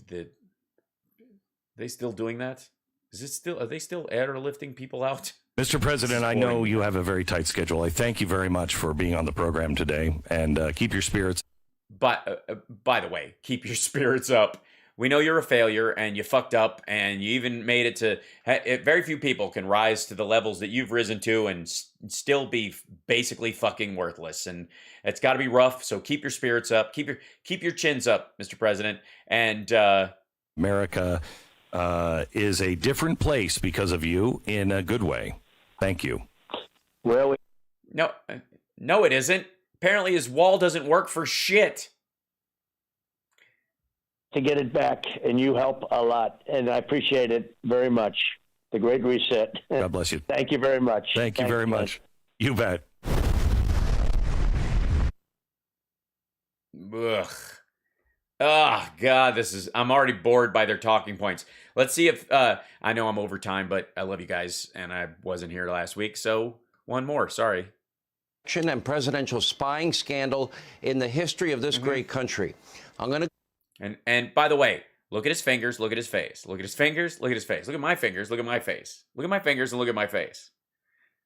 They still doing that? Are they still airlifting people out? Mr. President, I know you have a very tight schedule. I thank you very much for being on the program today, and keep your spirits. But by the way, keep your spirits up. We know you're a failure and you fucked up and you even made it to very few people can rise to the levels that you've risen to and still be basically fucking worthless. And it's got to be rough. So keep your spirits up. Keep your chins up, Mr. President. And America is a different place because of you in a good way. Thank you. Well, no, it isn't. Apparently his wall doesn't work for shit. To get it back, and you help a lot, and I appreciate it very much. The Great Reset. God bless you. Thank you very much. Thank you very much. You bet. Ugh. Oh, God, I'm already bored by their talking points. Let's see if, I know I'm over time, but I love you guys, and I wasn't here last week, so one more, sorry. And presidential spying scandal in the history of this great country. I'm going to... And by the way, look at his fingers, look at his face. Look at his fingers, look at his face. Look at my fingers, look at my face. Look at my fingers and look at my face.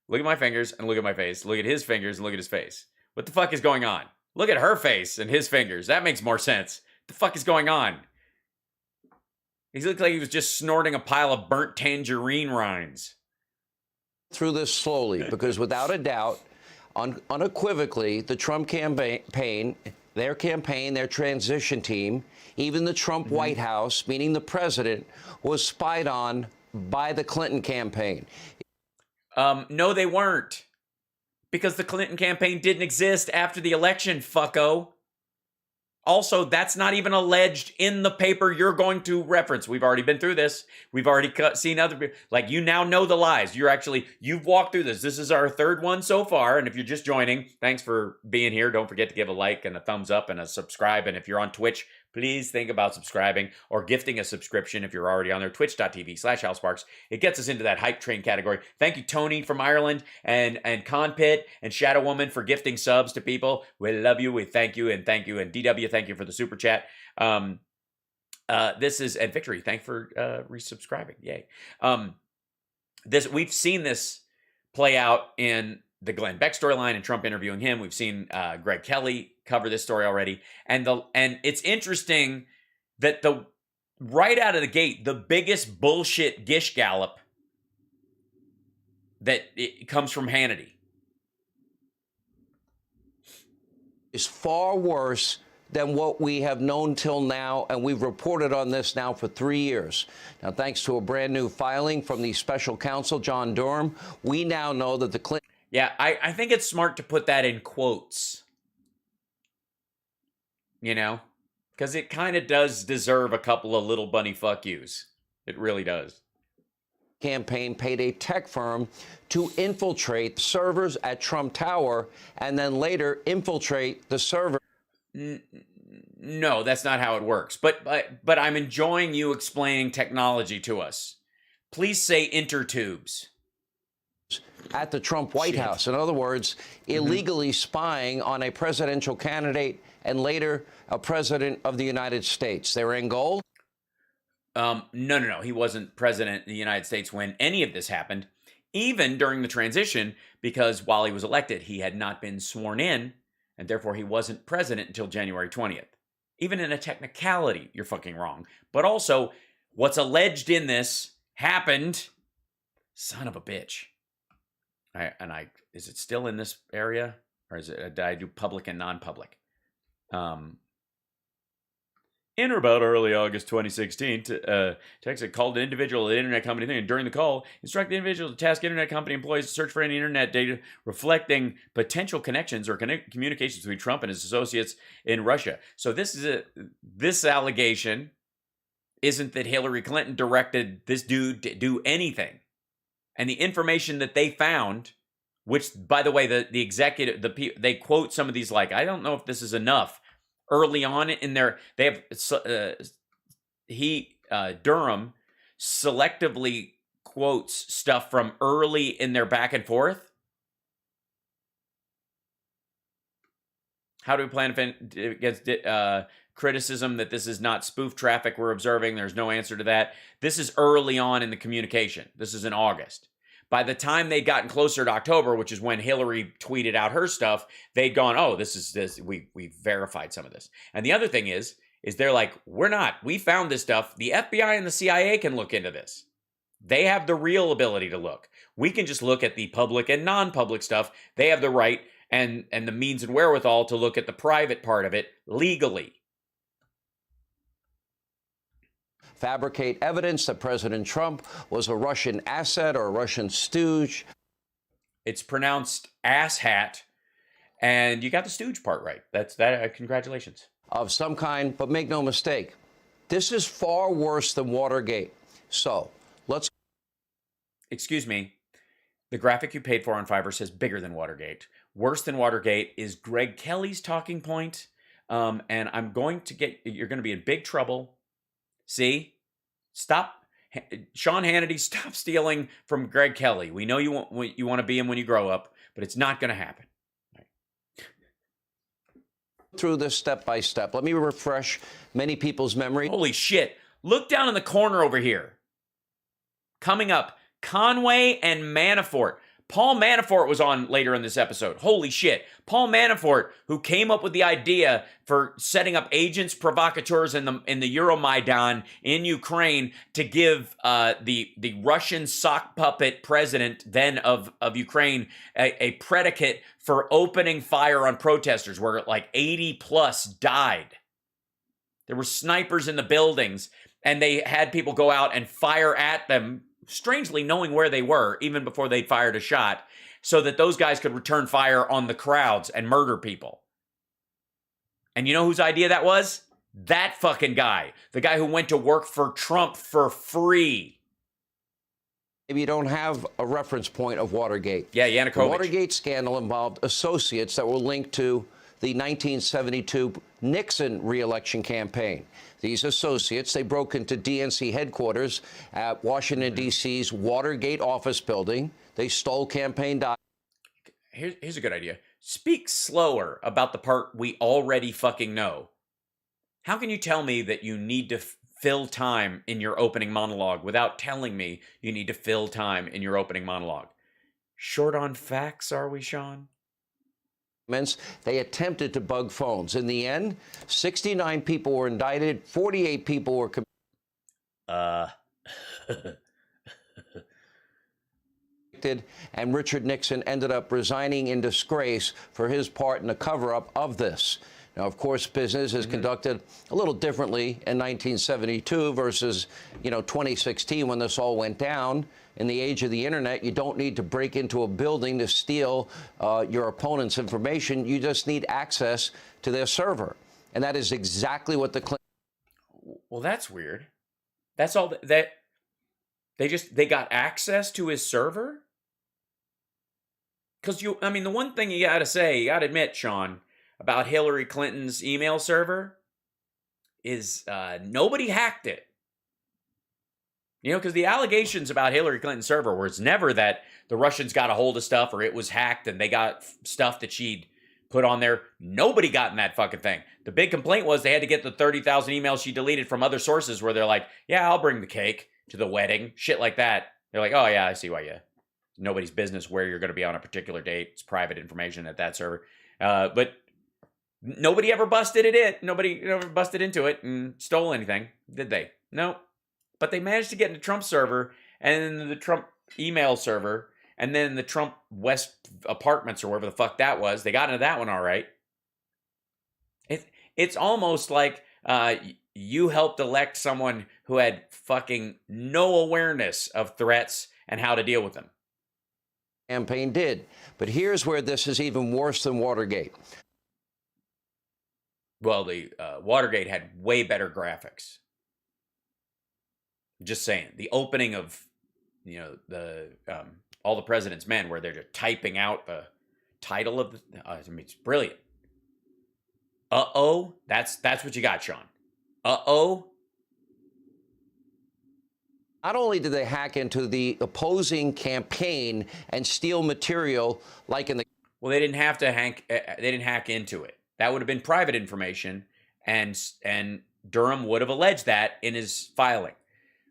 Look at my fingers and look at my face. Look at his fingers and look at his face. What the fuck is going on? Look at her face and his fingers. That makes more sense. What the fuck is going on? He looked like he was just snorting a pile of burnt tangerine rinds. Through this slowly, because without a doubt, unequivocally, the Trump campaign, their transition team, even the Trump White House, meaning the president, was spied on by the Clinton campaign. No, they weren't. Because the Clinton campaign didn't exist after the election, fucko. Also, that's not even alleged in the paper you're going to reference. We've already been through this. We've already seen other people. Like, you now know the lies. You've walked through this. This is our third one so far. And if you're just joining, thanks for being here. Don't forget to give a like and a thumbs up and a subscribe. And if you're on Twitch, please think about subscribing or gifting a subscription if you're already on there. Twitch.tv/HalSparks. It gets us into that hype train category. Thank you, Tony from Ireland and Conpit and Shadow Woman for gifting subs to people. We love you. We thank you. And DW, thank you for the super chat. This is and Victory. Thanks for resubscribing. Yay. We've seen this play out in the Glenn Beck storyline and Trump interviewing him. We've seen Greg Kelly cover this story already. And it's interesting that right out of the gate, the biggest bullshit gish gallop that it comes from Hannity is far worse than what we have known till now, and we've reported on this now for 3 years. Now, thanks to a brand new filing from the special counsel, John Durham, we now know that the Clinton... Yeah, I think it's smart to put that in quotes. You know? Because it kind of does deserve a couple of little bunny fuck yous. It really does. Campaign paid a tech firm to infiltrate servers at Trump Tower and then later infiltrate the server. No, that's not how it works. But I'm enjoying you explaining technology to us. Please say intertubes. At the Trump White House. In other words, illegally spying on a presidential candidate and later a president of the United States. Their end goal? No. He wasn't president of the United States when any of this happened, even during the transition, because while he was elected, he had not been sworn in, and therefore he wasn't president until January 20th. Even in a technicality, you're fucking wrong. But also, what's alleged in this happened. Son of a bitch. Is it still in this area? Or is it, did I do public and non-public? In or about early August 2016, Texas called an individual at the internet company thing, and during the call, instructed the individual to task internet company employees to search for any internet data reflecting potential connections or communications between Trump and his associates in Russia. So this allegation isn't that Hillary Clinton directed this dude to do anything. And the information that they found, which, by the way, the executive, they quote some of these like, I don't know if this is enough. Early on in their, they have, Durham selectively quotes stuff from early in their back and forth. How do we plan against criticism that this is not spoof traffic we're observing? There's no answer to that. This is early on in the communication. This is in August. By the time they'd gotten closer to October, which is when Hillary tweeted out her stuff, they'd gone, oh, we verified some of this. And the other thing is they're like, we found this stuff. The FBI and the CIA can look into this. They have the real ability to look. We can just look at the public and non-public stuff. They have the right and the means and wherewithal to look at the private part of it legally. Fabricate evidence that President Trump was a Russian asset or a Russian stooge. It's pronounced asshat, and you got the stooge part right. That's that. Congratulations. Of some kind, but make no mistake, this is far worse than Watergate. So let's. Excuse me. The graphic you paid for on Fiverr says bigger than Watergate. Worse than Watergate is Greg Kelly's talking point, and you're going to be in big trouble. See? Stop. Sean Hannity, stop stealing from Greg Kelly. We know you want to be him when you grow up, but it's not going to happen. Right. Through this step by step. Let me refresh many people's memory. Holy shit. Look down in the corner over here. Coming up, Conway and Manafort. Paul Manafort was on later in this episode. Holy shit. Paul Manafort, who came up with the idea for setting up agents provocateurs in the Euromaidan in Ukraine to give the Russian sock puppet president then of Ukraine a predicate for opening fire on protesters, where like 80 plus died. There were snipers in the buildings, and they had people go out and fire at them, strangely knowing where they were even before they fired a shot, so that those guys could return fire on the crowds and murder people. And you know whose idea that was? That fucking guy. The guy who went to work for Trump for free. Maybe you don't have a reference point of Watergate. Yeah, Yanukovych. The Watergate scandal involved associates that were linked to the 1972 Nixon re-election campaign. These associates, they broke into DNC headquarters at Washington, D.C.'s Watergate office building. They stole campaign documents. Here's a good idea. Speak slower about the part we already fucking know. How can you tell me that you need to fill time in your opening monologue without telling me you need to fill time in your opening monologue? Short on facts, are we, Sean? They attempted to bug phones. In the end, 69 people were indicted, 48 people were convicted, and Richard Nixon ended up resigning in disgrace for his part in the cover-up of this. Now, of course, business is conducted a little differently in 1972 versus, 2016 when this all went down. In the age of the internet, you don't need to break into a building to steal your opponent's information. You just need access to their server. And that is exactly what the Clinton. Well, that's weird. That's all that they got access to his server? Because the one thing you got to admit, Sean, about Hillary Clinton's email server is nobody hacked it. Because the allegations about Hillary Clinton's server were it's never that the Russians got a hold of stuff or it was hacked and they got stuff that she'd put on there. Nobody got in that fucking thing. The big complaint was they had to get the 30,000 emails she deleted from other sources where they're like, yeah, I'll bring the cake to the wedding. Shit like that. They're like, oh, yeah, I see why you. Nobody's business where you're going to be on a particular date. It's private information at that server. But nobody ever busted it. Nobody ever busted into it and stole anything, did they? No. But they managed to get into Trump's server and then the Trump email server and then the Trump West apartments or wherever the fuck that was. They got into that one all right. It's almost like you helped elect someone who had fucking no awareness of threats and how to deal with them. Campaign did. But here's where this is even worse than Watergate. Well, the Watergate had way better graphics. Just saying. The opening of, the All the President's Men, where they're just typing out the title of the, it's brilliant. Uh-oh. That's what you got, Sean. Uh-oh. Not only did they hack into the opposing campaign and steal material like in the... Well, they didn't have to hack into it. That would have been private information, and Durham would have alleged that in his filing.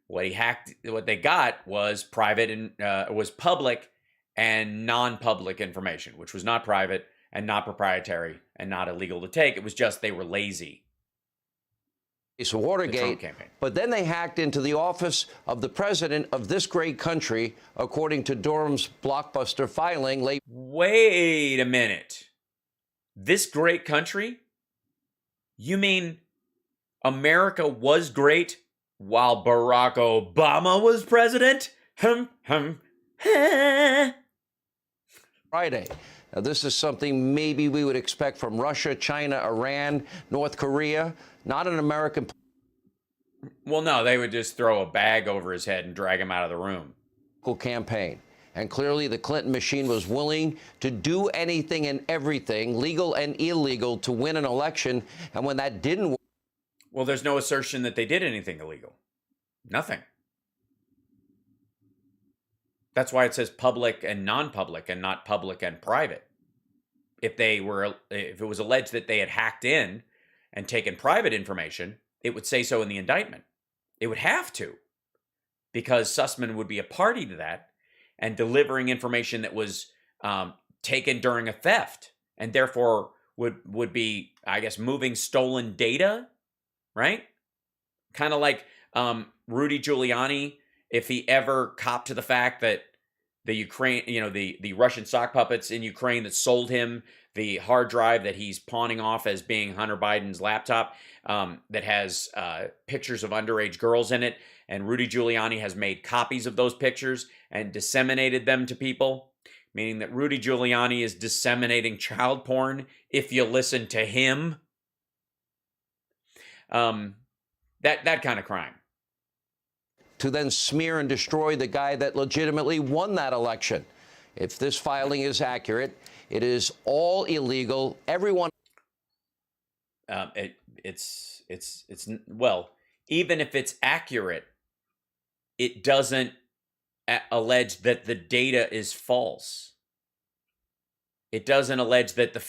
What they got was private and was public and non-public information, which was not private and not proprietary and not illegal to take. It was just they were lazy. It's Watergate, but then they hacked into the office of the president of this great country, according to Durham's blockbuster filing. Wait a minute. This great country? You mean America was great while Barack Obama was president? Friday. Now, this is something maybe we would expect from Russia, China, Iran, North Korea, not an American. Well, no, they would just throw a bag over his head and drag him out of the room. Campaign. And clearly the Clinton machine was willing to do anything and everything, legal and illegal, to win an election. And when that didn't work... Well, there's no assertion that they did anything illegal. Nothing. That's why it says public and non-public and not public and private. If it was alleged that they had hacked in and taken private information, it would say so in the indictment. It would have to, because Sussman would be a party to that and delivering information that was taken during a theft, and therefore would be, I guess, moving stolen data, right? Kind of like Rudy Giuliani, if he ever copped to the fact that the Ukraine, the Russian sock puppets in Ukraine that sold him the hard drive that he's pawning off as being Hunter Biden's laptop that has pictures of underage girls in it, and Rudy Giuliani has made copies of those pictures and disseminated them to people, meaning that Rudy Giuliani is disseminating child porn if you listen to him. That kind of crime. To then smear and destroy the guy that legitimately won that election. If this filing is accurate, it is all illegal. Everyone. Well, even if it's accurate, it doesn't allege that the data is false. It doesn't allege that the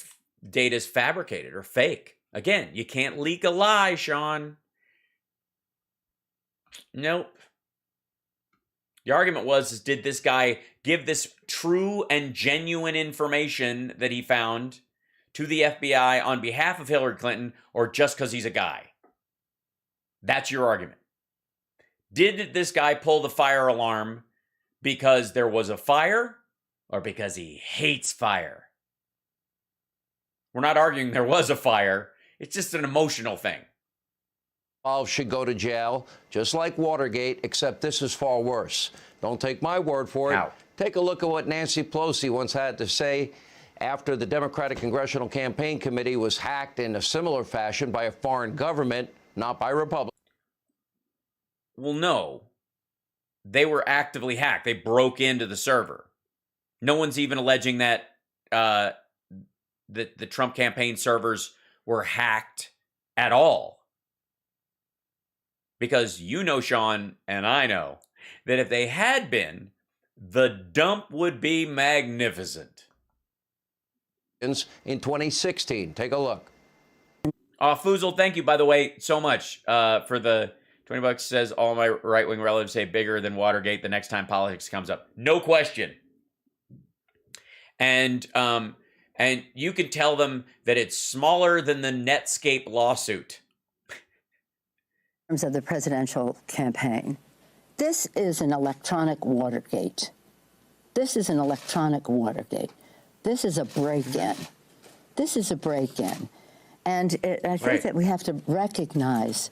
data is fabricated or fake. Again, you can't leak a lie, Sean. Nope. The argument was, did this guy give this true and genuine information that he found to the FBI on behalf of Hillary Clinton, or just because he's a guy? That's your argument. Did this guy pull the fire alarm because there was a fire, or because he hates fire? We're not arguing there was a fire. It's just an emotional thing. All should go to jail, just like Watergate, except this is far worse. Don't take my word for it. Ow. Take a look at what Nancy Pelosi once had to say after the Democratic Congressional Campaign Committee was hacked in a similar fashion by a foreign government, not by Republicans. Well, no. They were actively hacked. They broke into the server. No one's even alleging that the Trump campaign servers were hacked at all. Because you know, Sean, and I know, that if they had been, the dump would be magnificent. In 2016, take a look. Foozle, thank you, by the way, so much for the $20. Says all my right-wing relatives say bigger than Watergate the next time politics comes up. No question. And you can tell them that it's smaller than the Netscape lawsuit. In terms of the presidential campaign, this is an electronic Watergate. This is an electronic Watergate. This is a break-in. This is a break-in. And I think that we have to recognize.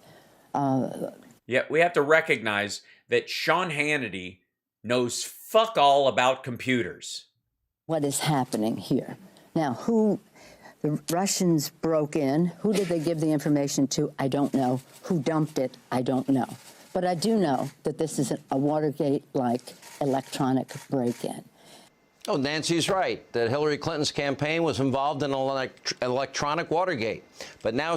Yeah, we have to recognize that Sean Hannity knows fuck all about computers. What is happening here? Now, who the Russians broke in, who did they give the information to? I don't know. Who dumped it? I don't know. But I do know that this is a Watergate-like electronic break-in. Oh, Nancy's right, that Hillary Clinton's campaign was involved in an electronic Watergate. But now...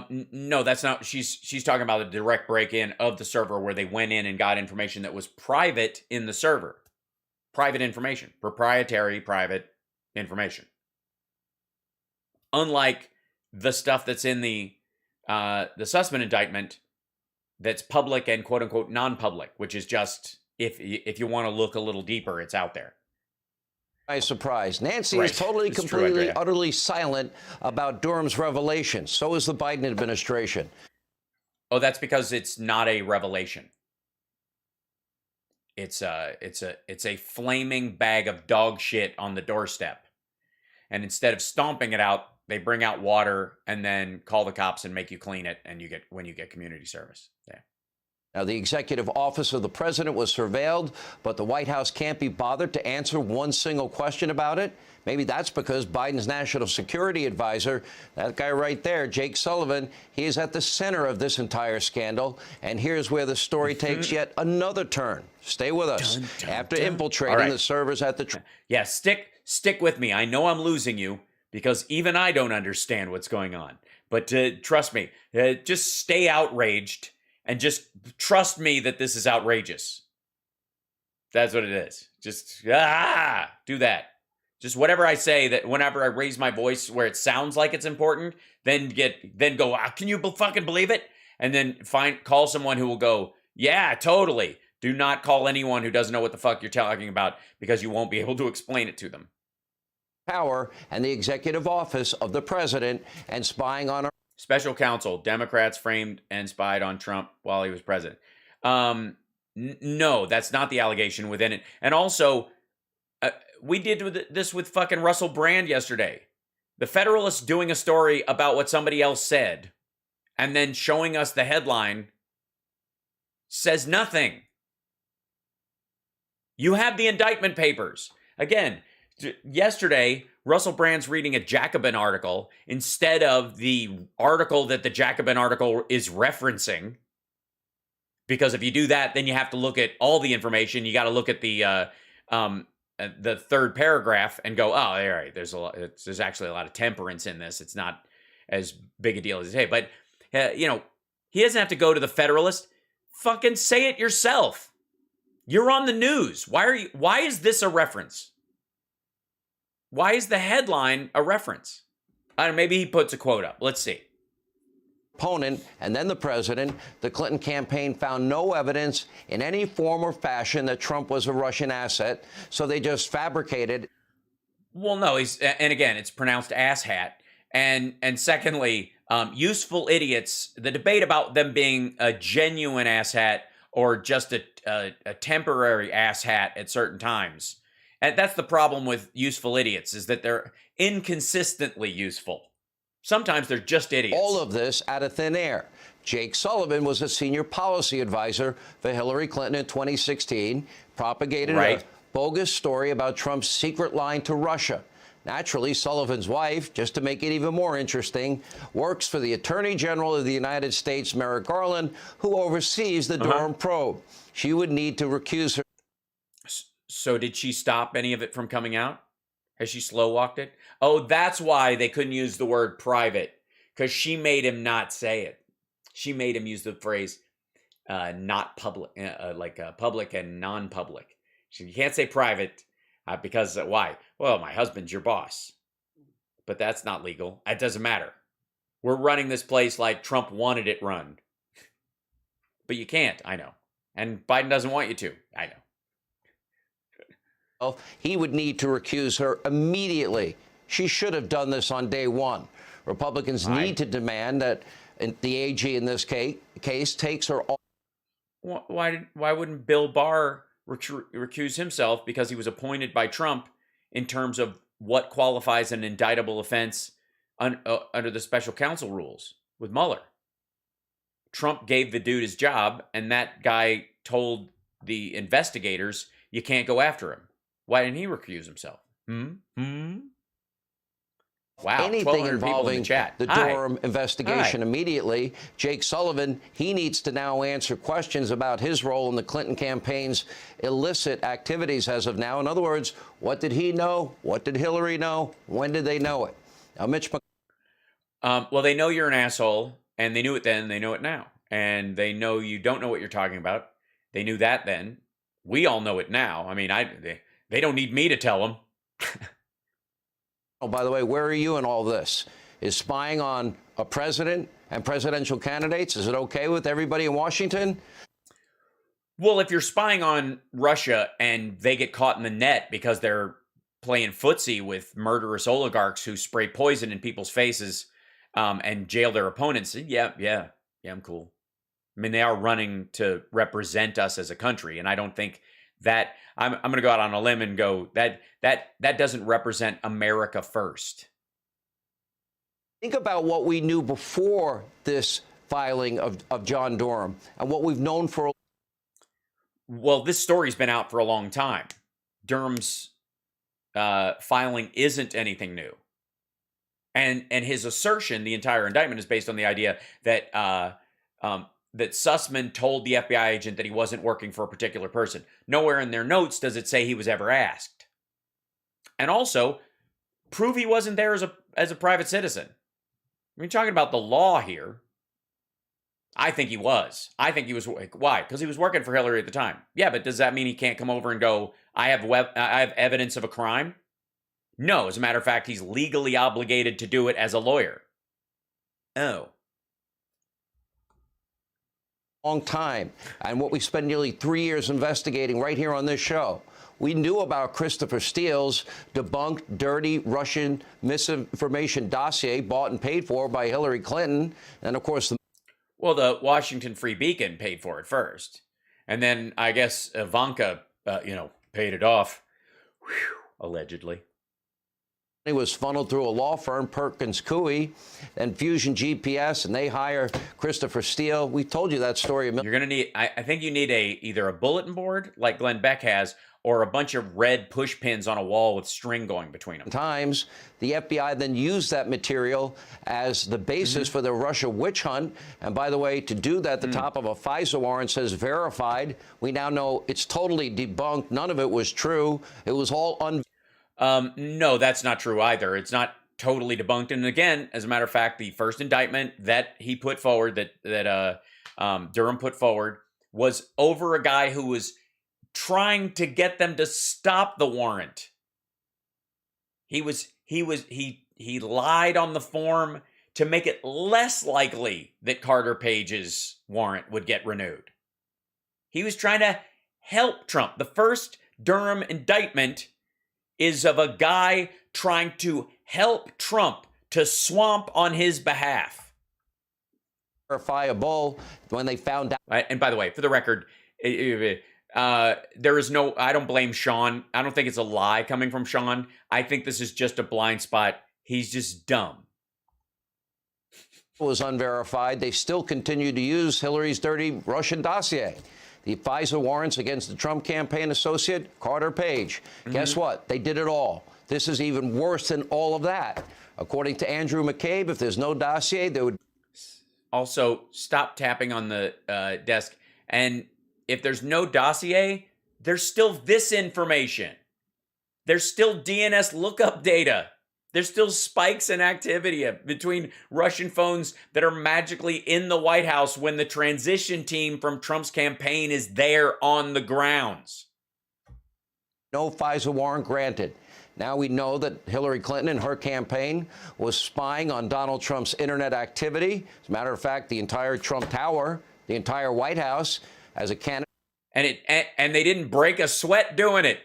No, that's not. She's talking about a direct break-in of the server where they went in and got information that was private in the server. Private information. Proprietary private information. Unlike the stuff that's in the Sussman indictment that's public and quote-unquote non-public, which is just, if you want to look a little deeper, it's out there. By surprise. Nancy is totally, completely, utterly silent about Durham's revelations. So is the Biden administration. Oh, that's because it's not a revelation. It's a flaming bag of dog shit on the doorstep. And instead of stomping it out, they bring out water and then call the cops and make you clean it, and when you get community service. Yeah. Now, the executive office of the president was surveilled, but the White House can't be bothered to answer one single question about it. Maybe that's because Biden's national security advisor, that guy right there, Jake Sullivan, he is at the center of this entire scandal. And here's where the story takes yet another turn. Stay with us. After infiltrating the servers at the... Yeah, stick with me. I know I'm losing you because even I don't understand what's going on. But trust me, just stay outraged. And just trust me that this is outrageous. That's what it is. Just, do that. Just whatever I say, that whenever I raise my voice where it sounds like it's important, then go, can you fucking believe it? And then call someone who will go, yeah, totally. Do not call anyone who doesn't know what the fuck you're talking about because you won't be able to explain it to them. Power and the executive office of the president and spying on our... Special counsel, Democrats framed and spied on Trump while he was president. No, that's not the allegation within it. And also, we did this with fucking Russell Brand yesterday. The Federalist doing a story about what somebody else said and then showing us the headline says nothing. You have the indictment papers. Again, yesterday, Russell Brand's reading a Jacobin article instead of the article that the Jacobin article is referencing. Because if you do that, then you have to look at all the information. You got to look at the third paragraph and go, oh, all right, there's actually a lot of temperance in this. It's not as big a deal as you say. But, he doesn't have to go to the Federalist. Fucking say it yourself. You're on the news. Why is this a reference? Why is the headline a reference? I don't know, maybe he puts a quote up. Let's see. Opponent and then the president, the Clinton campaign found no evidence in any form or fashion that Trump was a Russian asset, so they just fabricated. Well, no, and again, it's pronounced asshat. And secondly, useful idiots, the debate about them being a genuine asshat or just a temporary asshat at certain times. And that's the problem with useful idiots, is that they're inconsistently useful. Sometimes they're just idiots. All of this out of thin air. Jake Sullivan was a senior policy advisor for Hillary Clinton in 2016, propagated a bogus story about Trump's secret line to Russia. Naturally, Sullivan's wife, just to make it even more interesting, works for the Attorney General of the United States, Merrick Garland, who oversees the Durham probe. She would need to recuse her. So did she stop any of it from coming out? Has she slow walked it? Oh, that's why they couldn't use the word private, because she made him not say it. She made him use the phrase not public, public and non-public. You can't say private because why? Well, my husband's your boss. But that's not legal. It doesn't matter. We're running this place like Trump wanted it run. But you can't, I know. And Biden doesn't want you to, I know. He would need to recuse her immediately. She should have done this on day one. Republicans need to demand that the AG in this case takes her off. Why wouldn't Bill Barr recuse himself? Because he was appointed by Trump in terms of what qualifies an indictable offense under the special counsel rules with Mueller. Trump gave the dude his job, and that guy told the investigators, you can't go after him. Why didn't he recuse himself? Wow, anything involving the Durham investigation Hi. immediately. Jake Sullivan, he needs to now answer questions about his role in the Clinton campaign's illicit activities as of now. In other words, what did he know? What did Hillary know? When did they know it? Now, Mitch well, they know you're an asshole, and they knew it then, they know it now. And they know you don't know what you're talking about. They knew that then. We all know it now. I mean, they don't need me to tell them. Oh, by the way, where are you in all this? Is spying on a president and presidential candidates, is it okay with everybody in Washington? Well, if you're spying on Russia and they get caught in the net because they're playing footsie with murderous oligarchs who spray poison in people's faces and jail their opponents, yeah, I'm cool. I mean, they are running to represent us as a country, and I don't think that I'm going to go out on a limb and go that doesn't represent America first. Think about what we knew before this filing of John Durham and what we've known for. Well, this story's been out for a long time. Durham's filing isn't anything new, and his assertion, the entire indictment, is based on the idea that that Sussman told the FBI agent that he wasn't working for a particular person. Nowhere in their notes does it say he was ever asked. And also, prove he wasn't there as a private citizen. We're talking about the law here. I think he was. I think he was. Why? Because he was working for Hillary at the time. Yeah, but does that mean he can't come over and go, I have evidence of a crime? No, as a matter of fact, he's legally obligated to do it as a lawyer. Oh. Long time, and what we spent nearly 3 years investigating right here on this show. We knew about Christopher Steele's debunked, dirty Russian misinformation dossier bought and paid for by Hillary Clinton, and of course, well, the Washington Free Beacon paid for it first, and then I guess Ivanka, paid it off, allegedly. It was funneled through a law firm, Perkins Coie, and Fusion GPS, and they hire Christopher Steele. We told you that story. You're going to need, I think you need either a bulletin board like Glenn Beck has, or a bunch of red push pins on a wall with string going between them. Times, the FBI then used that material as the basis for the Russia witch hunt. And by the way, to do that, the top of a FISA warrant says verified. We now know it's totally debunked. None of it was true. It was all no, that's not true either. It's not totally debunked. And again, as a matter of fact, the first indictment that he put forward, that Durham put forward, was over a guy who was trying to get them to stop the warrant. He lied on the form to make it less likely that Carter Page's warrant would get renewed. He was trying to help Trump. The first Durham indictment is of a guy trying to help Trump to swamp on his behalf. Verifiable when they found out. And by the way, for the record, there is no, I don't blame Sean. I don't think it's a lie coming from Sean. I think this is just a blind spot. He's just dumb. Was unverified. They still continue to use Hillary's dirty Russian dossier. The FISA warrants against the Trump campaign associate, Carter Page. Guess what? They did it all. This is even worse than all of that. According to Andrew McCabe, if there's no dossier, there would... Also, stop tapping on the desk. And if there's no dossier, there's still this information. There's still DNS lookup data. There's still spikes in activity between Russian phones that are magically in the White House when the transition team from Trump's campaign is there on the grounds. No FISA warrant granted. Now we know that Hillary Clinton and her campaign was spying on Donald Trump's internet activity. As a matter of fact, the entire Trump Tower, the entire White House, as a candidate. And they didn't break a sweat doing it.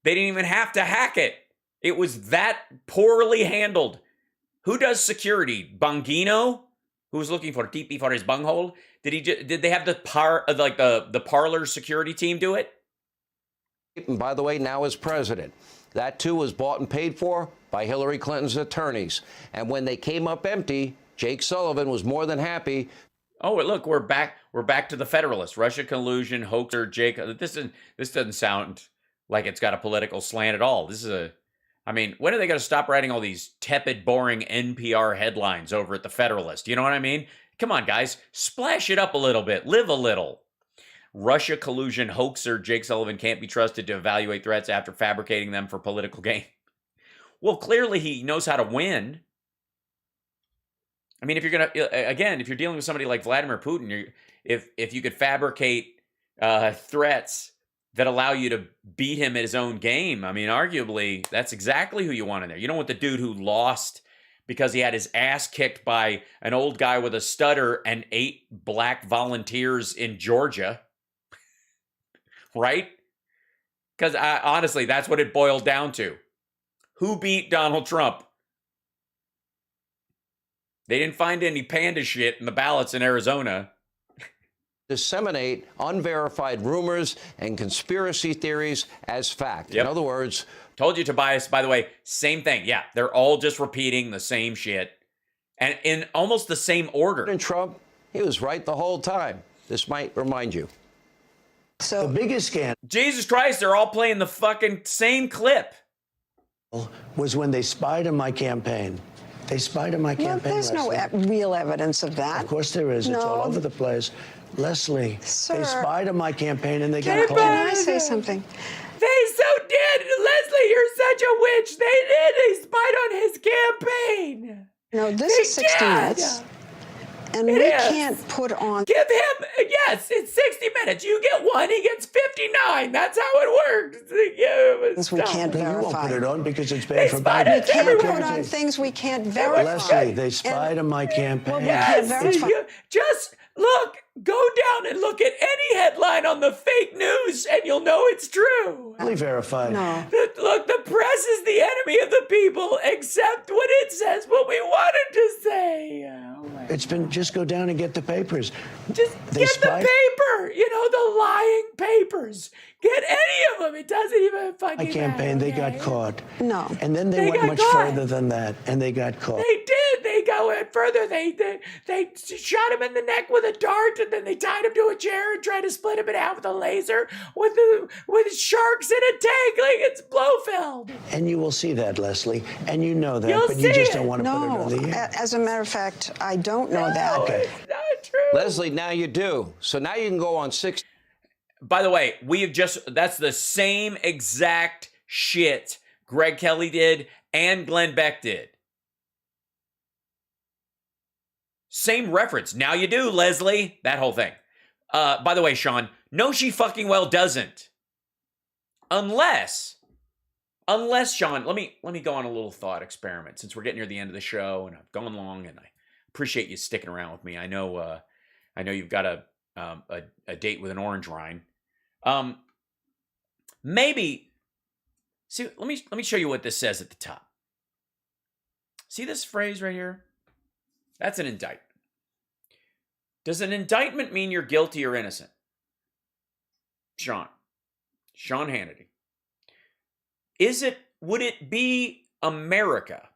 They didn't even have to hack it. It was that poorly handled. Who does security? Bongino, who was looking for TP for his bunghole? Did they have the parlor security team do it? And by the way, now as president. That too was bought and paid for by Hillary Clinton's attorneys. And when they came up empty, Jake Sullivan was more than happy. Oh, look, we're back. We're back to the Federalist. Russia collusion, hoaxer, Jake. This doesn't sound like it's got a political slant at all. I mean, when are they going to stop writing all these tepid, boring NPR headlines over at the Federalist? You know what I mean? Come on, guys. Splash it up a little bit. Live a little. Russia collusion hoaxer Jake Sullivan can't be trusted to evaluate threats after fabricating them for political gain. Well, clearly he knows how to win. I mean, if you're dealing with somebody like Vladimir Putin, if you could fabricate threats that allow you to beat him at his own game, I mean, arguably, that's exactly who you want in there. You don't want the dude who lost because he had his ass kicked by an old guy with a stutter and 8 black volunteers in Georgia. Right? Because honestly, that's what it boiled down to. Who beat Donald Trump? They didn't find any panda shit in the ballots in Arizona. Disseminate unverified rumors and conspiracy theories as fact. Yep. In other words, told you, Tobias, by the way, same thing. Yeah, they're all just repeating the same shit and in almost the same order. And Trump, he was right the whole time. This might remind you. So the biggest scandal, Jesus Christ, they're all playing the fucking same clip, was when they spied on my campaign. They spied on my campaign. There's no real evidence of that. Of course there is. It's all over the place. Leslie, Sir, they spied on my campaign and they got caught. Can I say something? They so did. Leslie, you're such a witch. They did. They spied on his campaign. No, this is 60 minutes. And we can't put on... Give him... Yes, it's 60 minutes. You get 1, he gets 59. That's how it works. We can't verify. You won't put it on because it's bad for Biden. We can't put on things we can't verify. Leslie, they spied on my campaign. Well, we can't verify. Just look, go down and look at any headline on the fake news and you'll know it's true. Really verified. No. Look, the press is the enemy of the people, except when it says what we want it to say. It's been, just go down and get the papers. Just get the paper, the lying papers. Get any of them. It doesn't even fucking my campaign, matter. they got caught. No. And then they went much further than that, and they got caught. They did. They went further. They shot him in the neck with a dart, and then they tied him to a chair and tried to split him in half with a laser with sharks in a tank like it's Blofeld. And you will see that, Leslie, and you know that, but you just don't want to put it on the air. As a matter of fact, I don't know that. Okay. It's not true. Leslie, now you do. So now you can go on 60. By the way, that's the same exact shit Greg Kelly did and Glenn Beck did. Same reference. Now you do, Leslie. That whole thing. By the way, Sean, no, she fucking well doesn't. Unless, Sean, let me go on a little thought experiment since we're getting near the end of the show and I've gone long and I appreciate you sticking around with me. I know you've got a date with an orange rind. Maybe see. Let me show you what this says at the top. See this phrase right here? That's an indictment. Does an indictment mean you're guilty or innocent? Sean Hannity. Would it be America?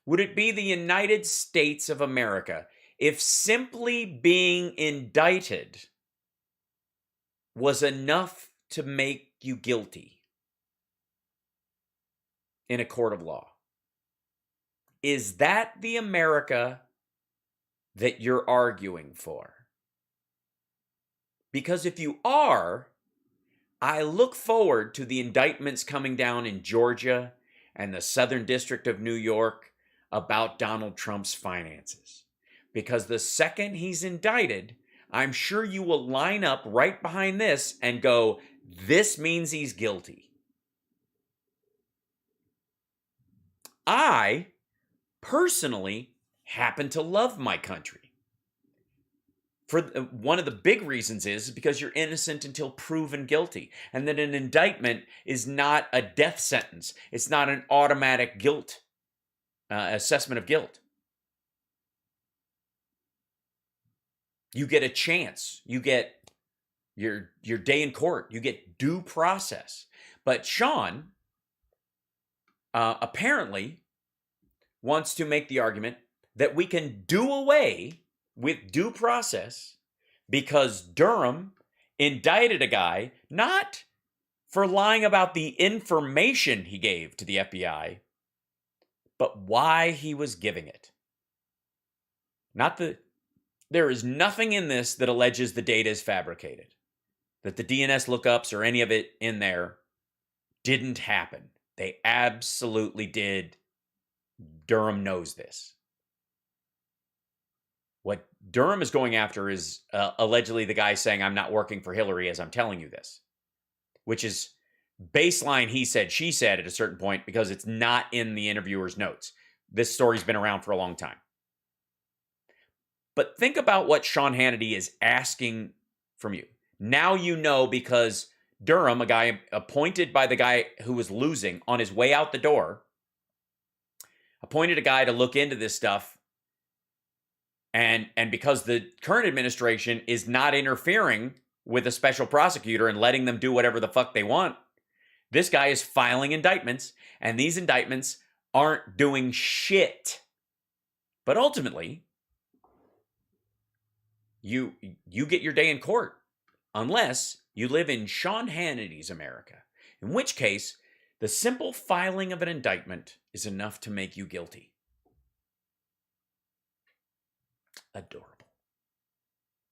Would it be the United States of America if simply being indicted was enough to make you guilty in a court of law? Is that the America that you're arguing for? Because if you are, I look forward to the indictments coming down in Georgia and the Southern District of New York about Donald Trump's finances. Because the second he's indicted, I'm sure you will line up right behind this and go, this means he's guilty. I personally happen to love my country. For one of the big reasons is because you're innocent until proven guilty. And that an indictment is not a death sentence. It's not an automatic guilt, assessment of guilt. You get a chance. You get your day in court. You get due process. But Sean, apparently wants to make the argument that we can do away with due process because Durham indicted a guy not for lying about the information he gave to the FBI, but why he was giving it. There is nothing in this that alleges the data is fabricated, that the DNS lookups or any of it in there didn't happen. They absolutely did. Durham knows this. What Durham is going after is allegedly the guy saying, I'm not working for Hillary as I'm telling you this, which is baseline he said, she said at a certain point because it's not in the interviewer's notes. This story's been around for a long time. But think about what Sean Hannity is asking from you. Now you know because Durham, a guy appointed by the guy who was losing on his way out the door, appointed a guy to look into this stuff. And because the current administration is not interfering with a special prosecutor and letting them do whatever the fuck they want, this guy is filing indictments, and these indictments aren't doing shit. But ultimately, you get your day in court unless you live in Sean Hannity's America, in which case the simple filing of an indictment is enough to make you guilty. Adorable.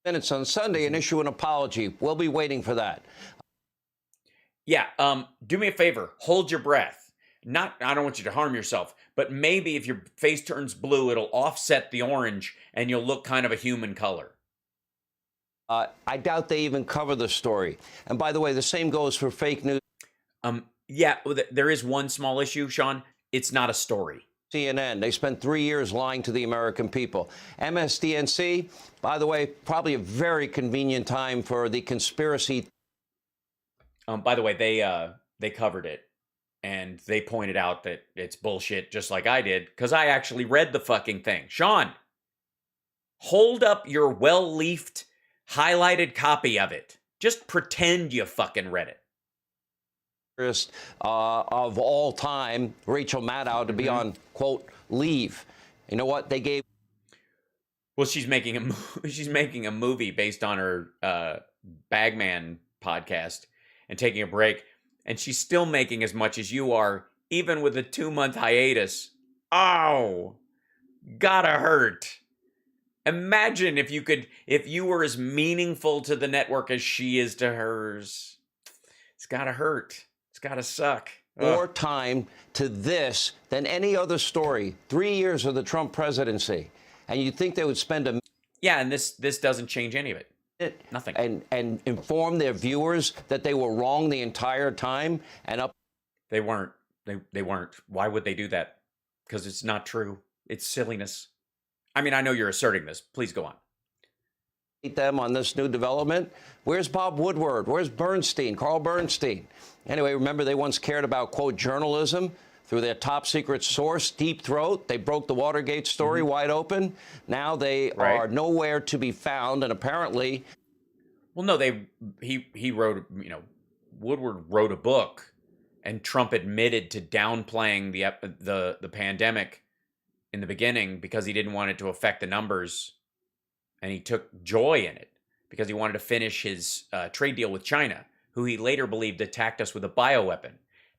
Minutes on Sunday and issue an apology. We'll be waiting for that. Yeah, do me a favor. Hold your breath. I don't want you to harm yourself, but maybe if your face turns blue, it'll offset the orange and you'll look kind of a human color. I doubt they even cover the story. And by the way, the same goes for fake news. Yeah, there is one small issue, Sean. It's not a story. CNN, they spent 3 years lying to the American people. MSDNC, by the way, probably a very convenient time for the conspiracy. By the way, they covered it, and they pointed out that it's bullshit, just like I did, because I actually read the fucking thing. Sean, hold up your well-leafed, highlighted copy of it. Just pretend you fucking read it. Of all time, Rachel Maddow, to be on, quote, leave. You know what? They gave. Well, she's making a movie based on her Bagman podcast and taking a break. And she's still making as much as you are, even with a 2-month hiatus. Oh, gotta hurt. Imagine if you were as meaningful to the network as she is to hers. It's gotta hurt. It's gotta suck. More time to this than any other story. 3 years of the Trump presidency. And you'd think they would spend a... Yeah, and this doesn't change any of it. Nothing. And inform their viewers that they were wrong the entire time and up... They weren't. They weren't. Why would they do that? Because it's not true. It's silliness. I mean, I know you're asserting this. Please go on. Them on this new development. Where's Bob Woodward? Where's Bernstein? Carl Bernstein? Anyway, remember they once cared about, quote, journalism through their top secret source, Deep Throat. They broke the Watergate story wide open. Now they are nowhere to be found, and apparently... Well, no, he wrote, Woodward wrote a book, and Trump admitted to downplaying the pandemic in the beginning because he didn't want it to affect the numbers. And he took joy in it because he wanted to finish his trade deal with China, who he later believed attacked us with a bioweapon.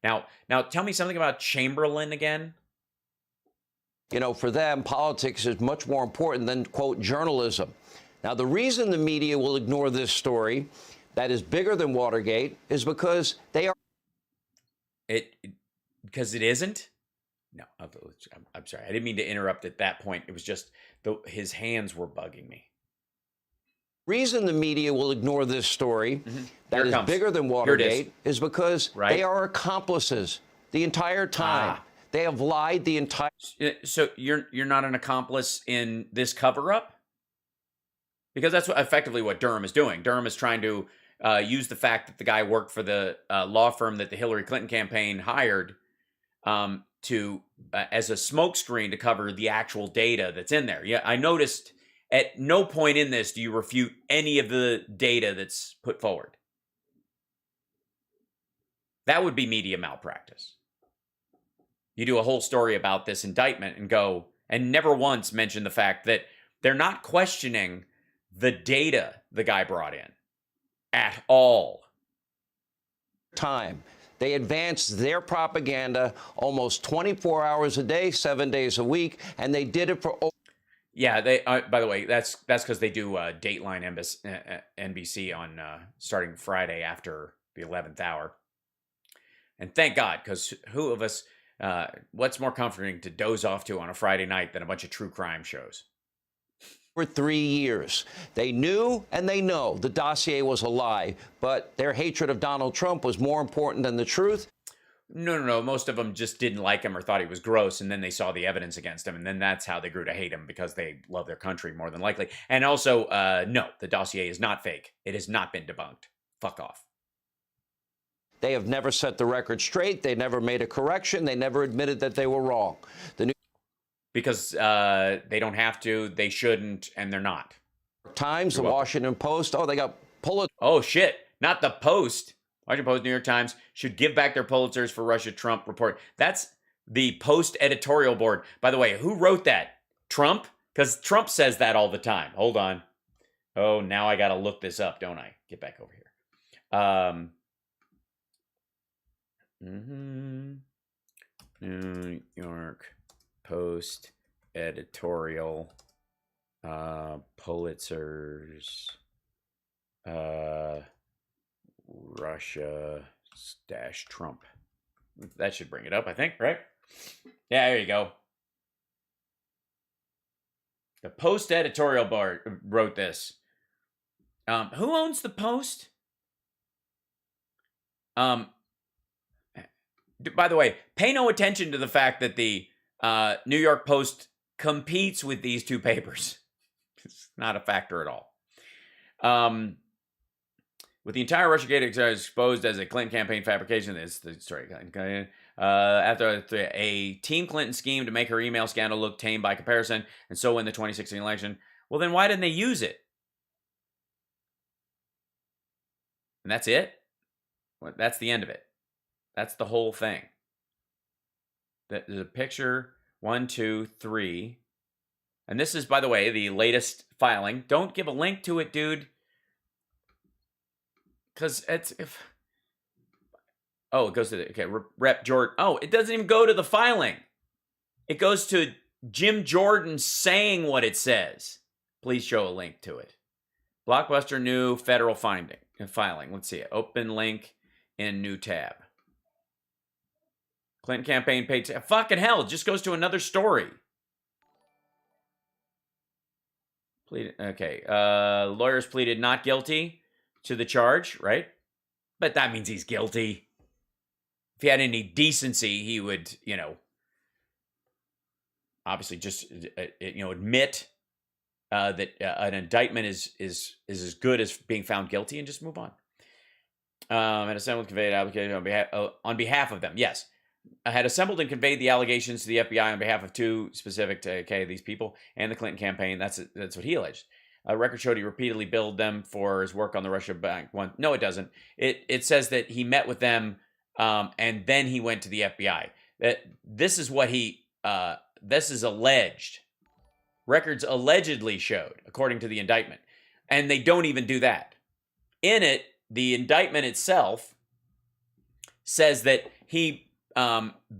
Now tell me something about Chamberlain again. You know, for them, politics is much more important than, quote, journalism. Now, the reason the media will ignore this story that is bigger than Watergate is because they are... Because it isn't? No, I'm sorry. I didn't mean to interrupt at that point. It was just his hands were bugging me. Reason the media will ignore this story that is bigger than Watergate is because they are accomplices the entire time. They have lied the entire... So you're not an accomplice in this cover-up? Because that's effectively what Durham is doing. Durham is trying to use the fact that the guy worked for the law firm that the Hillary Clinton campaign hired to as a smokescreen to cover the actual data that's in there. Yeah, I noticed at no point in this do you refute any of the data that's put forward. That would be media malpractice. you do a whole story about this indictment and go and never once mention the fact that they're not questioning the data the guy brought in at all. Time. They advanced their propaganda almost 24 hours a day, 7 days a week, and they did it for. Yeah, they. By the way, that's because they do Dateline NBC on starting Friday after the 11th hour. And thank God, because who of us? What's more comforting to doze off to on a Friday night than a bunch of true crime shows? For 3 years. They knew and they know the dossier was a lie, but their hatred of Donald Trump was more important than the truth. No. Most of them just didn't like him or thought he was gross, and then they saw the evidence against him, and then that's how they grew to hate him, because they love their country more than likely. And also, no, the dossier is not fake. It has not been debunked. Fuck off. They have never set the record straight. They never made a correction. They never admitted that they were wrong. Because they don't have to, they shouldn't, and they're not. Times, the Washington Post, they got Pulitzer. Oh, shit. Not the Post. Washington Post, New York Times should give back their Pulitzers for Russia-Trump report. That's the Post editorial board. By the way, who wrote that? Trump? Because Trump says that all the time. Hold on. Oh, now I got to look this up, don't I? Get back over here. New York Post editorial, Pulitzers, Russia-Trump. That should bring it up, I think, right? Yeah, there you go. The Post editorial board wrote this. Who owns the Post? By the way, pay no attention to the fact that the New York Post competes with these two papers. It's not a factor at all. With the entire Russiagate exposed as a Clinton campaign fabrication, this the story. After a Team Clinton scheme to make her email scandal look tame by comparison, and so win the 2016 election. Well, then why didn't they use it? And that's it? Well, that's the end of it. That's the whole thing. There's a picture, 1, 2, 3. And this is, by the way, the latest filing. Don't give a link to it, dude. Because it's... it goes to the... Okay, Rep. Jordan. Oh, it doesn't even go to the filing. It goes to Jim Jordan saying what it says. Please show a link to it. Blockbuster new federal filing. Let's see it. Open link in new tab. Clinton campaign paid... Fucking hell, it just goes to another story. Okay. Lawyers pleaded not guilty to the charge, right? But that means he's guilty. If he had any decency, he would, obviously just, admit that an indictment is as good as being found guilty and just move on. And assembled and conveyed application on behalf of them. Yes. Had assembled and conveyed the allegations to the FBI on behalf of two specific, these people and the Clinton campaign. That's what he alleged. A record showed he repeatedly billed them for his work on the Russia bank one. No, it doesn't. It says that he met with them and then he went to the FBI. This is what this is alleged. Records allegedly showed, according to the indictment. And they don't even do that. In it, the indictment itself says that he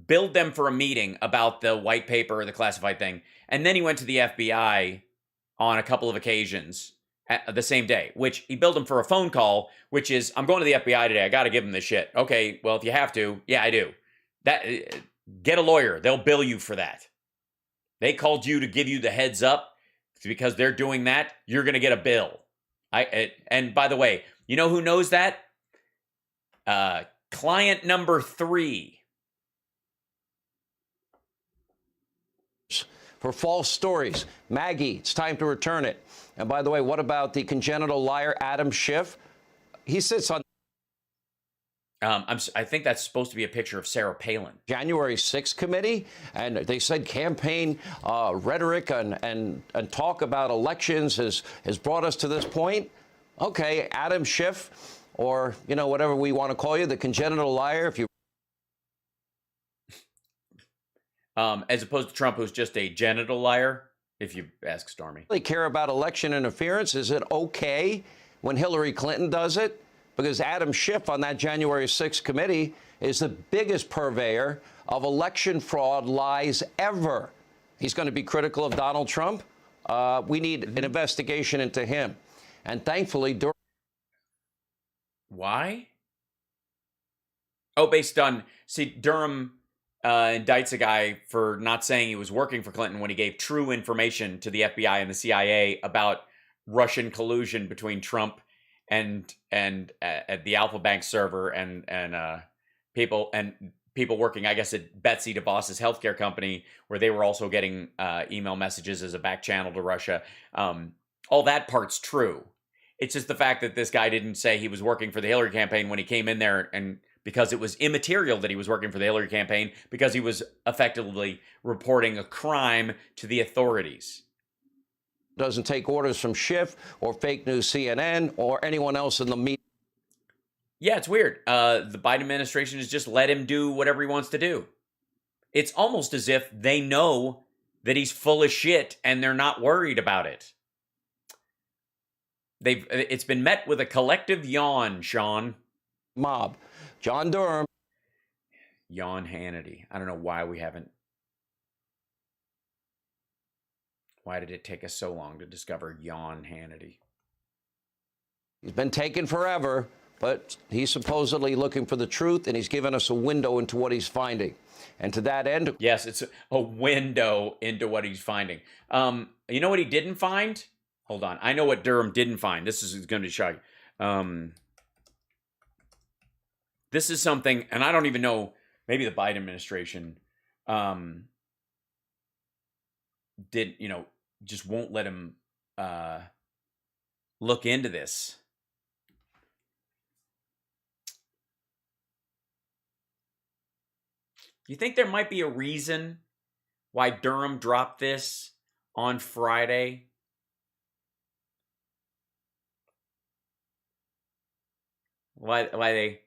billed them for a meeting about the white paper or the classified thing. And then he went to the FBI on a couple of occasions at the same day, which he billed them for a phone call, which is, I'm going to the FBI today. I got to give them this shit. Okay, well, if you have to, yeah, I do. Get a lawyer. They'll bill you for that. They called you to give you the heads up because they're doing that. You're going to get a bill. And by the way, you know who knows that? Client number 3. For false stories. Maggie, it's time to return it. And by the way, what about the congenital liar Adam Schiff? He sits on... I think that's supposed to be a picture of Sarah Palin. January 6th committee, and they said campaign rhetoric and talk about elections has brought us to this point. Okay, Adam Schiff, or, whatever we want to call you, the congenital liar, if you... as opposed to Trump, who's just a genital liar, if you ask Stormy. They care about election interference. Is it okay when Hillary Clinton does it? Because Adam Schiff on that January 6th committee is the biggest purveyor of election fraud lies ever. He's going to be critical of Donald Trump. We need an investigation into him. And thankfully, Why? Oh, based on, see, Durham indicts a guy for not saying he was working for Clinton when he gave true information to the FBI and the CIA about Russian collusion between Trump and at the Alpha Bank server and people working, I guess, at Betsy DeVos's healthcare company, where they were also getting email messages as a back channel to Russia. All that part's true. It's just the fact that this guy didn't say he was working for the Hillary campaign when he came in there, and because it was immaterial that he was working for the Hillary campaign, because he was effectively reporting a crime to the authorities. doesn't take orders from Schiff or fake news CNN or anyone else in the media. Yeah, it's weird. The Biden administration has just let him do whatever he wants to do. It's almost as if they know that he's full of shit and they're not worried about it. It's been met with a collective yawn, Sean. Mob. John Durham. Yawn Hannity. I don't know why we haven't. Why did it take us so long to discover Yawn Hannity? He's been taken forever, but he's supposedly looking for the truth, and he's given us a window into what he's finding. And to that end... Yes, it's a window into what he's finding. You know what he didn't find? Hold on. I know what Durham didn't find. This is going to be shocking. This is something, and I don't even know, maybe the Biden administration just won't let him look into this. You think there might be a reason why Durham dropped this on Friday? Why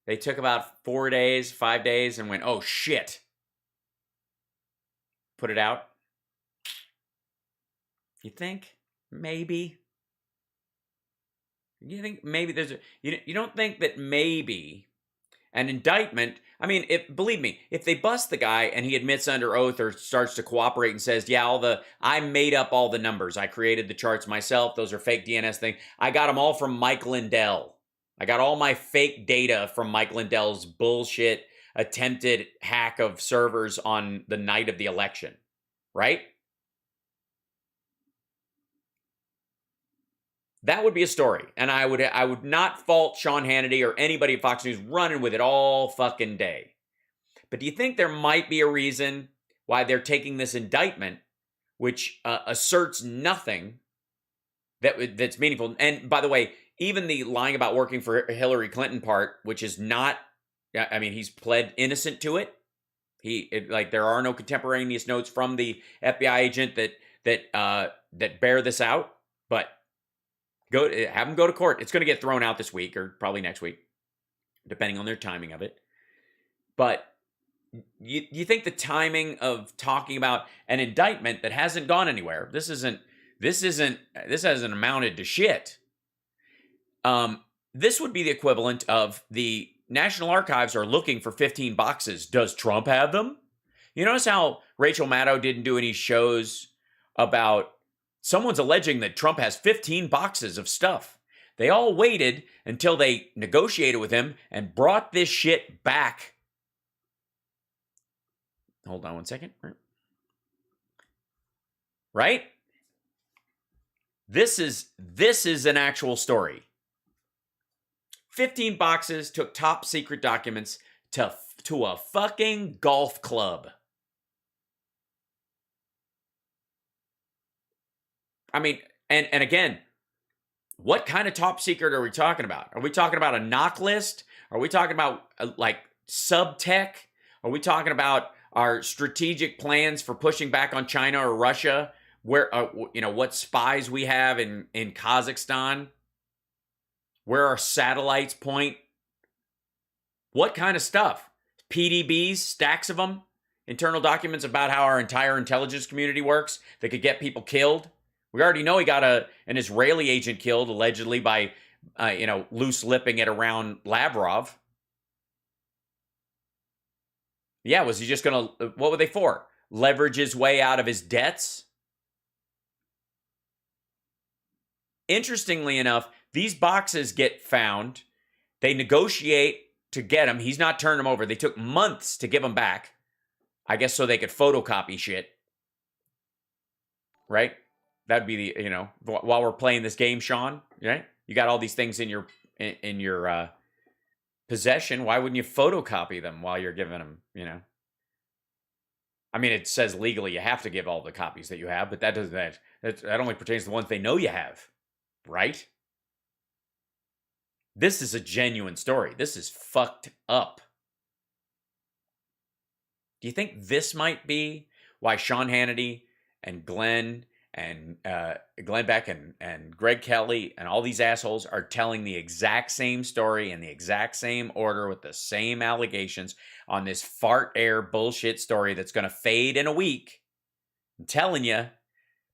they took about 4 days, 5 days, and went, oh shit. Put it out. You think? Maybe. You think maybe there's you don't think that maybe an indictment, I mean, believe me, if they bust the guy and he admits under oath or starts to cooperate and says, yeah, I made up all the numbers. I created the charts myself. Those are fake DNS things. I got them all from Mike Lindell. I got all my fake data from Mike Lindell's bullshit attempted hack of servers on the night of the election, right? That would be a story, and I would not fault Sean Hannity or anybody at Fox News running with it all fucking day. But do you think there might be a reason why they're taking this indictment, which asserts nothing that's meaningful? And by the way, even the lying about working for Hillary Clinton part, which is not, I mean, he's pled innocent to it. There are no contemporaneous notes from the FBI agent that bear this out, but have him go to court. It's going to get thrown out this week or probably next week, depending on their timing of it. But you think the timing of talking about an indictment that hasn't gone anywhere, this hasn't amounted to shit. This would be the equivalent of the National Archives are looking for 15 boxes. Does Trump have them? You notice how Rachel Maddow didn't do any shows about someone's alleging that Trump has 15 boxes of stuff. They all waited until they negotiated with him and brought this shit back. Hold on one second. Right? This is an actual story. 15 boxes took top secret documents to a fucking golf club. I mean, and again, what kind of top secret are we talking about? Are we talking about a knock list? Are we talking about like sub-tech? Are we talking about our strategic plans for pushing back on China or Russia? Where, what spies we have in Kazakhstan? Where our satellites point? What kind of stuff? PDBs, stacks of them Internal documents about how our entire intelligence community works that could get people killed. We already know he got an Israeli agent killed, allegedly by, loose lipping it around Lavrov. Yeah, was he just going to, what were they for? Leverage his way out of his debts? Interestingly enough, these boxes get found. They negotiate to get them. He's not turned them over. They took months to give them back. I guess so they could photocopy shit. Right? That'd be the, while we're playing this game, Sean, right? You got all these things in your possession. Why wouldn't you photocopy them while you're giving them, I mean, it says legally you have to give all the copies that you have, but that doesn't, that only pertains to the ones they know you have, right? This is a genuine story. This is fucked up. Do you think this might be why Sean Hannity and Glenn Beck and Greg Kelly and all these assholes are telling the exact same story in the exact same order with the same allegations on this fart air bullshit story that's going to fade in a week? I'm telling you,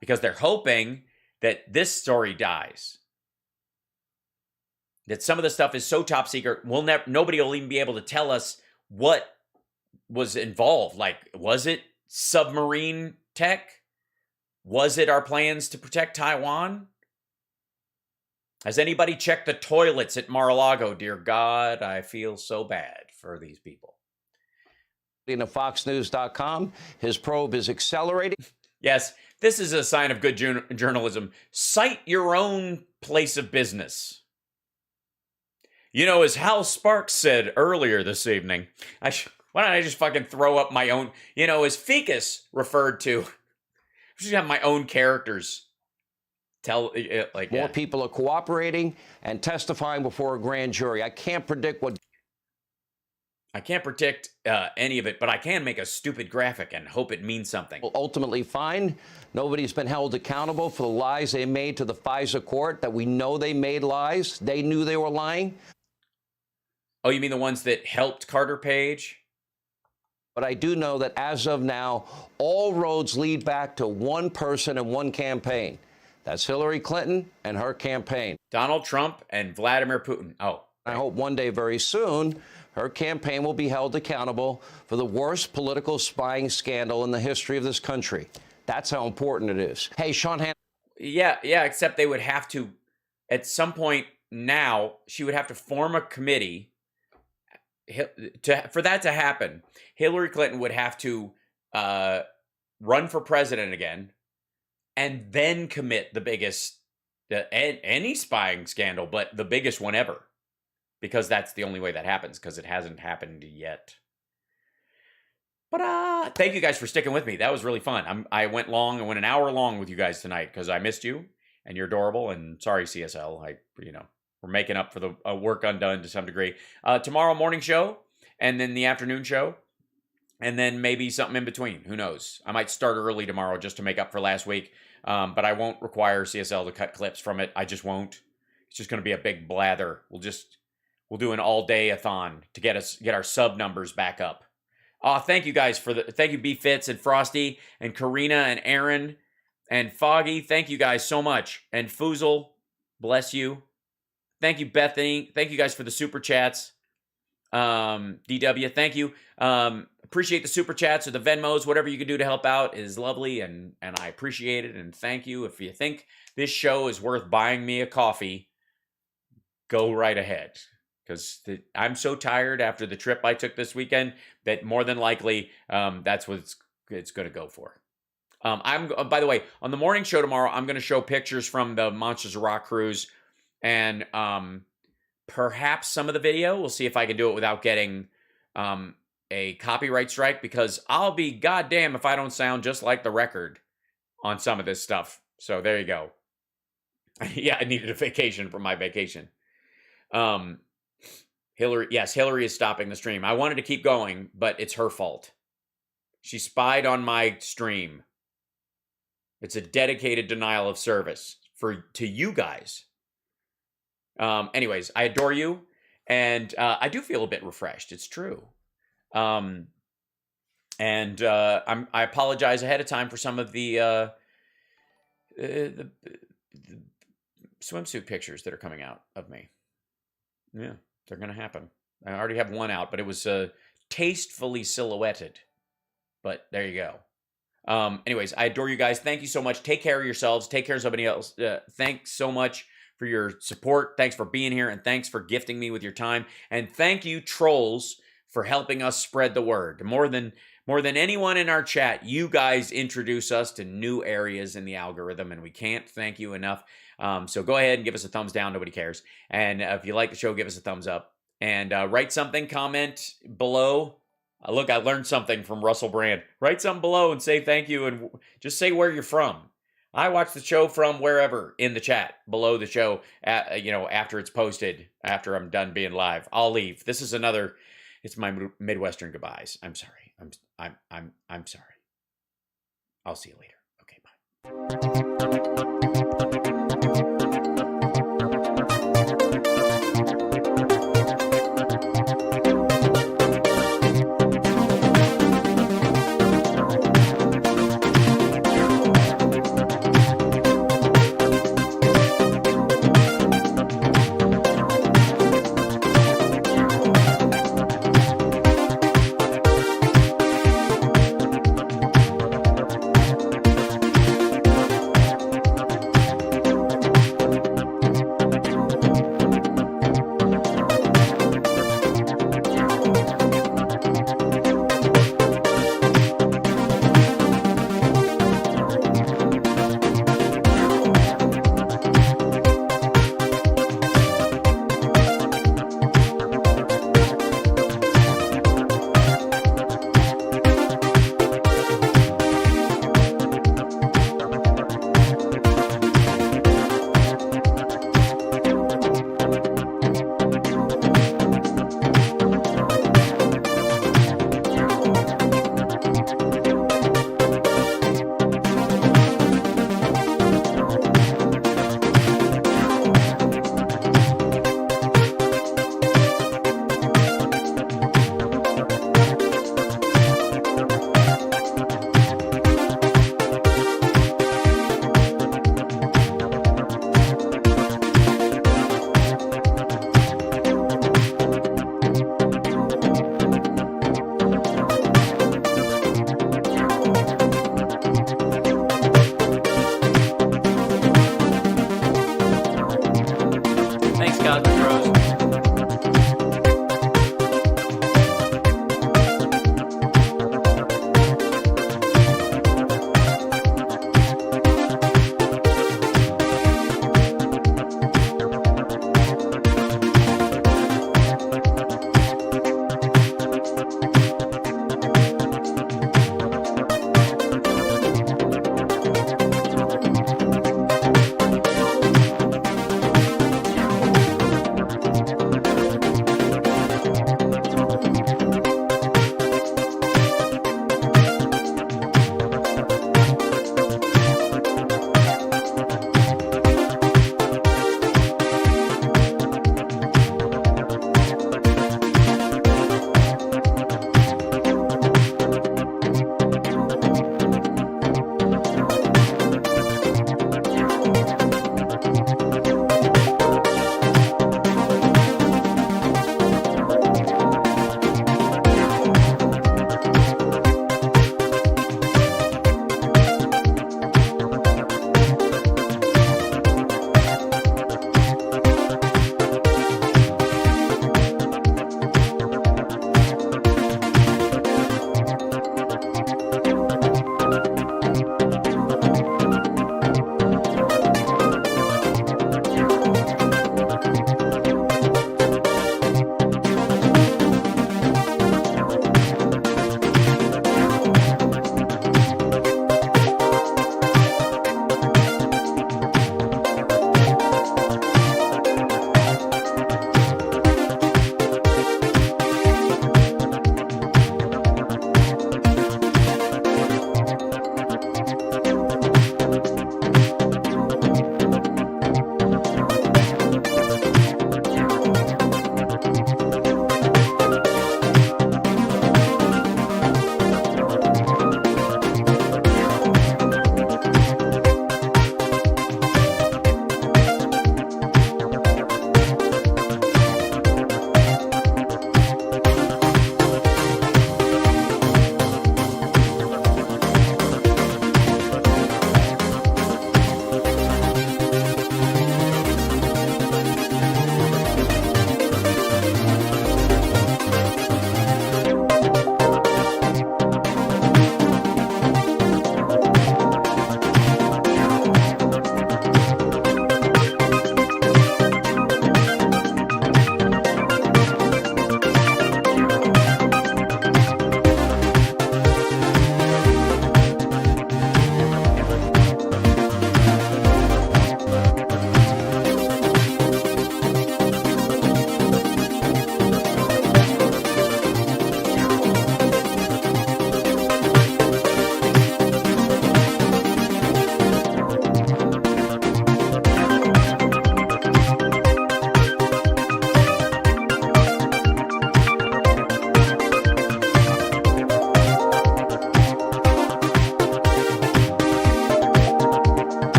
because they're hoping that this story dies. That some of the stuff is so top secret, nobody will even be able to tell us what was involved. Like, was it submarine tech? Was it our plans to protect Taiwan? Has anybody checked the toilets at Mar-a-Lago? Dear God, I feel so bad for these people. FoxNews.com, his probe is accelerating. Yes, this is a sign of good journalism. Cite your own place of business. As Hal Sparks said earlier this evening, why don't I just fucking throw up my own, as Ficus referred to, I should have my own characters tell, More people are cooperating and testifying before a grand jury. I can't predict any of it, but I can make a stupid graphic and hope it means something. Will ultimately find. Nobody's been held accountable for the lies they made to the FISA court, that we know they made lies. They knew they were lying. Oh, you mean the ones that helped Carter Page? But I do know that as of now, all roads lead back to one person and one campaign. That's Hillary Clinton and her campaign. Donald Trump and Vladimir Putin. Oh. I hope one day very soon, her campaign will be held accountable for the worst political spying scandal in the history of this country. That's how important it is. Hey, Sean Hannity. Yeah, except they would have to, at some point now, she would have to form a committee. For that to happen, Hillary Clinton would have to run for president again and then commit the biggest, any spying scandal, but the biggest one ever. Because that's the only way that happens, because it hasn't happened yet. But thank you guys for sticking with me. That was really fun. I went an hour long with you guys tonight because I missed you and you're adorable. And sorry, CSL. We're making up for the work undone to some degree. Tomorrow morning show, and then the afternoon show, and then maybe something in between. Who knows? I might start early tomorrow just to make up for last week. But I won't require CSL to cut clips from it. I just won't. It's just going to be a big blather. We'll do an all-day-a-thon to get our sub numbers back up. Thank you guys thank you B Fitz and Frosty and Karina and Aaron and Foggy. Thank you guys so much. And Foozle, bless you. Thank you, Bethany. Thank you guys for the super chats. DW, thank you. Appreciate the super chats or the Venmos. Whatever you can do to help out is lovely, and I appreciate it. And thank you. If you think this show is worth buying me a coffee, go right ahead. Because I'm so tired after the trip I took this weekend that more than likely that's what it's going to go for. By the way, on the morning show tomorrow, I'm going to show pictures from the Monsters of Rock cruise and perhaps some of the video. We'll see if I can do it without getting a copyright strike, because I'll be goddamn if I don't sound just like the record on some of this stuff. So there you go. Yeah, I needed a vacation from my vacation. Hillary is stopping the stream. I wanted to keep going, but it's her fault. She spied on my stream. It's a dedicated denial of service to you guys. Anyways, I adore you, and I do feel a bit refreshed. It's true. And I apologize ahead of time for some of the swimsuit pictures that are coming out of me. Yeah, they're going to happen. I already have one out, but it was tastefully silhouetted. But there you go. Anyways, I adore you guys. Thank you so much. Take care of yourselves. Take care of somebody else. Thanks so much for your support. Thanks for being here, and thanks for gifting me with your time. And thank you, trolls, for helping us spread the word. More than anyone in our chat, you guys introduce us to new areas in the algorithm, and we can't thank you enough. So go ahead and give us a thumbs down. Nobody cares. And if you like the show, give us a thumbs up. And write something, comment below. Look, I learned something from Russell Brand. Write something below and say thank you, and just say where you're from. I watch the show from wherever in the chat below the show. After it's posted, after I'm done being live, I'll leave. This is another. It's my Midwestern goodbyes. I'm sorry. I'm sorry. I'll see you later. Okay, bye. Thanks, Cosmic Rose.